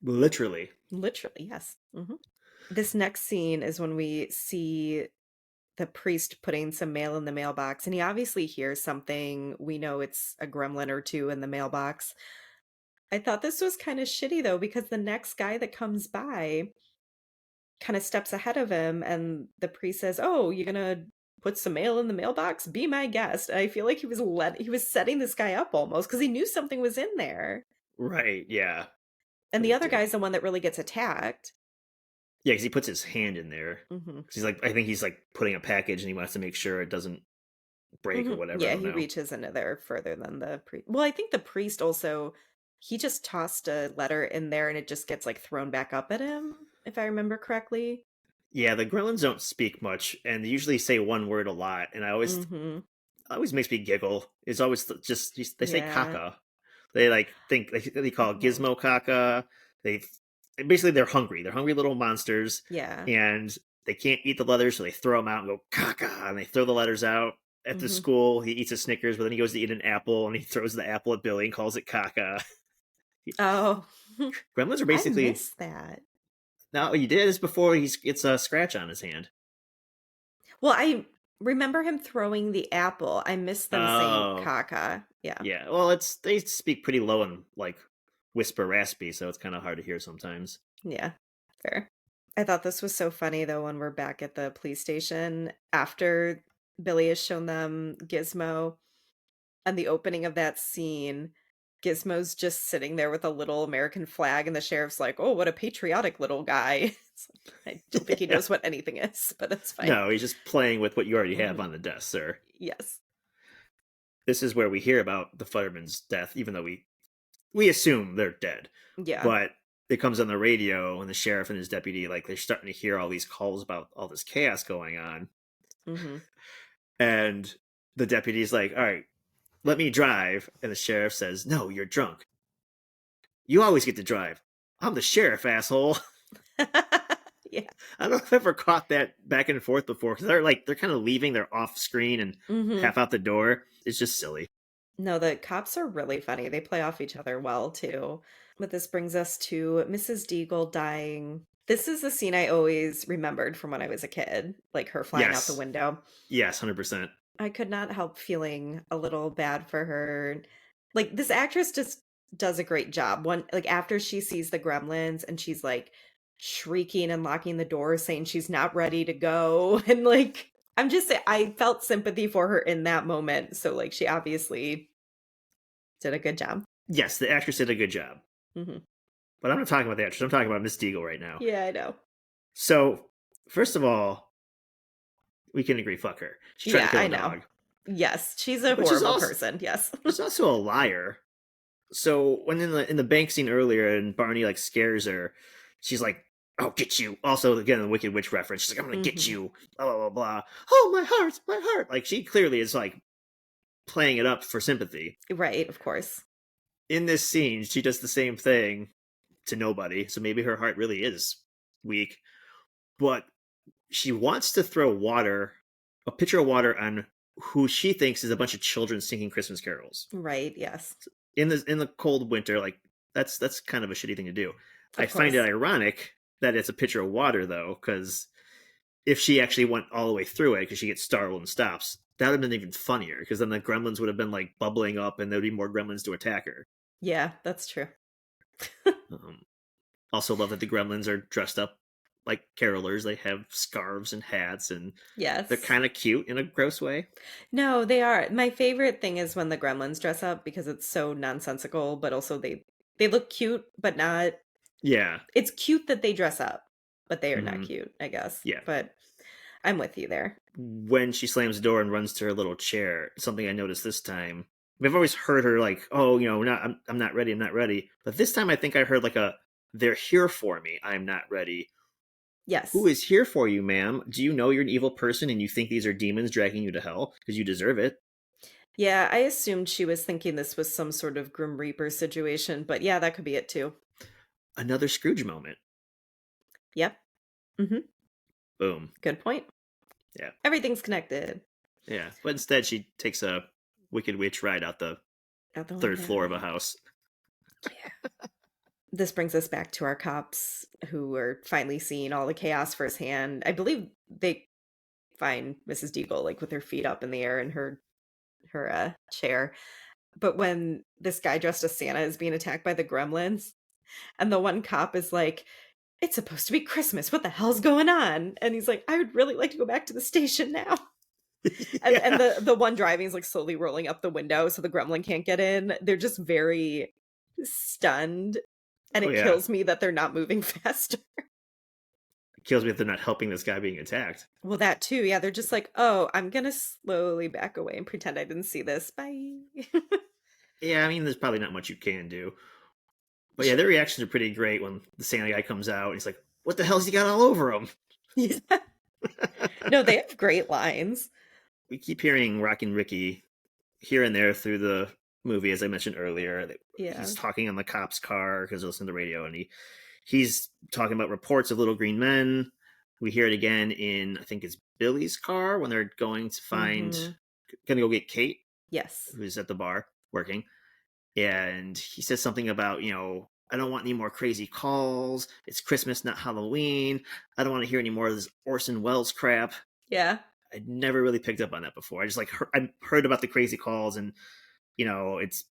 Literally. Literally, yes. This next scene is when we see the priest putting some mail in the mailbox, and he obviously hears something. We know it's a gremlin or two in the mailbox. I thought this was kind of shitty though, because the next guy that comes by kind of steps ahead of him, and the priest says, "Oh, you're gonna put some mail in the mailbox? Be my guest." And I feel like he was setting this guy up almost because he knew something was in there. Right. Yeah. And A the other dick. guy's the one that really gets attacked. Yeah, because he puts his hand in there. Hmm. 'Cause he's like, I think he's like putting a package, and he wants to make sure it doesn't break or whatever. I Yeah, don't he know. reaches into there further than the priest. Well, I think the priest also, he just tossed a letter in there and it just gets like thrown back up at him, if I remember correctly. Yeah, the gremlins don't speak much, and they usually say one word a lot, and Hmm. always makes me giggle. It's always just they say Yeah. caca. They like think they call it Oh, gizmo caca. They basically they're hungry. They're hungry little monsters, yeah. and they can't eat the letters, so they throw them out and go caca, and they throw the letters out. At the Hmm. school, he eats a Snickers, but then he goes to eat an apple, and he throws the apple at Billy and calls it caca. Oh, Gremlins are I basically missed that. no, he did. It's before he gets a scratch on his hand. Well, I remember him throwing the apple. I missed them saying Oh, caca. Yeah. yeah. Well, it's they speak pretty low and like whisper raspy, so it's kind of hard to hear sometimes. Yeah. Fair. I thought this was so funny though when we're back at the police station after Billy has shown them Gizmo. And the opening of that scene, Gizmo's just sitting there with a little American flag, and the sheriff's like, "Oh, what a patriotic little guy." It's like, I don't think he Yeah. knows what anything is, but it's fine. No, he's just playing with what you already have Hmm. on the desk, sir. Yes. This is where we hear about the Futterman's death, even though we assume they're dead. Yeah. But it comes on the radio, and the sheriff and his deputy, like, they're starting to hear all these calls about all this chaos going on. Hmm. And the deputy's like, all right, let me drive. And the sheriff says, no, you're drunk. You always get to drive. I'm the sheriff, asshole. Yeah. I don't know if I've ever caught that back and forth before, because they're kind of leaving, they're off screen and Hmm. half out the door. It's just silly. No, the cops are really funny. They play off each other well too. But this brings us to Mrs. Deagle dying. This is the scene I always remembered from when I was a kid, like her flying out the Yes. window. Yes, 100%. I could not help feeling a little bad for her. Like this actress just does a great job. One like after she sees the gremlins and she's like shrieking and locking the door saying she's not ready to go and like I'm just saying I felt sympathy for her in that moment. So like she obviously did a good job. Yes, the actress did a good job. Hmm. But I'm not talking about the actress. I'm talking about Miss Deagle right now. Yeah, I know. So, first of all, we can agree, fuck her. She tried to Yeah, kill I a know. dog. Yes, she's a But she's horrible also person. Yes. she's also a liar. So when in the bank scene earlier, and Barney like scares her, she's like, "I'll get you." Also, again, the Wicked Witch reference. She's like, "I'm gonna get Hmm. you." Blah blah blah blah. Oh, my heart, my heart. Like she clearly is like playing it up for sympathy. Right, of course. In this scene, she does the same thing to nobody, so maybe her heart really is weak. But she wants to throw a pitcher of water on who she thinks is a bunch of children singing Christmas carols Right, yes. in the cold winter. Like that's kind of a shitty thing to do. I Of find it course. ironic that it's a pitcher of water though, because if she actually went all the way through it, because she gets startled and stops, that would have been even funnier. Because then the gremlins would have been like bubbling up, and there'd be more gremlins to attack her. Yeah, that's true. Um, Also, love that the gremlins are dressed up like carolers. They have scarves and hats, and they're Yes. kind of cute in a gross way. No, they are. My favorite thing is when the gremlins dress up because it's so nonsensical, but also they look cute, but not Yeah. it's cute that they dress up, but they are not Hmm. cute, I guess. Yeah. But I'm with you there. When she slams the door and runs to her little chair, something I noticed this time. We've always heard her like, "Oh, I'm not ready. I'm not ready." But this time, I think I heard like a, "They're here for me. I'm not ready." Who Yes. is here for you, ma'am? Do you know you're an evil person and you think these are demons dragging you to hell because you deserve it? Yeah, I assumed she was thinking this was some sort of Grim Reaper situation, but yeah, that could be it too. Another Scrooge moment. Yep. Mhm. Boom. Good point. Yeah. Everything's connected. Yeah. But instead, she takes a Wicked Witch ride out the Out the third floor of a window. house. Yeah. This brings us back to our cops who are finally seeing all the chaos firsthand. I believe they find Mrs. Deagle like with her feet up in the air in her chair. But when this guy dressed as Santa is being attacked by the gremlins, and the one cop is like, "It's supposed to be Christmas. What the hell's going on?" And he's like, "I would really like to go back to the station now." And Yeah. the one driving is like slowly rolling up the window so the gremlin can't get in. They're just very stunned, and Oh, it yeah. kills me that they're not moving faster. It kills me that they're not helping this guy being attacked. Well, that too. Yeah, they're just like, "Oh, I'm gonna slowly back away and pretend I didn't see this. Bye." Yeah, I mean, there's probably not much you can do. But yeah, Sure. their reactions are pretty great when the Santa guy comes out and he's like, "What the hell's he got all over him?" Yeah. No, they have great lines. We keep hearing Rockin' Ricky here and there through the movie, as I mentioned earlier. That Yeah. he's talking on the cop's car because he listens to the radio, and he's talking about reports of little green men. We hear it again in, I think it's Billy's car when they're Mhm. going to go get Kate, Yes. who's at the bar working. And he says something about, "I don't want any more crazy calls. It's Christmas, not Halloween. I don't want to hear any more of this Orson Welles crap." Yeah. I'd never really picked up on that before. I just I heard about the crazy calls, and it's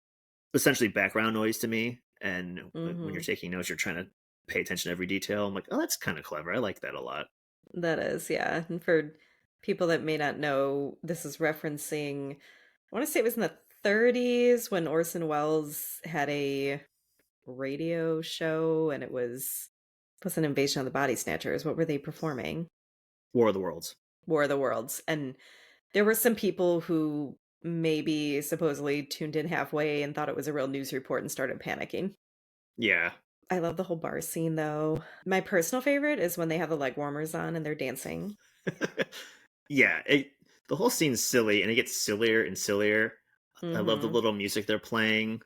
essentially background noise to me. And when you're Mhm. taking notes, you're trying to pay attention to every detail. I'm like, oh, that's kind of clever. I like that a lot. That is, yeah. And for people that may not know, this is referencing, I want to say it was in the 30s when Orson Welles had a radio show and it was an Invasion of the Body Snatchers. What were they performing? War of the Worlds. War of the Worlds. And there were some people who maybe supposedly tuned in halfway and thought it was a real news report and started panicking. Yeah. I love the whole bar scene though. My personal favorite is when they have the leg warmers on and they're dancing. Yeah. The whole scene's silly, and it gets sillier and sillier. I love the Mhm. little music they're playing.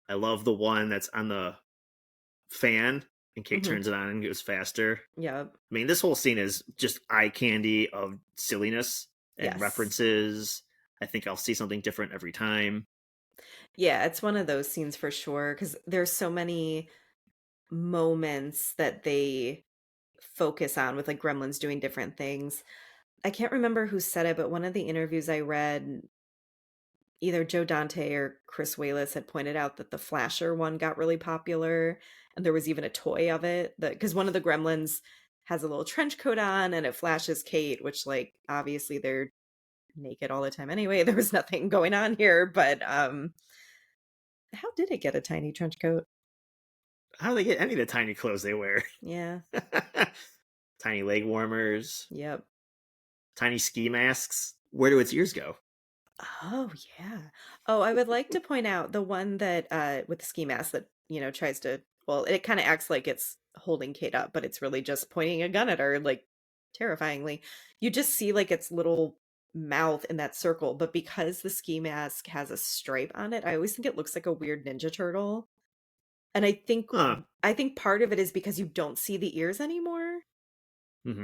I love the one that's on the fan, and Kate Mhm. turns it on and goes faster. Yep. I mean, this whole scene is just eye candy of silliness and Yes. references. I think I'll see something different every time. Yeah, it's one of those scenes for sure because there's so many moments that they focus on with like Gremlins doing different things. I can't remember who said it, but one of the interviews I read, either Joe Dante or Chris Wallace had pointed out that the Flasher one got really popular, and there was even a toy of it. That because one of the Gremlins has a little trench coat on and it flashes Kate, which like obviously they're naked all the time anyway. There was nothing going on here, but how did it get a tiny trench coat? How do they get any of the tiny clothes they wear? Yeah. Tiny leg warmers, Yep. tiny ski masks. Where do its ears go? Oh, yeah. Oh, I would like to point out the one that with the ski mask that, tries to well, it kind of acts like it's holding Kate up, but it's really just pointing a gun at her like terrifyingly. You just see like its little mouth in that circle, but because the ski mask has a stripe on it, I always think it looks like a weird Ninja Turtle. And Huh. I think part of it is because you don't see the ears anymore.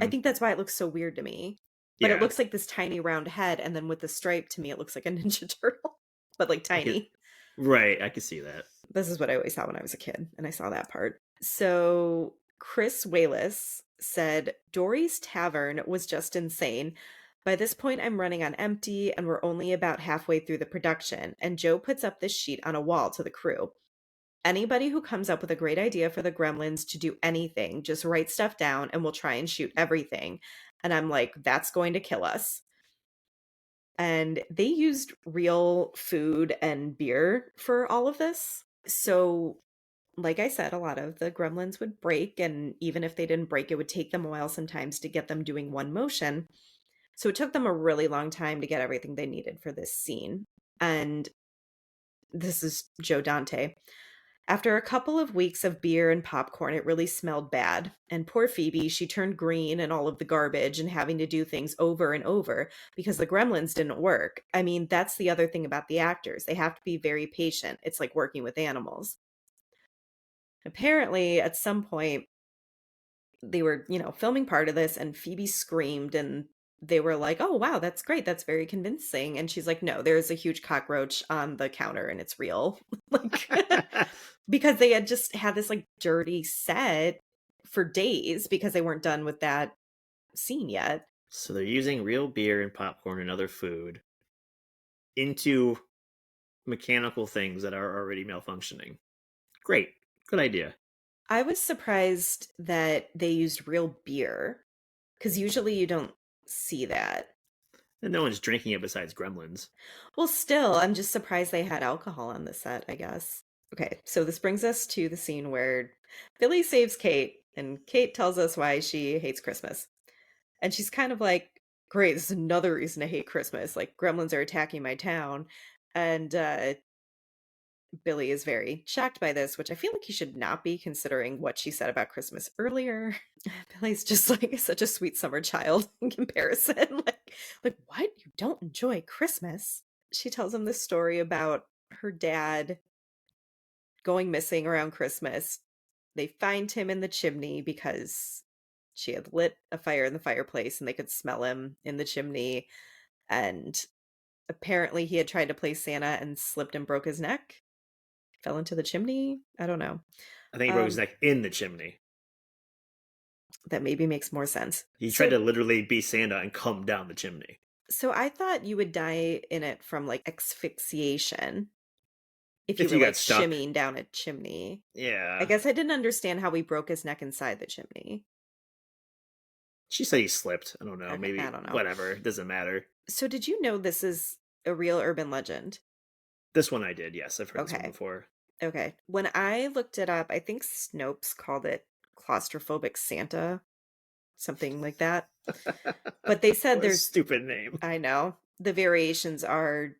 I Hmm. think that's why it looks so weird to me. But it Yeah. looks like this tiny round head, and then with the stripe, to me, it looks like a Ninja Turtle, but like I could. tiny. Right. I could see that. This is what I always thought when I was a kid, and I saw that part. So Chris Wayless said, Dory's Tavern was just insane. By this point, I'm running on empty, and we're only about halfway through the production. And Joe puts up this sheet on a wall to the crew. Anybody who comes up with a great idea for the Gremlins to do anything, just write stuff down and we'll try and shoot everything. And I'm like, that's going to kill us. And they used real food and beer for all of this. So, like I said, a lot of the Gremlins would break. And even if they didn't break, it would take them a while sometimes to get them doing one motion. So it took them a really long time to get everything they needed for this scene. And this is Joe Dante. After a couple of weeks of beer and popcorn, it really smelled bad. And poor Phoebe, she turned green and all of the garbage and having to do things over and over because the gremlins didn't work. I mean, that's the other thing about the actors. They have to be very patient. It's like working with animals. Apparently, at some point, they were, filming part of this and Phoebe screamed and they were like, "Oh, wow, that's great. That's very convincing." And she's like, "No, there's a huge cockroach on the counter and it's real." Like because they had just had this like dirty set for days because they weren't done with that scene yet. So they're using real beer and popcorn and other food into mechanical things that are already malfunctioning. Great. Good idea. I was surprised that they used real beer because usually you don't see that. And no one's drinking it besides gremlins. Well, still, I'm just surprised they had alcohol on the set, I guess. Okay, so this brings us to the scene where Billy saves Kate, and Kate tells us why she hates Christmas. And she's kind of like, great, this is another reason to hate Christmas. Like, gremlins are attacking my town. And Billy is very shocked by this, which I feel like he should not be considering what she said about Christmas earlier. Billy's just like such a sweet summer child in comparison. Like what? You don't enjoy Christmas? She tells him this story about her dad going missing around Christmas. They find him in the chimney because she had lit a fire in the fireplace and they could smell him in the chimney. And apparently he had tried to play Santa and slipped and broke his neck, fell into the chimney. I don't know. I think he broke his Um, neck in the chimney. that maybe makes more sense. He tried So to literally be Santa and come down the chimney. so I thought you would die in it from like asphyxiation if you If were you got like stuck, shimmying down a chimney. I yeah. guess I didn't understand how he broke his neck inside the chimney. She said he slipped. I don't know. Okay, I Maybe don't know. whatever. It doesn't matter. So did you know this is a real urban legend? This one I did. Yes, I've heard this one Okay. before. Okay. When I looked it up, I think Snopes called it claustrophobic Santa, something like that. But they said What a there's, stupid name. I know, the variations are,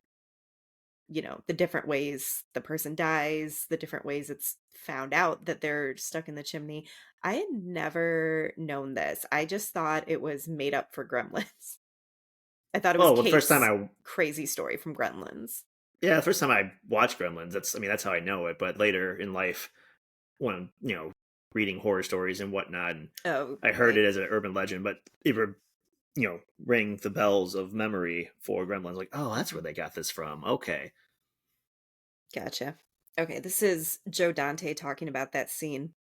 the different ways the person dies, the different ways it's found out that they're stuck in the chimney. I had never known this. I just thought it was made up for Gremlins. I thought it was Oh well, the first time Kate's I crazy story from Gremlins. yeah, the first time I watched Gremlins, that's how I know it. But later in life, when reading horror stories and whatnot, and Oh, I heard right. it as an urban legend, but it would ring the bells of memory for Gremlins. Like, oh, that's where they got this from. Okay. Gotcha. Okay, this is Joe Dante talking about that scene.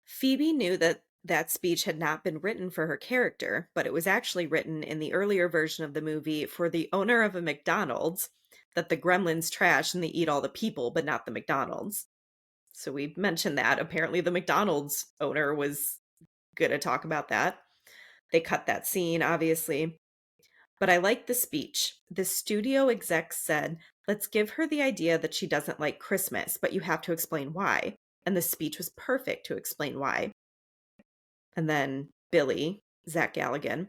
Phoebe knew that that speech had not been written for her character, but it was actually written in the earlier version of the movie for the owner of a McDonald's that the gremlins trash and they eat all the people, but not the McDonald's. So we mentioned that. Apparently, the McDonald's owner was going to talk about that. They cut that scene, obviously. But I like the speech. The studio exec said, let's give her the idea that she doesn't like Christmas, but you have to explain why. And the speech was perfect to explain why. And then Billy, Zach Galligan,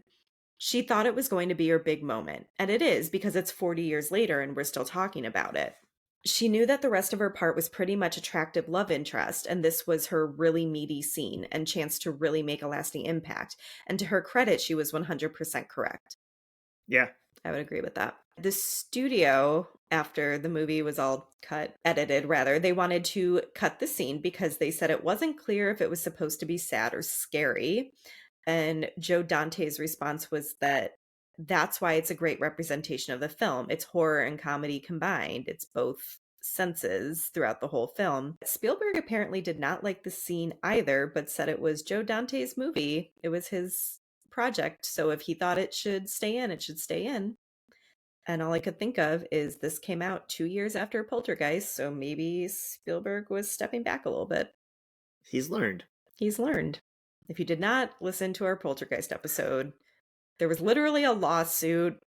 she thought it was going to be her big moment. And it is because it's 40 years later and we're still talking about it. She knew that the rest of her part was pretty much attractive love interest, and this was her really meaty scene and chance to really make a lasting impact. And to her credit, she was 100% correct. Yeah. I would agree with that. The studio, after the movie was all edited rather, they wanted to cut the scene because they said it wasn't clear if it was supposed to be sad or scary. And Joe Dante's response was that that's why it's a great representation of the film. It's horror and comedy combined, it's both senses throughout the whole film. Spielberg apparently did not like the scene either, but said it was Joe Dante's movie. It was his project. So if he thought it should stay in, it should stay in. And all I could think of is this came out 2 years after Poltergeist, so maybe Spielberg was stepping back a little bit. He's learned. He's learned. If you did not listen to our Poltergeist episode, there was literally a lawsuit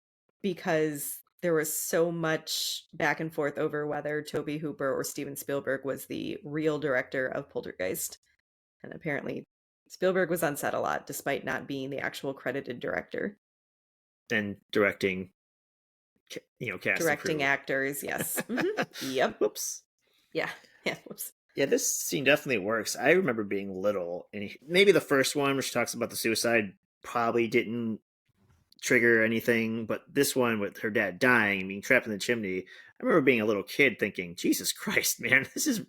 because there was so much back and forth over whether Tobe Hooper or Steven Spielberg was the real director of Poltergeist. And apparently, Spielberg was on set a lot, despite not being the actual credited director. And directing, cast and Directing crew. actors, yes. Yep. Whoops. Yeah. Yeah. Whoops. Yeah, this scene definitely works. I remember being little, and maybe the first one where she talks about the suicide probably didn't trigger anything, but this one with her dad dying and being trapped in the chimney, I remember being a little kid thinking, Jesus Christ, man, this is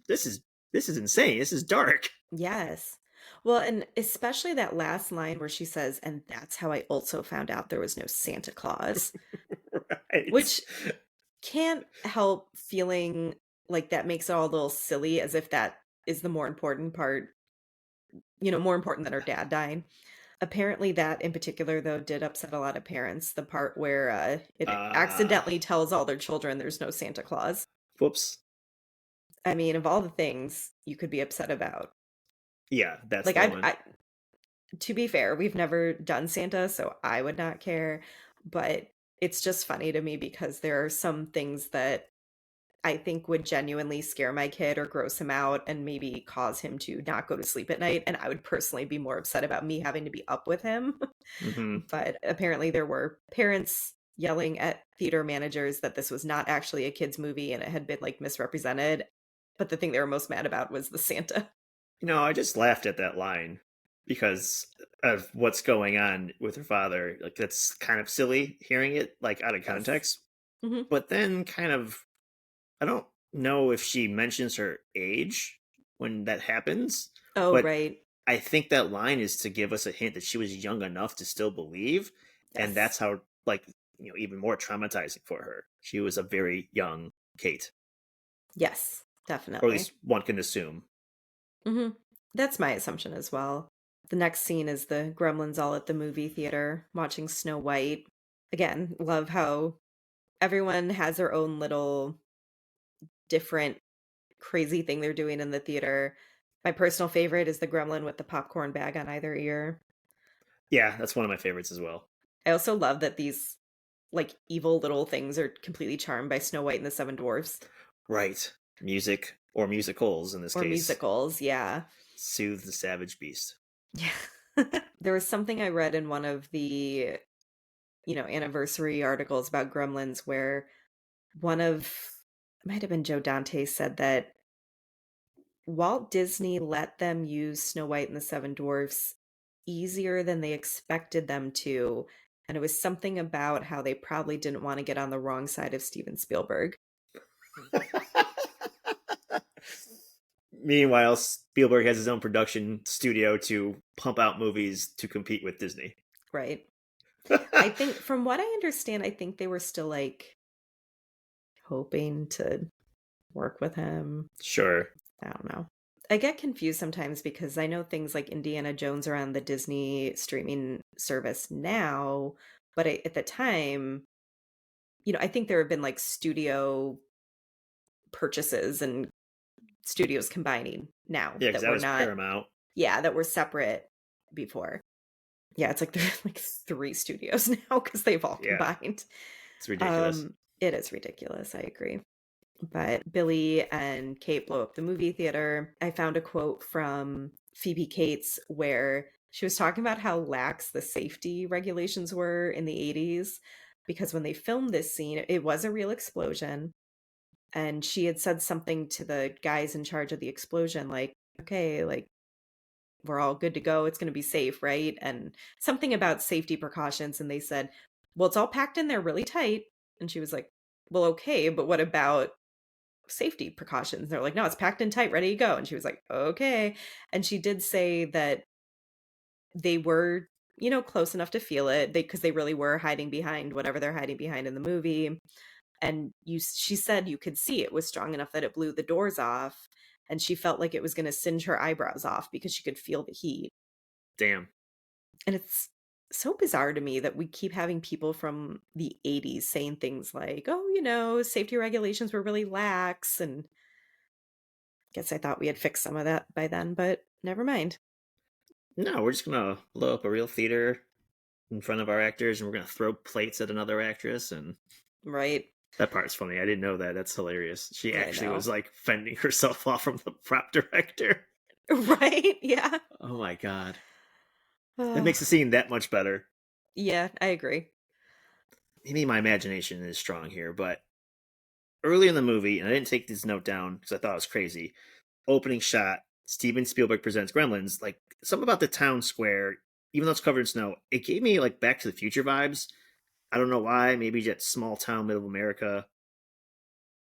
insane. This is dark. Yes. Well, and especially that last line where she says, and that's how I also found out there was no Santa Claus, Right. which can't help feeling like that makes it all a little silly, as if that is the more important part, more important than her dad dying. Apparently, that in particular, though, did upset a lot of parents. The part where it accidentally tells all their children there's no Santa Claus. Whoops. I mean, of all the things you could be upset about. Yeah, that's Like, the one. to be fair, we've never done Santa, so I would not care. But it's just funny to me because there are some things that I think would genuinely scare my kid or gross him out and maybe cause him to not go to sleep at night. And I would personally be more upset about me having to be up with him. Mm-hmm. But apparently, there were parents yelling at theater managers that this was not actually a kid's movie and it had been like misrepresented. But the thing they were most mad about was the Santa. I just laughed at that line because of what's going on with her father. Like, that's kind of silly hearing it, like, out of Yes. context. Hmm. But then kind of, I don't know if she mentions her age when that happens, Oh, but right. I think that line is to give us a hint that she was young enough to still believe. And Yes. that's how, like, even more traumatizing for her. She was a very young Kate, Yes, or at definitely. least one can assume. Hmm. That's my assumption as well. The next scene is the Gremlins all at the movie theater watching Snow White. Again, love how everyone has their own little different crazy thing they're doing in the theater. My personal favorite is the gremlin with the popcorn bag on either ear. Yeah, that's one of my favorites as well. I also love that these like evil little things are completely charmed by Snow White and the Seven Dwarfs. Right. Music, or musicals in this Or case, musicals, yeah. soothe the savage beast. Yeah. There was something I read in one of the, anniversary articles about Gremlins where one of it might have been Joe Dante said that Walt Disney let them use Snow White and the Seven Dwarfs easier than they expected them to. And it was something about how they probably didn't want to get on the wrong side of Steven Spielberg. Meanwhile, Spielberg has his own production studio to pump out movies to compete with Disney. Right. I think, from what I understand, I think they were still like hoping to work with him. Sure. I don't know. I get confused sometimes because I know things like Indiana Jones are on the Disney streaming service now, but at the time, I think there have been like studio purchases and studios combining now Yeah, because that that were was not, Paramount. yeah, that were separate before. Yeah, it's like there's like three studios now because they've all Yeah, combined. it's ridiculous. It is ridiculous. I agree. But Billy and Kate blow up the movie theater. I found a quote from Phoebe Cates where she was talking about how lax the safety regulations were in the 80s because when they filmed this scene, it was a real explosion. And she had said something to the guys in charge of the explosion, like, okay, like, we're all good to go. It's going to be safe, right? And something about safety precautions. And they said, well, it's all packed in there really tight. And she was like, well, okay, but what about safety precautions? They're like, no, it's packed in tight, ready to go. And she was like, okay. And she did say that they were, close enough to feel it. Because they really were hiding behind whatever they're hiding behind in the movie. And she said you could see it was strong enough that it blew the doors off. And she felt like it was going to singe her eyebrows off because she could feel the heat. Damn. And it's so bizarre to me that we keep having people from the 80s saying things like, oh, safety regulations were really lax. And guess I thought we had fixed some of that by then, but never mind. No, we're just gonna blow up a real theater in front of our actors, and we're gonna throw plates at another actress, and Right. that part's funny. I didn't know that. That's hilarious. She I actually was know. like fending herself off from the prop director. Right. Yeah. Oh my god. That Oh, makes the scene that much better. yeah, I agree. Maybe my imagination is strong here, but early in the movie, and I didn't take this note down because I thought it was crazy. Opening shot, Steven Spielberg presents Gremlins. Like something about the town square, even though it's covered in snow, it gave me like Back to the Future vibes. I don't know why. Maybe just small town, middle of America.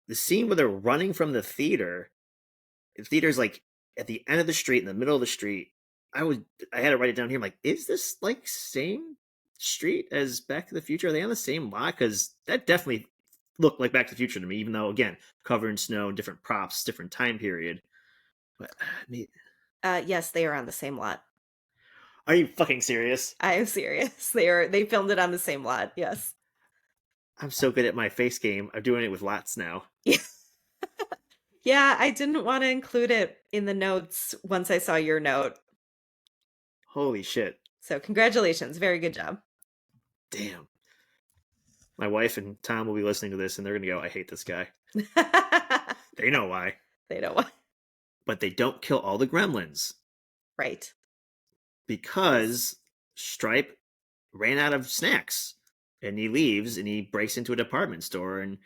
The scene where they're running from the theater's like at the end of the street, in the middle of the street. I had to write it down here. I'm like, is this like same street as Back to the Future? Are they on the same lot? Because that definitely looked like Back to the Future to me, even though again, covered in snow, different props, different time period. But I mean, Yes, they are on the same lot. are you fucking serious? I am serious. They filmed it on the same lot. Yes. I'm so good at my face game. I'm doing it with lots now. Yeah, I didn't want to include it in the notes once I saw your note. Holy shit. So, congratulations. Very good job. Damn. My wife and Tom will be listening to this and they're going to go, I hate this guy. They know why. They don't want. But they don't kill all the gremlins Right. because Stripe ran out of snacks and he leaves and he breaks into a department store. And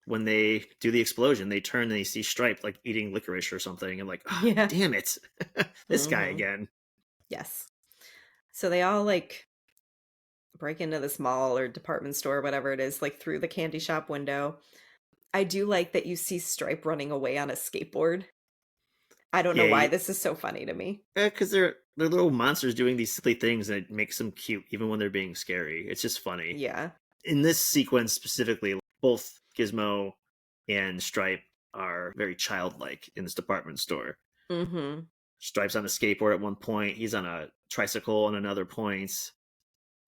when they do the explosion, they turn and they see Stripe like eating licorice or something. And like, oh, Yeah. damn it. This guy Hmm. again. Yes. So they all like break into this mall or department store, whatever it is, like through the candy shop window. I do like that you see Stripe running away on a skateboard. I don't know why Yeah, this is so funny to me. because they're little monsters doing these silly things that makes them cute even when they're being scary. It's just funny. Yeah. In this sequence specifically, both Gizmo and Stripe are very childlike in this department store. Mhm. Stripe's on a skateboard at one point. He's on a tricycle on another point.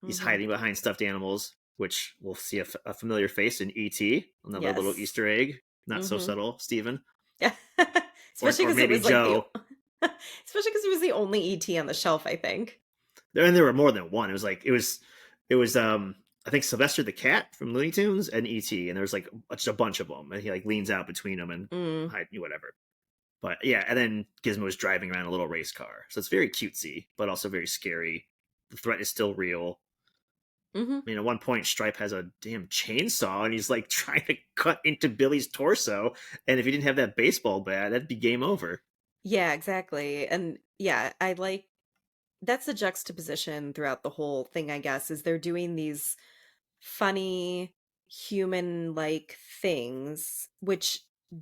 He's Mhm. hiding behind stuffed animals, which we'll see a familiar face in E.T. Another little Yes. Easter egg. Not so Mhm. subtle, Stephen, Yeah. or Especially or because it maybe was like the Joe. especially because it was the only ET on the shelf, I think. And there were more than one. It was I think Sylvester the cat from Looney Tunes and E.T. and there's like just a bunch of them, and he like leans out between them and Mm. hide whatever. But yeah, and then Gizmo is driving around a little race car, so it's very cutesy, but also very scary. The threat is still real. Mhm. I mean, at one point, Stripe has a damn chainsaw, and he's like trying to cut into Billy's torso. And if he didn't have that baseball bat, that'd be game over. Yeah, exactly. And yeah, I like that's the juxtaposition throughout the whole thing, I guess, is they're doing these funny human-like things, which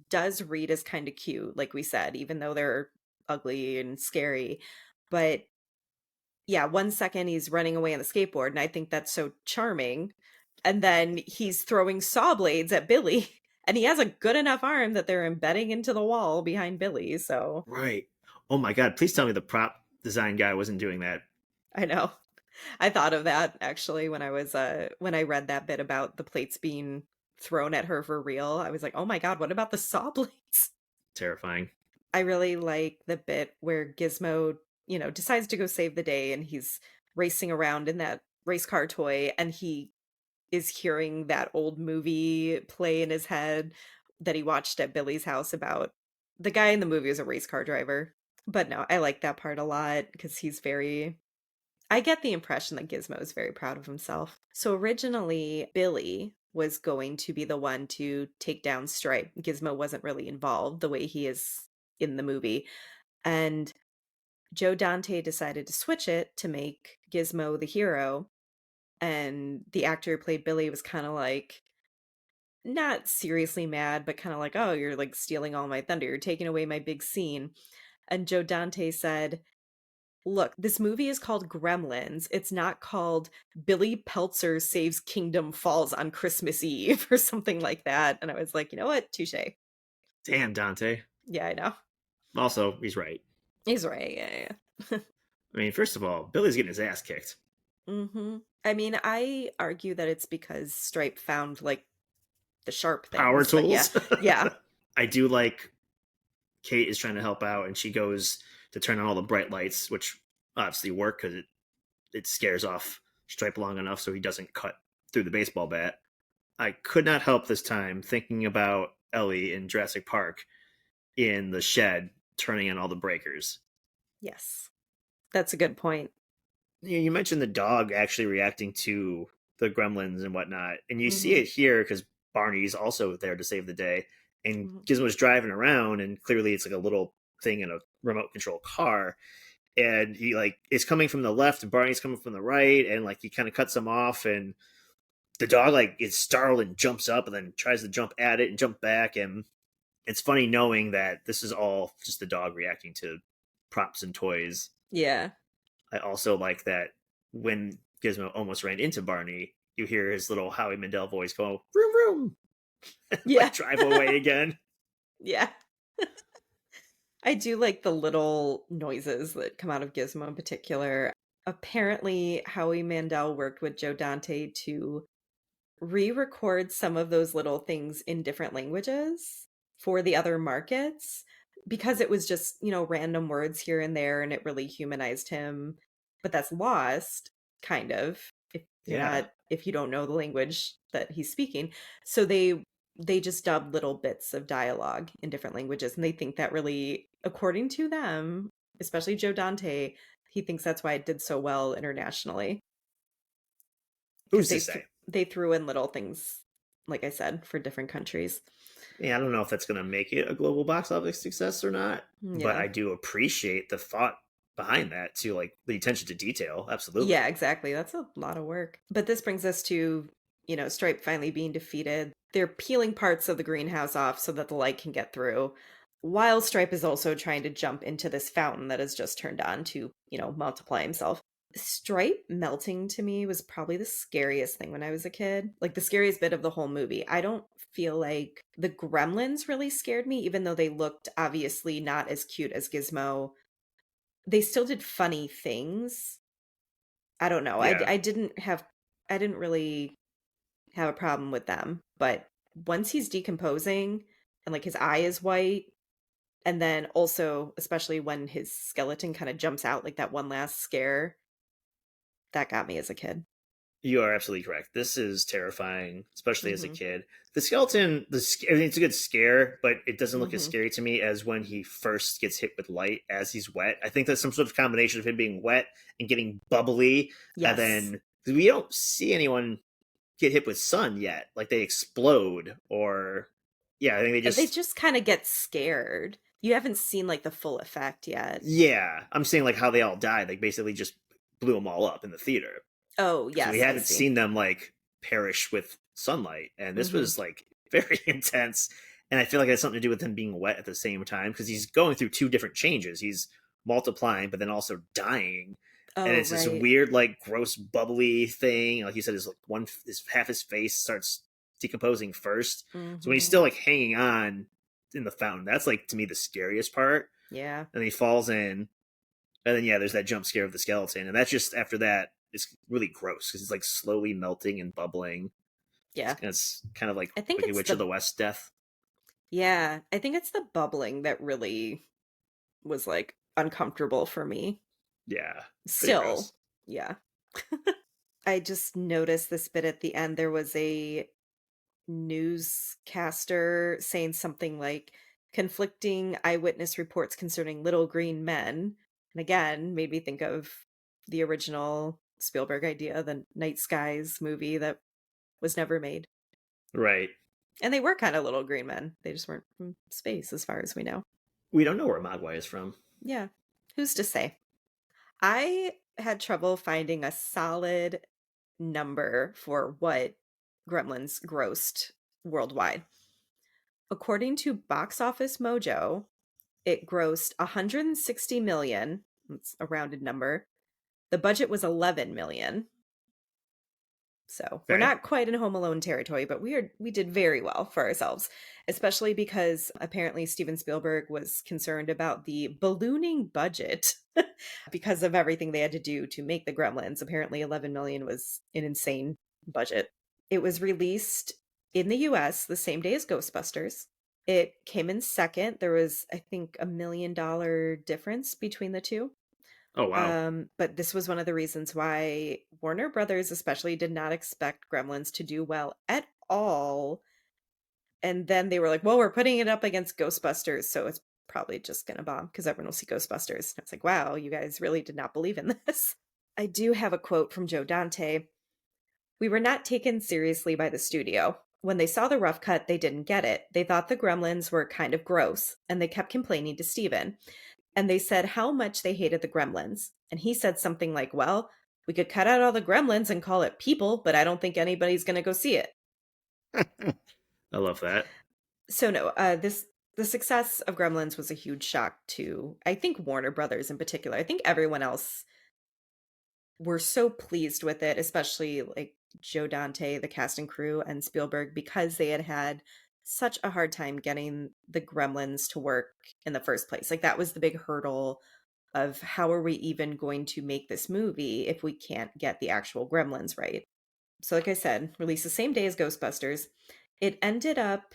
does read as kind of cute, like we said, even though they're ugly and scary. But yeah, 1 second he's running away on the skateboard, and I think that's so charming. And then he's throwing saw blades at Billy, and he has a good enough arm that they're embedding into the wall behind Billy. So Right. Oh my god! Please tell me the prop design guy wasn't doing that. I know. I thought of that actually when I read that bit about the plates being thrown at her for real. I was like, "Oh my god, what about the saw blades?" Terrifying. I really like the bit where Gizmo, decides to go save the day and he's racing around in that race car toy and he is hearing that old movie play in his head that he watched at Billy's house about the guy in the movie is a race car driver. But no, I like that part a lot because I get the impression that Gizmo is very proud of himself. So originally, Billy was going to be the one to take down Stripe. Gizmo wasn't really involved the way he is in the movie. And Joe Dante decided to switch it to make Gizmo the hero. and the actor who played Billy was kind of like not seriously mad, but kind of like, "Oh, you're like stealing all my thunder. You're taking away my big scene." And Joe Dante said, "Look, this movie is called Gremlins. It's not called Billy Peltzer Saves Kingdom Falls on Christmas Eve," or something like that. And I was like, you know what? Touche. Damn, Dante. Yeah, I know. Also, he's right. He's right. Yeah, yeah. I mean, first of all, Billy's getting his ass kicked. I mean, I argue that it's because Stripe found like the sharp Power things, but yeah, tools. yeah, I do like Kate is trying to help out, and she goes to turn on all the bright lights, which obviously work because it scares off Stripe long enough so he doesn't cut through the baseball bat. I could not help this time thinking about Ellie in Jurassic Park in the shed turning on all the breakers. yes. That's a good point. You mentioned the dog actually reacting to the gremlins and whatnot, and you see Hmm. it here because Barney's also there to save the day, and Hmm. Gizmo's driving around, and clearly it's like a little thing in a remote control car, and he like is coming from the left, and Barney's coming from the right, and like he kind of cuts him off, and the dog like is startled and jumps up, and then tries to jump at it and jump back, and it's funny knowing that this is all just the dog reacting to props and toys. Yeah, I also like that when Gizmo almost ran into Barney, you hear his little Howie Mandel voice go, vroom, vroom, yeah, like drive away again. yeah. I do like the little noises that come out of Gizmo in particular. Apparently, Howie Mandel worked with Joe Dante to re-record some of those little things in different languages for the other markets because it was just, random words here and there and it really humanized him. But that's lost, kind of, Yeah. if you don't know the language that he's speaking. So they just dubbed little bits of dialogue in different languages, and they think that really, according to them, especially Joe Dante, he thinks that's why it did so well internationally because Who's to say? they threw in little things, like I said, for different countries. Yeah, I don't know if that's going to make it a global box office success or not, but Yeah. I do appreciate the thought behind that too, like the attention to detail. Yeah, Absolutely. exactly. That's a lot of work. But this brings us to, Stripe finally being defeated. They're peeling parts of the greenhouse off so that the light can get through, while Stripe is also trying to jump into this fountain that has just turned on to, multiply himself. Stripe melting to me was probably the scariest thing when I was a kid. Like the scariest bit of the whole movie. I don't feel like the gremlins really scared me, even though they looked obviously not as cute as Gizmo. They still did funny things. I don't know. Yeah. I didn't really have a problem with them, but once he's decomposing and like his eye is white, and then also especially when his skeleton kind of jumps out like that one last scare, that got me as a kid. You are absolutely correct. This is terrifying, especially as a Mhm. kid. The skeleton, I mean, it's a good scare, but it doesn't look as Mhm. scary to me as when he first gets hit with light as he's wet. I think that's some sort of combination of him being wet and getting bubbly, and Yes. then we don't see anyone get hit with sun yet. Like they explode, or yeah, I think they They just just kind of get scared. You haven't seen like the full effect yet. yeah. I'm saying like how they all died. Like basically just blew them all up in the theater. Oh, Because we yes, I hadn't see. seen them like perish with sunlight, and this Mhm. was like very intense. And I feel like it has something to do with him being wet at the same time because he's going through two different changes. He's multiplying, but then also dying, and Oh, it's this right. weird, like, gross, bubbly thing. Like you said, his like his half his face starts decomposing first. So when he's Mhm. still like hanging on in the fountain, that's like to me the scariest part. Yeah. And he falls in, and then yeah, there's that jump scare of the skeleton, and that's just after that. It's really gross because it's like slowly melting and bubbling. Yeah. It's kind of like I think Wicked it's Witch of the the West death. Yeah, I think it's the bubbling that really was like uncomfortable for me. Yeah, pretty Still, gross. yeah. I just noticed this bit at the end. There was a newscaster saying something like conflicting eyewitness reports concerning little green men. And again, made me think of the original Spielberg idea, the Night Skies movie that was never made. Right. And they were kind of little green men. They just weren't from space, as far as we know. We don't know where Mogwai is from. Yeah. Who's to say? I had trouble finding a solid number for what Gremlins grossed worldwide. According to Box Office Mojo, it grossed 160 million. That's a rounded number. The budget was 11 million. So we're Okay. not quite in Home Alone territory, but we did very well for ourselves, especially because apparently Steven Spielberg was concerned about the ballooning budget because of everything they had to do to make the Gremlins. Apparently 11 million was an insane budget. It was released in the US the same day as Ghostbusters. It came in second. There was, I think, $1 million difference between the two. Oh, wow. But this was one of the reasons why Warner Brothers especially did not expect Gremlins to do well at all. And then they were like, well, we're putting it up against Ghostbusters, so it's probably just gonna bomb because everyone will see Ghostbusters. And it's like, wow, you guys really did not believe in this. I do have a quote from Joe Dante. We were not taken seriously by the studio. When they saw the rough cut, they didn't get it. They thought the Gremlins were kind of gross, and they kept complaining to Steven. And they said how much they hated the Gremlins. And he said something like, well, we could cut out all the Gremlins and call it people, but I don't think anybody's going to go see it. I love that. So no, the success of Gremlins was a huge shock to, I think, Warner Brothers in particular. I think everyone else were so pleased with it, especially like Joe Dante, the cast and crew, and Spielberg, because they had had such a hard time getting the Gremlins to work in the first place. Like that was the big hurdle of how are we even going to make this movie if we can't get the actual Gremlins right. So like I said, released the same day as Ghostbusters. It ended up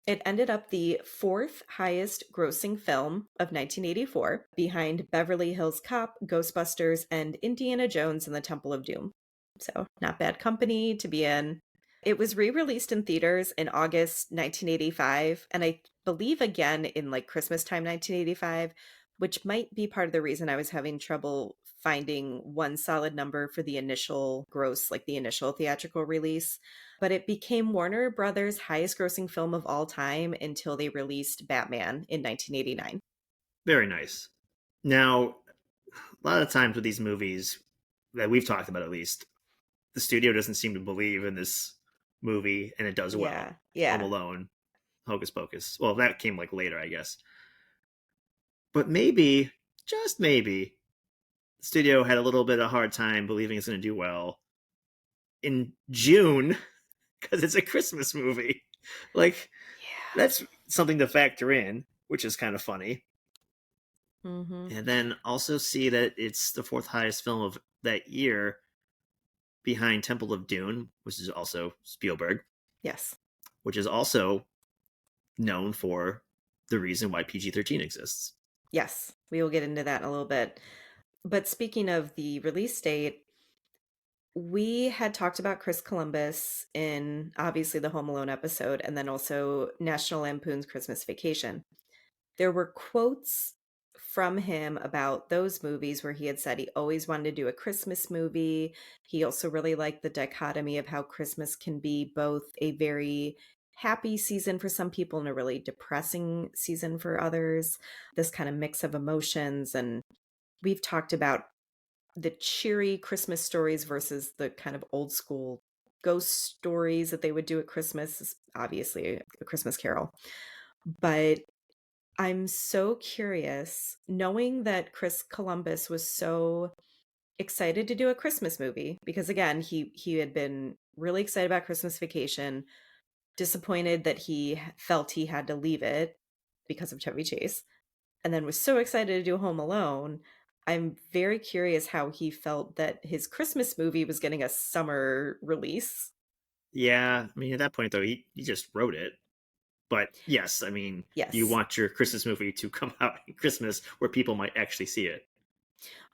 it ended up the fourth highest grossing film of 1984, behind Beverly Hills Cop, Ghostbusters, and Indiana Jones and the Temple of Doom. So, not bad company to be in. It was re-released in theaters in August 1985, and I believe again in like Christmas time 1985, which might be part of the reason I was having trouble finding one solid number for the initial gross, like the initial theatrical release. But it became Warner Brothers' highest grossing film of all time until they released Batman in 1989. Very nice. Now, a lot of times with these movies that we've talked about, at least, the studio doesn't seem to believe in this movie, and it does well. Yeah, Home yeah. Alone, Hocus Pocus. Well, that came like later, I guess. But maybe, just maybe, the studio had a little bit of a hard time believing it's going to do well in June because it's a Christmas movie. Like, Yeah. that's something to factor in, which is kind of funny. Mm-hmm. And then also see that it's the fourth highest film of that year behind Temple of Doom, which is also Spielberg, Yes. which is also known for the reason why PG-13 exists. Yes. We will get into that in a little bit. But speaking of the release date, we had talked about Chris Columbus in obviously the Home Alone episode and then also National Lampoon's Christmas Vacation. There were quotes from him about those movies where he had said he always wanted to do a Christmas movie. He also really liked the dichotomy of how Christmas can be both a very happy season for some people and a really depressing season for others. This kind of mix of emotions. And we've talked about the cheery Christmas stories versus the kind of old school ghost stories that they would do at Christmas, obviously a Christmas Carol. But I'm so curious, knowing that Chris Columbus was so excited to do a Christmas movie, because again, he had been really excited about Christmas Vacation, disappointed that he felt he had to leave it because of Chevy Chase, and then was so excited to do Home Alone. I'm very curious how he felt that his Christmas movie was getting a summer release. Yeah, I mean, at that point, though, he just wrote it. But yes, I mean, you Yes. want your Christmas movie to come out at Christmas where people might actually see it.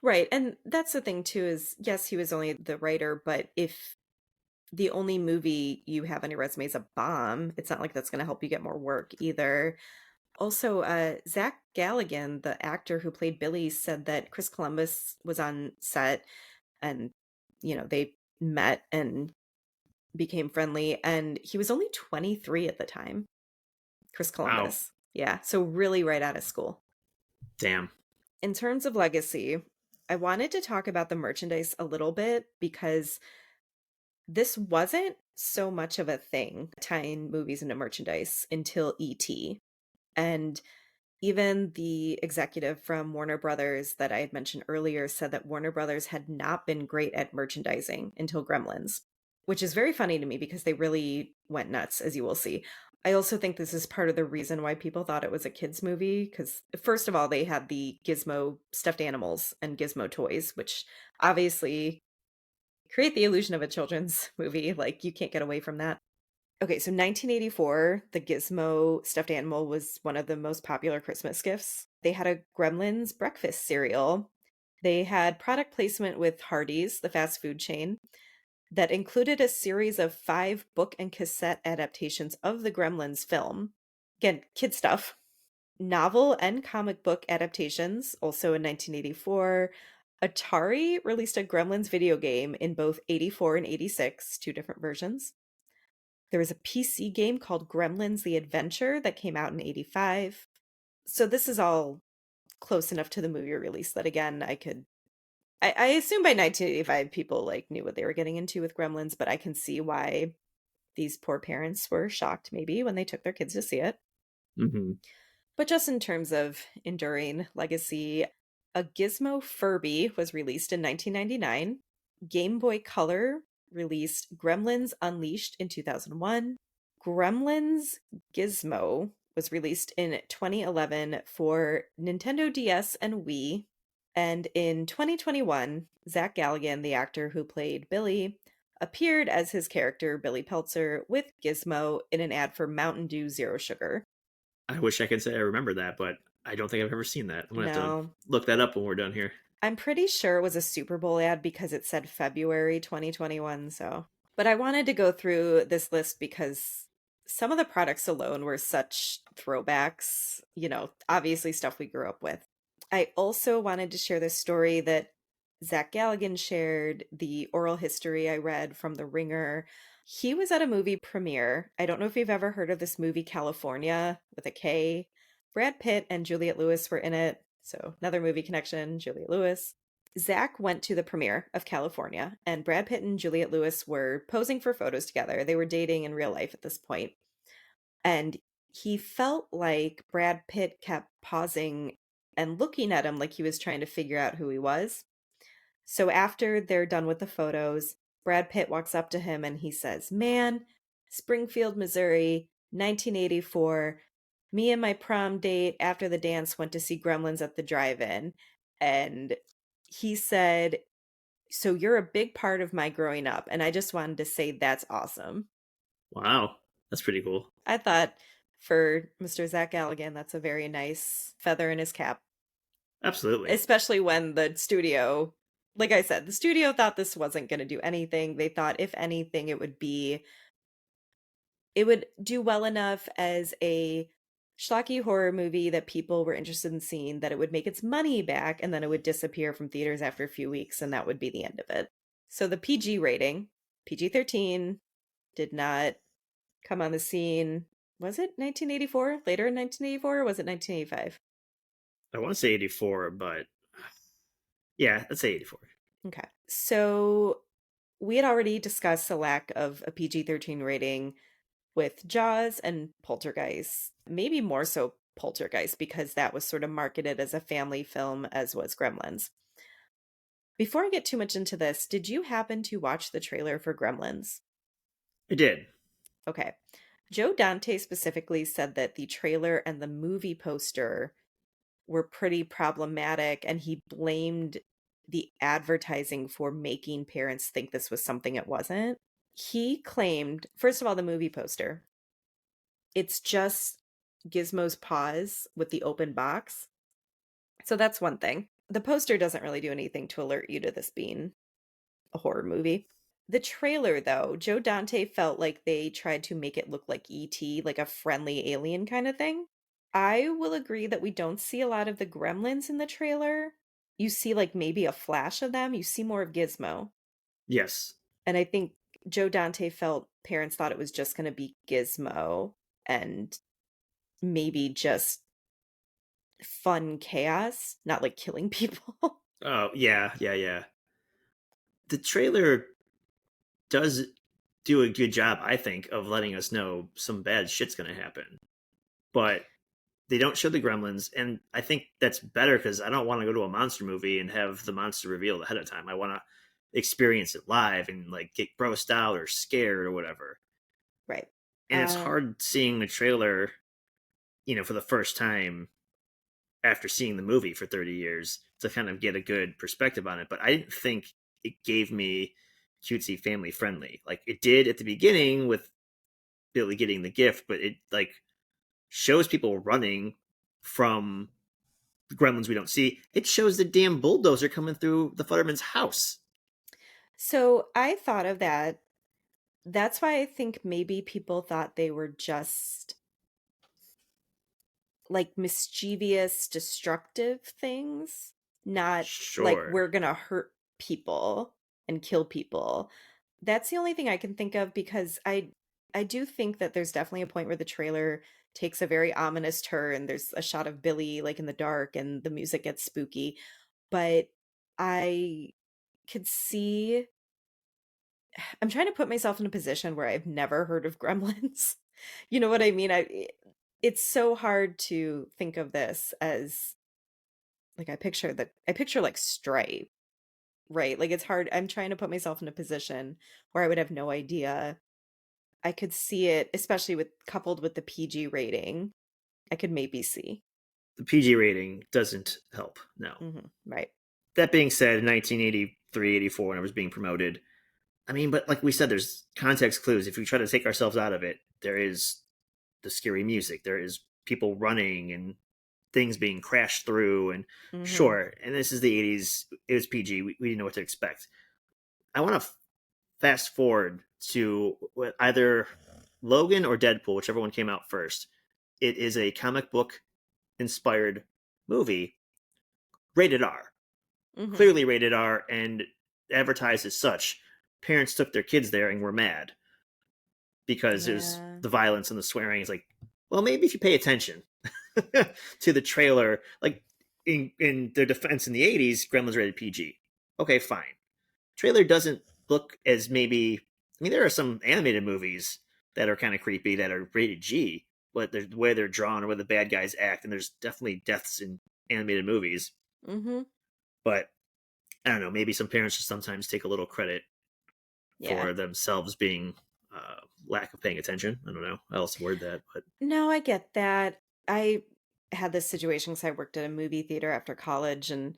Right. And that's the thing too is yes, he was only the writer, but if the only movie you have on your resume is a bomb, it's not like that's going to help you get more work either. Also, Zach Galligan, the actor who played Billy, said that Chris Columbus was on set and, they met and became friendly. And he was only 23 at the time, Chris Wow. Columbus. Yeah. So, really right out of school. Damn. In terms of legacy, I wanted to talk about the merchandise a little bit because This wasn't so much of a thing, tying movies into merchandise until E.T. And even the executive from Warner Brothers that I had mentioned earlier said that Warner Brothers had not been great at merchandising until Gremlins, which is very funny to me because they really went nuts, as you will see. I also think this is part of the reason why people thought it was a kids' movie because, first of all, they had the Gizmo stuffed animals and Gizmo toys, which obviously create the illusion of a children's movie. Like, you can't get away from that. Okay, so 1984, the Gizmo stuffed animal was one of the most popular Christmas gifts. They had a Gremlins breakfast cereal. They had product placement with Hardee's, the fast food chain, that included a series of 5 book and cassette adaptations of the Gremlins film. Again, kid stuff. Novel and comic book adaptations, also in 1984. Atari released a Gremlins video game in both 84 and 86, two different versions. There was a PC game called Gremlins The Adventure that came out in 85. So this is all close enough to the movie release that again I assume by 1985 people like knew what they were getting into with Gremlins, but I can see why these poor parents were shocked maybe when they took their kids to see it. Hmm. But just in terms of enduring legacy, a Gizmo Furby was released in 1999. Game Boy Color released Gremlins Unleashed in 2001. Gremlins Gizmo was released in 2011 for Nintendo DS and Wii. And in 2021, Zach Galligan, the actor who played Billy, appeared as his character Billy Peltzer with Gizmo in an ad for Mountain Dew Zero Sugar. I wish I could say I remember that, but I don't think I've ever seen that. I'm gonna have to No, look that up when we're done here. I'm pretty sure it was a Super Bowl ad because it said February 2021, so. But I wanted to go through this list because some of the products alone were such throwbacks, obviously stuff we grew up with. I also wanted to share this story that Zach Galligan shared, the oral history I read from The Ringer. He was at a movie premiere. I don't know if you've ever heard of this movie, California, with a K. Brad Pitt and Juliette Lewis were in it. So, another movie connection, Juliette Lewis. Zach went to the premiere of California, and Brad Pitt and Juliette Lewis were posing for photos together. They were dating in real life at this point. And he felt like Brad Pitt kept pausing and looking at him like he was trying to figure out who he was. So after they're done with the photos, Brad Pitt walks up to him and he says, "Man, Springfield, Missouri, 1984. Me and my prom date after the dance went to see Gremlins at the drive-in." And he said, "So you're a big part of my growing up." And I just wanted to say that's awesome. Wow, that's pretty cool. I thought for Mr. Zach Galligan, that's a very nice feather in his cap, Absolutely. especially when the studio, like I said, the studio thought this wasn't going to do anything. They thought, if anything, it would do well enough as a schlocky horror movie that people were interested in seeing that it would make its money back and then it would disappear from theaters after a few weeks and that would be the end of it. So the PG rating, PG-13, did not come on the scene. Was it 1984? Later in 1984 or was it 1985? I want to say 84, but yeah, let's say 84. Okay. So we had already discussed the lack of a PG-13 rating with Jaws and Poltergeist. Maybe more so Poltergeist because that was sort of marketed as a family film, as was Gremlins. Before I get too much into this, did you happen to watch the trailer for Gremlins? I did. Okay. Joe Dante specifically said that the trailer and the movie poster were pretty problematic, and he blamed the advertising for making parents think this was something it wasn't. He claimed, first of all, the movie poster, it's just Gizmo's paws with the open box. So that's one thing. The poster doesn't really do anything to alert you to this being a horror movie. The trailer, though, Joe Dante felt like they tried to make it look like E.T., like a friendly alien kind of thing. I will agree that we don't see a lot of the gremlins in the trailer. You see, like, maybe a flash of them. You see more of Gizmo. Yes. And I think Joe Dante felt parents thought it was just going to be Gizmo and maybe just fun chaos, not like killing people. Oh, yeah, yeah, yeah. The trailer does do a good job, I think, of letting us know some bad shit's going to happen. But they don't show the gremlins, and I think that's better because I don't want to go to a monster movie and have the monster revealed ahead of time. I want to experience it live and like get grossed out or scared or whatever. Right. And it's hard seeing the trailer, for the first time after seeing the movie for 30 years to kind of get a good perspective on it. But I didn't think it gave me cutesy family friendly. Like it did at the beginning with Billy getting the gift, but it like shows people running from the gremlins we don't see. It shows the damn bulldozer coming through the Futterman's house. So I thought of that. That's why I think maybe people thought they were just like mischievous, destructive things, not like Sure. we're gonna hurt people and kill people. That's the only thing I can think of because I do think that there's definitely a point where the trailer takes a very ominous turn. There's a shot of Billy like in the dark and the music gets spooky, but I could see I'm trying to put myself in a position where I've never heard of Gremlins. You know what I mean? It's so hard to think of this as like I picture like Stripe, right? Like it's hard. I'm trying to put myself in a position where I would have no idea. I could see it, especially with coupled with the PG rating. I could maybe see. The PG rating doesn't help. No. Right. That being said, in 1983, 84, when it was being promoted, I mean, but like we said, there's context clues. If we try to take ourselves out of it, there is the scary music. There is people running and things being crashed through. And Mm-hmm. sure, and this is the 80s. It was PG. We didn't know what to expect. I want to fast forward to either Logan or Deadpool, whichever one came out first. It is a comic book inspired movie, rated R, Mm-hmm. clearly rated R, and advertised as such. Parents took their kids there and were mad because there's Yeah. the violence and the swearing. It's like, well, maybe if you pay attention to the trailer, like in their defense in the 80s, Gremlins rated PG. Okay, fine. Trailer doesn't look as maybe. I mean, there are some animated movies that are kind of creepy that are rated G, but the way they're drawn or where the bad guys act, and there's definitely deaths in animated movies. Mm-hmm. But I don't know. Maybe some parents just sometimes take a little credit Yeah. for themselves being lack of paying attention. I don't know how else to word that, but No, I get that. I had this situation because I worked at a movie theater after college, and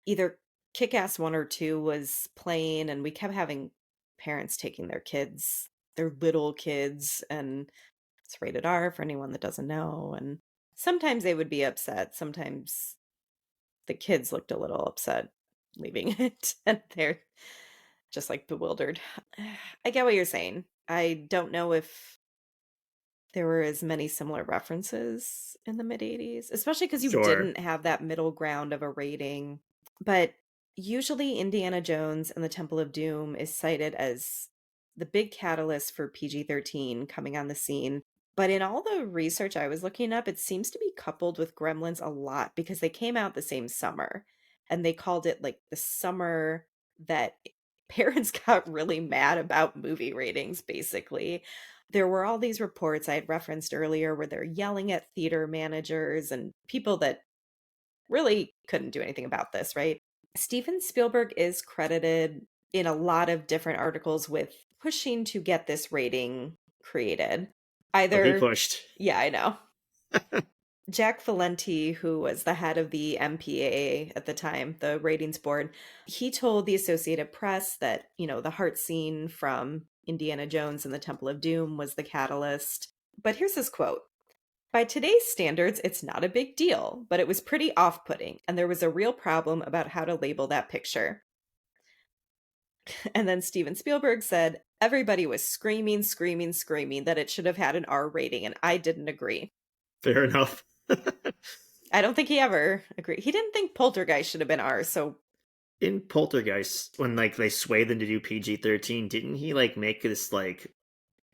either Kick-Ass 1 or 2 was playing, and we kept having parents taking their kids, their little kids, and it's rated R for anyone that doesn't know, and sometimes they would be upset, sometimes the kids looked a little upset leaving it, and they're just, like, bewildered. I get what you're saying. I don't know if there were as many similar references in the mid-80s, especially because you sure. didn't have that middle ground of a rating. But usually Indiana Jones and the Temple of Doom is cited as the big catalyst for PG-13 coming on the scene. But in all the research I was looking up, it seems to be coupled with Gremlins a lot because they came out the same summer and they called it like the summer that parents got really mad about movie ratings, basically. There were all these reports I had referenced earlier where they're yelling at theater managers and people that really couldn't do anything about this, right? Steven Spielberg is credited in a lot of different articles with pushing to get this rating created. Oh, he Either, pushed. yeah, I know. Jack Valenti, who was the head of the MPAA at the time, the ratings board, he told the Associated Press that, the heart scene from Indiana Jones and the Temple of Doom was the catalyst. But here's his quote: "By today's standards, it's not a big deal, but it was pretty off putting, and there was a real problem about how to label that picture." And then Steven Spielberg said, "Everybody was screaming, screaming, screaming that it should have had an R rating, and I didn't agree." Fair enough. I don't think he ever agreed. He didn't think Poltergeist should have been R, so In Poltergeist, when like they swayed them to do PG-13, didn't he like make this like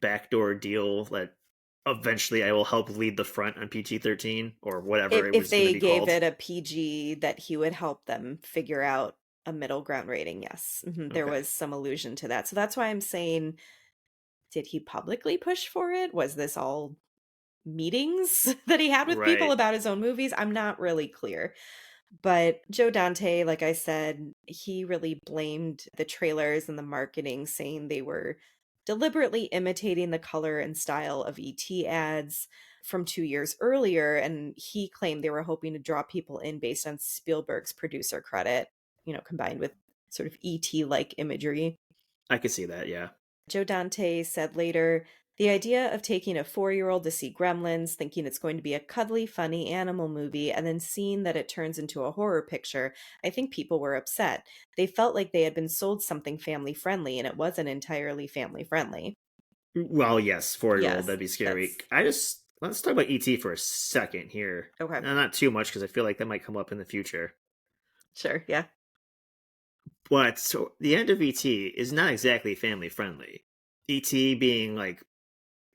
backdoor deal that eventually I will help lead the front on PG-13 or whatever it if was going to they be gave called? it a PG, that he would help them figure out a middle ground rating. Yes. There Okay. was some allusion to that. So that's why I'm saying Did he publicly push for it? Was this all meetings that he had with people Right. about his own movies? I'm not really clear. But Joe Dante, like I said, he really blamed the trailers and the marketing, saying they were deliberately imitating the color and style of ET ads from 2 years earlier. And he claimed they were hoping to draw people in based on Spielberg's producer credit, combined with sort of ET like imagery. I could see that, yeah. Joe Dante said later, the idea of taking a 4-year-old to see Gremlins, thinking it's going to be a cuddly, funny animal movie, and then seeing that it turns into a horror picture, I think people were upset. They felt like they had been sold something family friendly, and it wasn't entirely family friendly. Well, yes, 4-year-old, Yes, that'd be scary. that's Let's talk about ET for a second here. okay. Not too much because I feel like that might come up in the future. Sure, yeah. But so the end of ET is not exactly family friendly. ET being like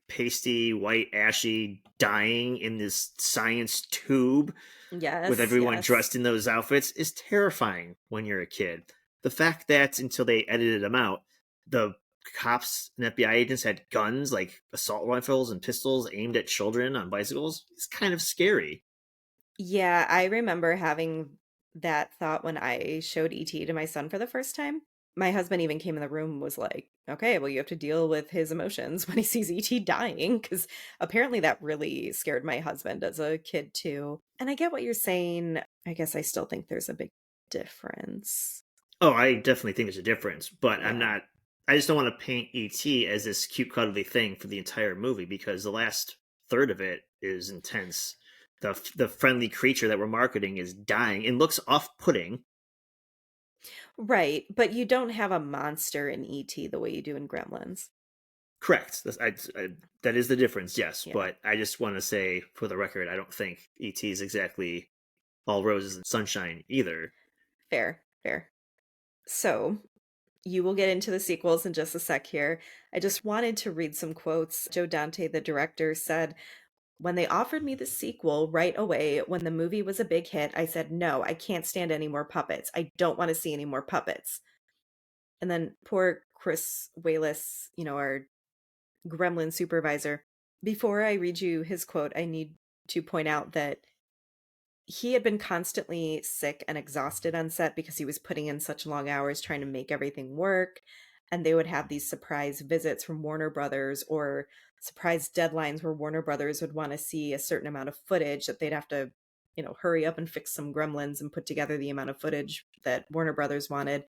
pasty, white, ashy, dying in this science tube with Yes, everyone yes. dressed in those outfits is terrifying when you're a kid. The fact that until they edited them out, the cops and FBI agents had guns like assault rifles and pistols aimed at children on bicycles is kind of scary. Yeah, I remember having that thought when I showed ET to my son for the first time. My husband even came in the room and was like, "Okay, well, you have to deal with his emotions when he sees ET dying," because apparently that really scared my husband as a kid too. And I get what you're saying. I guess I still think there's a big difference. Oh, I definitely think there's a difference, but I'm Yeah. not. I just don't want to paint ET as this cute, cuddly thing for the entire movie because the last third of it is intense. The friendly creature that we're marketing is dying and looks off-putting. Right, but you don't have a monster in ET the way you do in Gremlins. Correct. That is the difference, yes. Yeah. But I just want to say, for the record, I don't think ET is exactly all roses and sunshine either. Fair, fair. So, you will get into the sequels in just a sec here. I just wanted to read some quotes. Joe Dante, the director, said, when they offered me the sequel right away, when the movie was a big hit, I said, no, I can't stand any more puppets. I don't want to see any more puppets. And then poor Chris Wayless, our Gremlin supervisor, before I read you his quote, I need to point out that he had been constantly sick and exhausted on set because he was putting in such long hours trying to make everything work. And they would have these surprise visits from Warner Brothers or surprise deadlines where Warner Brothers would want to see a certain amount of footage that they'd have to, hurry up and fix some gremlins and put together the amount of footage that Warner Brothers wanted.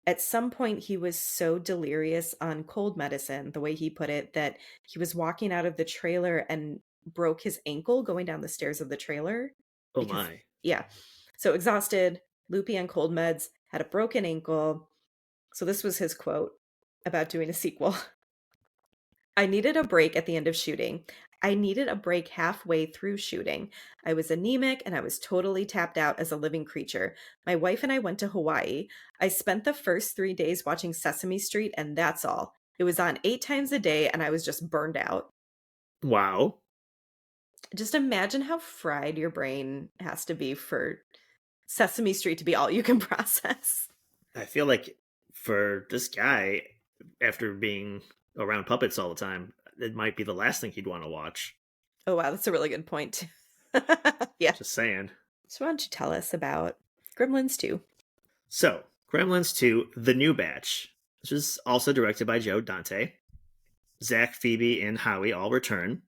At some point, he was so delirious on cold medicine, the way he put it, that he was walking out of the trailer and broke his ankle going down the stairs of the trailer Oh because my. yeah. So exhausted, loopy on cold meds, had a broken ankle. So this was his quote about doing a sequel. I needed a break at the end of shooting. I needed a break halfway through shooting. I was anemic and I was totally tapped out as a living creature. My wife and I went to Hawaii. I spent the first 3 days watching Sesame Street, and that's all. It was on 8 times a day, and I was just burned out. Wow. Just imagine how fried your brain has to be for Sesame Street to be all you can process. I feel like for this guy, after being around puppets all the time, it might be the last thing he'd want to watch. Oh, wow, that's a really good point. Yeah. Just saying. So why don't you tell us about Gremlins 2? So, Gremlins 2, The New Batch. This is also directed by Joe Dante. Zach, Phoebe, and Howie all return.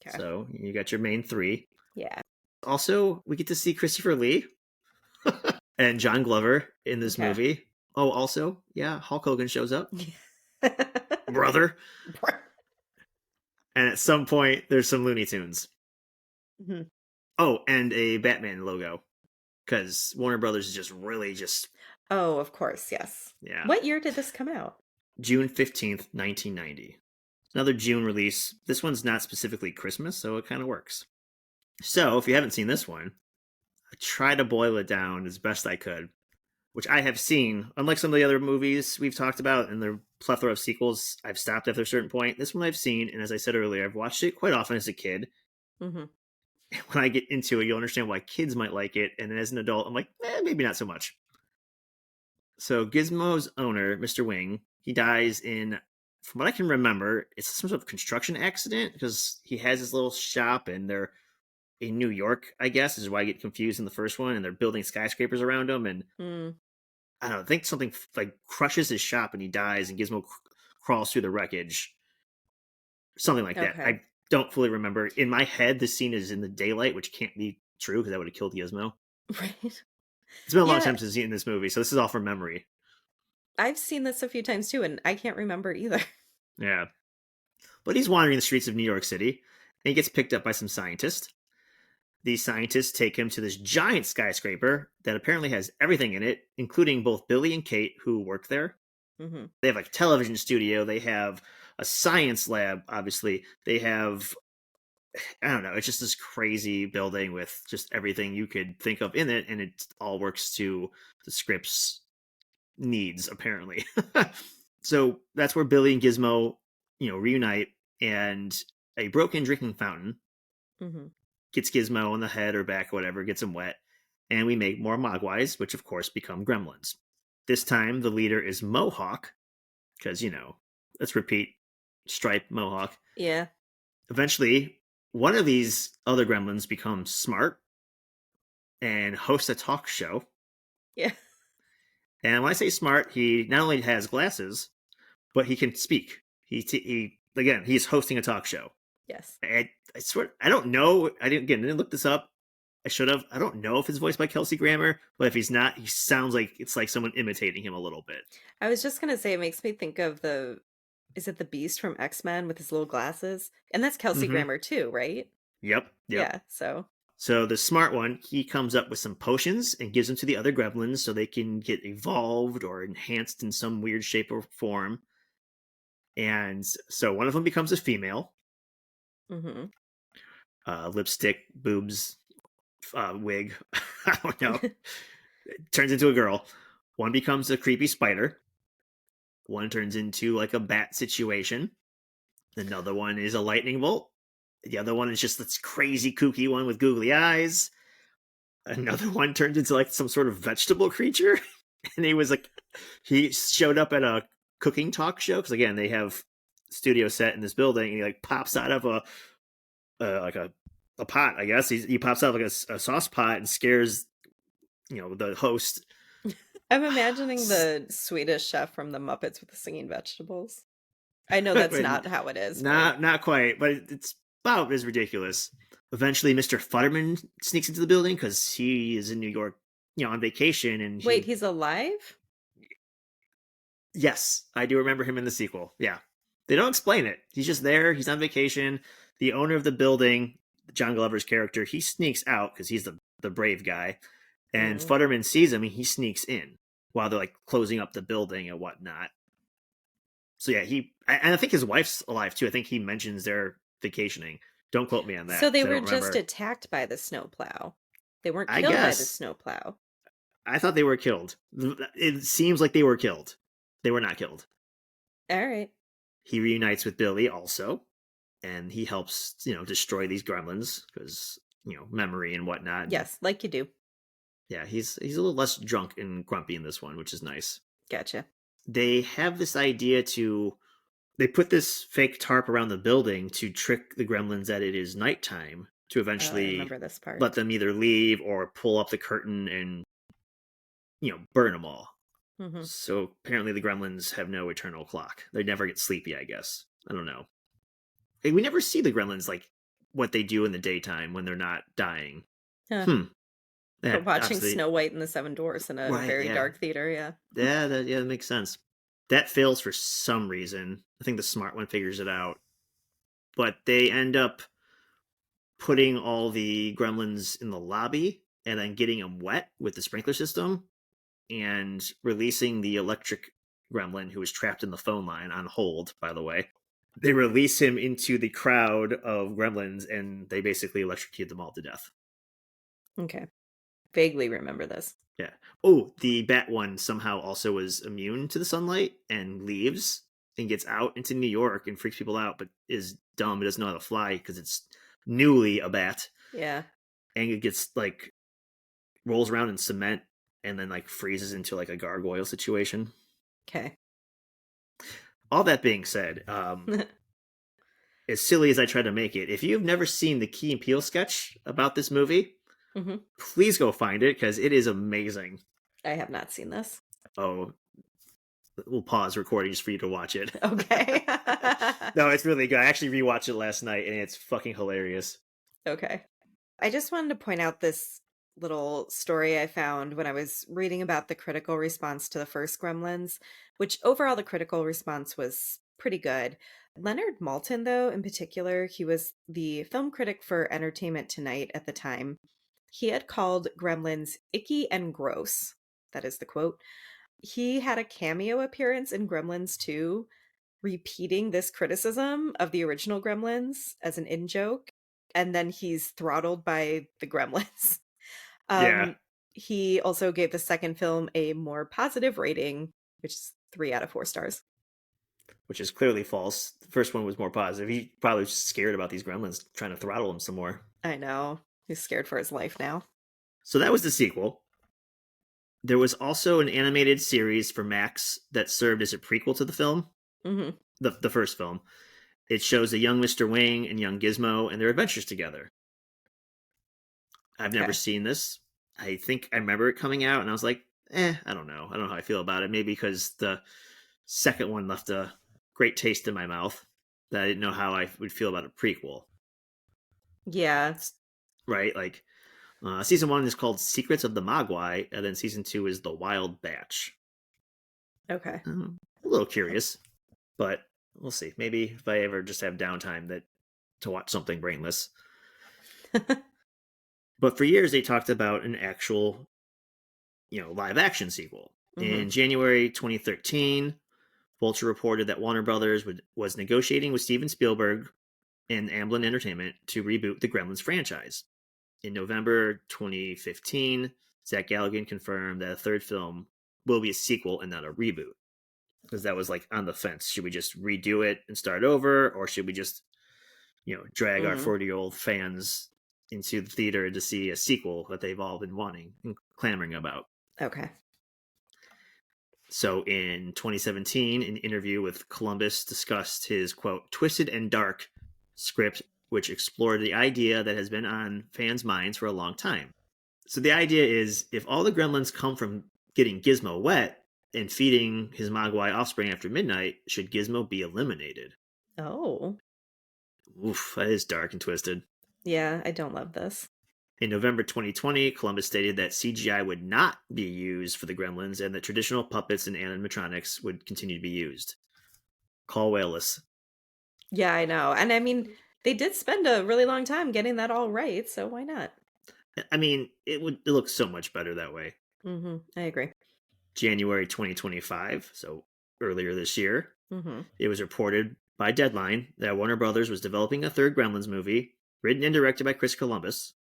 Okay. So, you got your main three. Yeah. Also, we get to see Christopher Lee and John Glover in this Okay. movie. Oh, also, yeah, Hulk Hogan shows up. Brother. And at some point, there's some Looney Tunes. Mhm. Oh, and a Batman logo. Because Warner Brothers is just really just, Oh, of course, yes. yeah. What year did this come out? June 15th, 1990. Another June release. This one's not specifically Christmas, so it kind of works. So, if you haven't seen this one, I try to boil it down as best I could, which I have seen. Unlike some of the other movies we've talked about and the plethora of sequels, I've stopped after a certain point. This one I've seen, and as I said earlier, I've watched it quite often as a kid. Hmm. When I get into it, you'll understand why kids might like it, and then as an adult, I'm like, maybe not so much. So Gizmo's owner, Mr. Wing, he dies in from what I can remember, it's some sort of construction accident because he has his little shop and they're in New York, I guess, is why I get confused in the first one, and they're building skyscrapers around him, and Mm, I don't know, I think something like crushes his shop and he dies, and Gizmo crawls through the wreckage, something like that. okay. I don't fully remember. In my head, this scene is in the daylight, which can't be true because that would have killed Gizmo. Right. It's been a long Yeah, time since I've seen this movie, so this is all from memory. I've seen this a few times too, and I can't remember either. Yeah. But he's wandering the streets of New York City, and he gets picked up by some scientists. These scientists take him to this giant skyscraper that apparently has everything in it, including both Billy and Kate, who work there. Hmm. They have like a television studio, they have a science lab, obviously. They have, I don't know, it's just this crazy building with just everything you could think of in it, and it all works to the script's needs, apparently. So that's where Billy and Gizmo, reunite, and a broken drinking fountain Hmm. gets Gizmo on the head or back or whatever, gets him wet, and we make more Mogwais, which of course become Gremlins. This time the leader is Mohawk, because, let's repeat, Stripe, Mohawk. Yeah. Eventually, one of these other Gremlins becomes smart and hosts a talk show. Yeah. And when I say smart, he not only has glasses, but he can speak. He again, he's hosting a talk show. Yes. I swear, I don't know. I didn't look this up. I should have. I don't know if it's voiced by Kelsey Grammer, but if he's not, he sounds like it's like someone imitating him a little bit. I was just gonna say it makes me think of the is it the Beast from X-Men with his little glasses? And that's Kelsey Mm-hmm. Grammer too, right? Yep. Yep. Yeah, so So the smart one, he comes up with some potions and gives them to the other gremlins so they can get evolved or enhanced in some weird shape or form. And so one of them becomes a female, mhm. lipstick, boobs, wig. I don't know. Turns into a girl. One becomes a creepy spider. One turns into like a bat situation. Another one is a lightning bolt. The other one is just this crazy kooky one with googly eyes. Another one turned into like some sort of vegetable creature. And he showed up at a cooking talk show because again they have studio set in this building, and he like pops out of like a pot. I guess he pops out of like a sauce pot and scares the host. I'm imagining the Swedish chef from the Muppets with the singing vegetables. I know that's not how it is, but Not quite, but it's about as ridiculous. Eventually, Mr. Futterman sneaks into the building because he is in New York, on vacation, and wait, he's alive? yes, I do remember him in the sequel. Yeah, they don't explain it. He's just there. He's on vacation. The owner of the building, John Glover's character, he sneaks out because he's the brave guy, and Mm. Futterman sees him and he sneaks in while they're like closing up the building and whatnot. So yeah, and I think his wife's alive too. I think he mentions they're vacationing. Don't quote me on that So they because I were don't just remember. attacked by the snowplow. They weren't I killed by the guess snowplow. I thought they were killed. It seems like they were killed. They were not killed. All right. He reunites with Billy also, and he helps destroy these gremlins because memory and whatnot. And Yes, like you do. yeah, he's a little less drunk and grumpy in this one, which is nice. Gotcha. They have this idea they put this fake tarp around the building to trick the gremlins that it is nighttime to Oh, I eventually remember this part. let them either leave or pull up the curtain and burn them all. Hmm. So apparently the gremlins have no eternal clock. They never get sleepy, I guess. I don't know. We never see the gremlins like what they do in the daytime when they're not dying. Huh. Hmm. We're Yeah, watching obviously. Snow White and the Seven Dwarfs in a Right, very yeah. dark theater, yeah. Yeah, that makes sense. That fails for some reason. I think the smart one figures it out. But they end up putting all the gremlins in the lobby and then getting them wet with the sprinkler system and releasing the electric gremlin who was trapped in the phone line on hold, by the way. They release him into the crowd of gremlins and they basically electrocute them all to death. Okay. Vaguely remember this. Yeah. Oh, the bat one somehow also was immune to the sunlight and leaves and gets out into New York and freaks people out, but is dumb. It doesn't know how to fly because it's newly a bat. Yeah. And it gets like rolls around in cement and then like freezes into like a gargoyle situation. Okay. All that being said, as silly as I try to make it, if you've never seen the Key and Peele sketch about this movie, Mhm. please go find it because it is amazing. I have not seen this. Oh, we'll pause recording just for you to watch it. Okay. No, it's really good. I actually rewatched it last night and it's fucking hilarious. Okay. I just wanted to point out this little story I found when I was reading about the critical response to the first Gremlins, which overall the critical response was pretty good. Leonard Maltin, though, in particular, he was the film critic for Entertainment Tonight at the time. He had called Gremlins icky and gross. That is the quote. He had a cameo appearance in Gremlins 2, repeating this criticism of the original Gremlins as an in joke, and then he's throttled by the Gremlins. Yeah, He also gave the second film a more positive rating, which is 3 out of 4 stars. which is clearly false. The first one was more positive. He probably was scared about these gremlins trying to throttle him some more. I know. He's scared for his life now. So that was the sequel. There was also an animated series for Max that served as a prequel to the film, Hmm. the first film. It shows a young Mr. Wing and young Gizmo and their adventures together. I've never Okay. seen this. I think I remember it coming out, and I was like, I don't know. I don't know how I feel about it. Maybe because the second one left a great taste in my mouth that I didn't know how I would feel about a prequel. Yeah. Right? Like, season one is called Secrets of the Mogwai, and then season two is The Wild Batch. Okay. A little curious, but we'll see. Maybe if I ever just have downtime that to watch something brainless. But for years they talked about an actual, live action sequel. Hmm. In January 2013, Vulture reported that Warner Brothers was negotiating with Steven Spielberg and Amblin Entertainment to reboot the Gremlins franchise. In November 2015, Zach Galligan confirmed that a third film will be a sequel and not a reboot. Because that was like on the fence. Should we just redo it and start over, or should we just, drag our Hmm. 40-year-old fans into the theater to see a sequel that they've all been wanting and clamoring about? Okay. So in 2017, an interview with Columbus discussed his, quote, twisted and dark script, which explored the idea that has been on fans' minds for a long time. So the idea is if all the gremlins come from getting Gizmo wet and feeding his Mogwai offspring after midnight, should Gizmo be eliminated? Oh. Oof, that is dark and twisted. Yeah, I don't love this. In November 2020, Columbus stated that CGI would not be used for the gremlins and that traditional puppets and animatronics would continue to be used. Call Whaleless. Yeah, I know. And I mean, they did spend a really long time getting that all right, so why not? I mean, it looks so much better that way. I agree. January 2025, so earlier this year, Hmm. it was reported by Deadline that Warner Brothers was developing a third Gremlins movie, written and directed by Chris Columbus.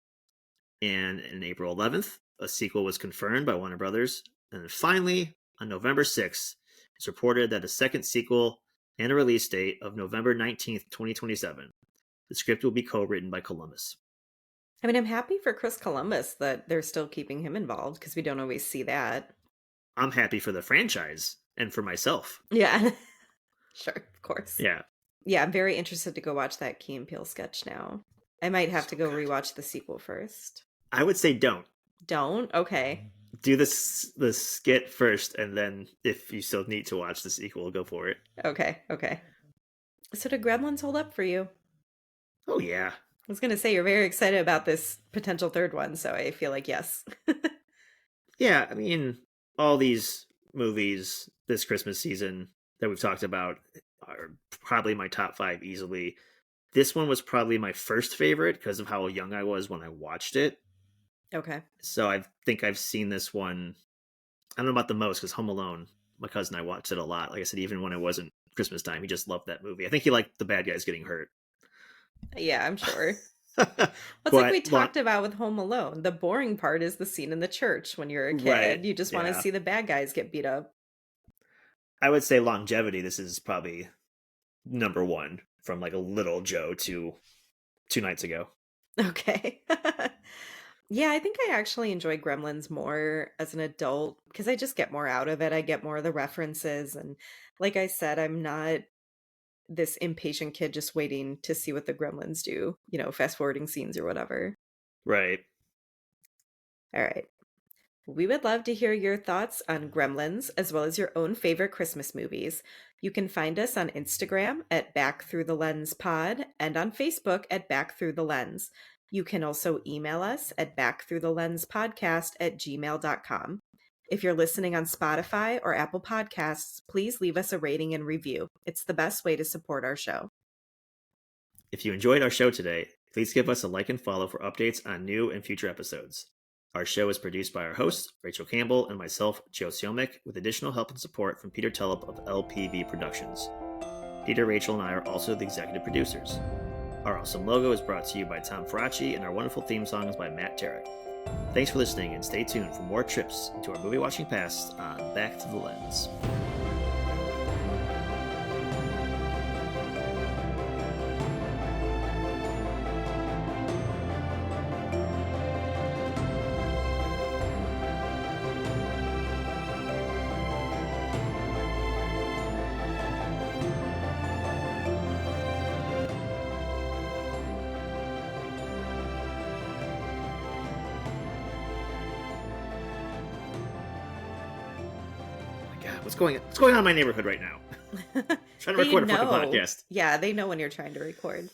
And on April 11th, a sequel was confirmed by Warner Brothers. And then finally, on November 6th, it's reported that a second sequel and a release date of November 19th, 2027. The script will be co-written by Columbus. I mean, I'm happy for Chris Columbus that they're still keeping him involved because we don't always see that. I'm happy for the franchise and for myself. Yeah, sure, of course. Yeah. Yeah, I'm very interested to go watch that Key and Peele sketch now. I might have So to go good. rewatch the sequel first. I would say don't. Don't? Okay. Do this the skit first, and then if you still need to watch the sequel, go for it. Okay. Okay. So do Gremlins hold up for you? Oh yeah. I was gonna say you're very excited about this potential third one, so I feel like yes. Yeah, I mean, all these movies this Christmas season that we've talked about are probably my top five easily. This one was probably my first favorite because of how young I was when I watched it. Okay. So I think I've seen this one. I don't know about the most because Home Alone, my cousin and I watched it a lot. Like I said, even when it wasn't Christmas time, he just loved that movie. I think he liked the bad guys getting hurt. Yeah, I'm sure. Well, it's like we But long, talked about with Home Alone. The boring part is the scene in the church when you're a right, kid. You just want to yeah, see the bad guys get beat up. I would say longevity. This is probably number one from like a little Joe to 2 nights ago. Okay. Yeah, I think I actually enjoy Gremlins more as an adult because I just get more out of it. I get more of the references. And like I said, I'm not this impatient kid just waiting to see what the Gremlins do, fast forwarding scenes or whatever. Right. All right. We would love to hear your thoughts on Gremlins as well as your own favorite Christmas movies. You can find us on Instagram at Back Through the Lens Pod and on Facebook at Back Through the Lens. You can also email us at backthroughthelenspodcast@gmail.com. If you're listening on Spotify or Apple Podcasts, please leave us a rating and review. It's the best way to support our show. If you enjoyed our show today, please give us a like and follow for updates on new and future episodes. Our show is produced by our host, Rachel Campbell, and myself, Joe Siomek, with additional help and support from Peter Tellup of LPV Productions. Peter, Rachel, and I are also the executive producers. Our awesome logo is brought to you by Tom Faraci, and our wonderful theme song is by Matt Tarek. Thanks for listening, and stay tuned for more trips into our movie watching past on Back to the Lens. What's going on in my neighborhood right now? Trying to They record a fucking know. podcast. Yeah, they know when you're trying to record.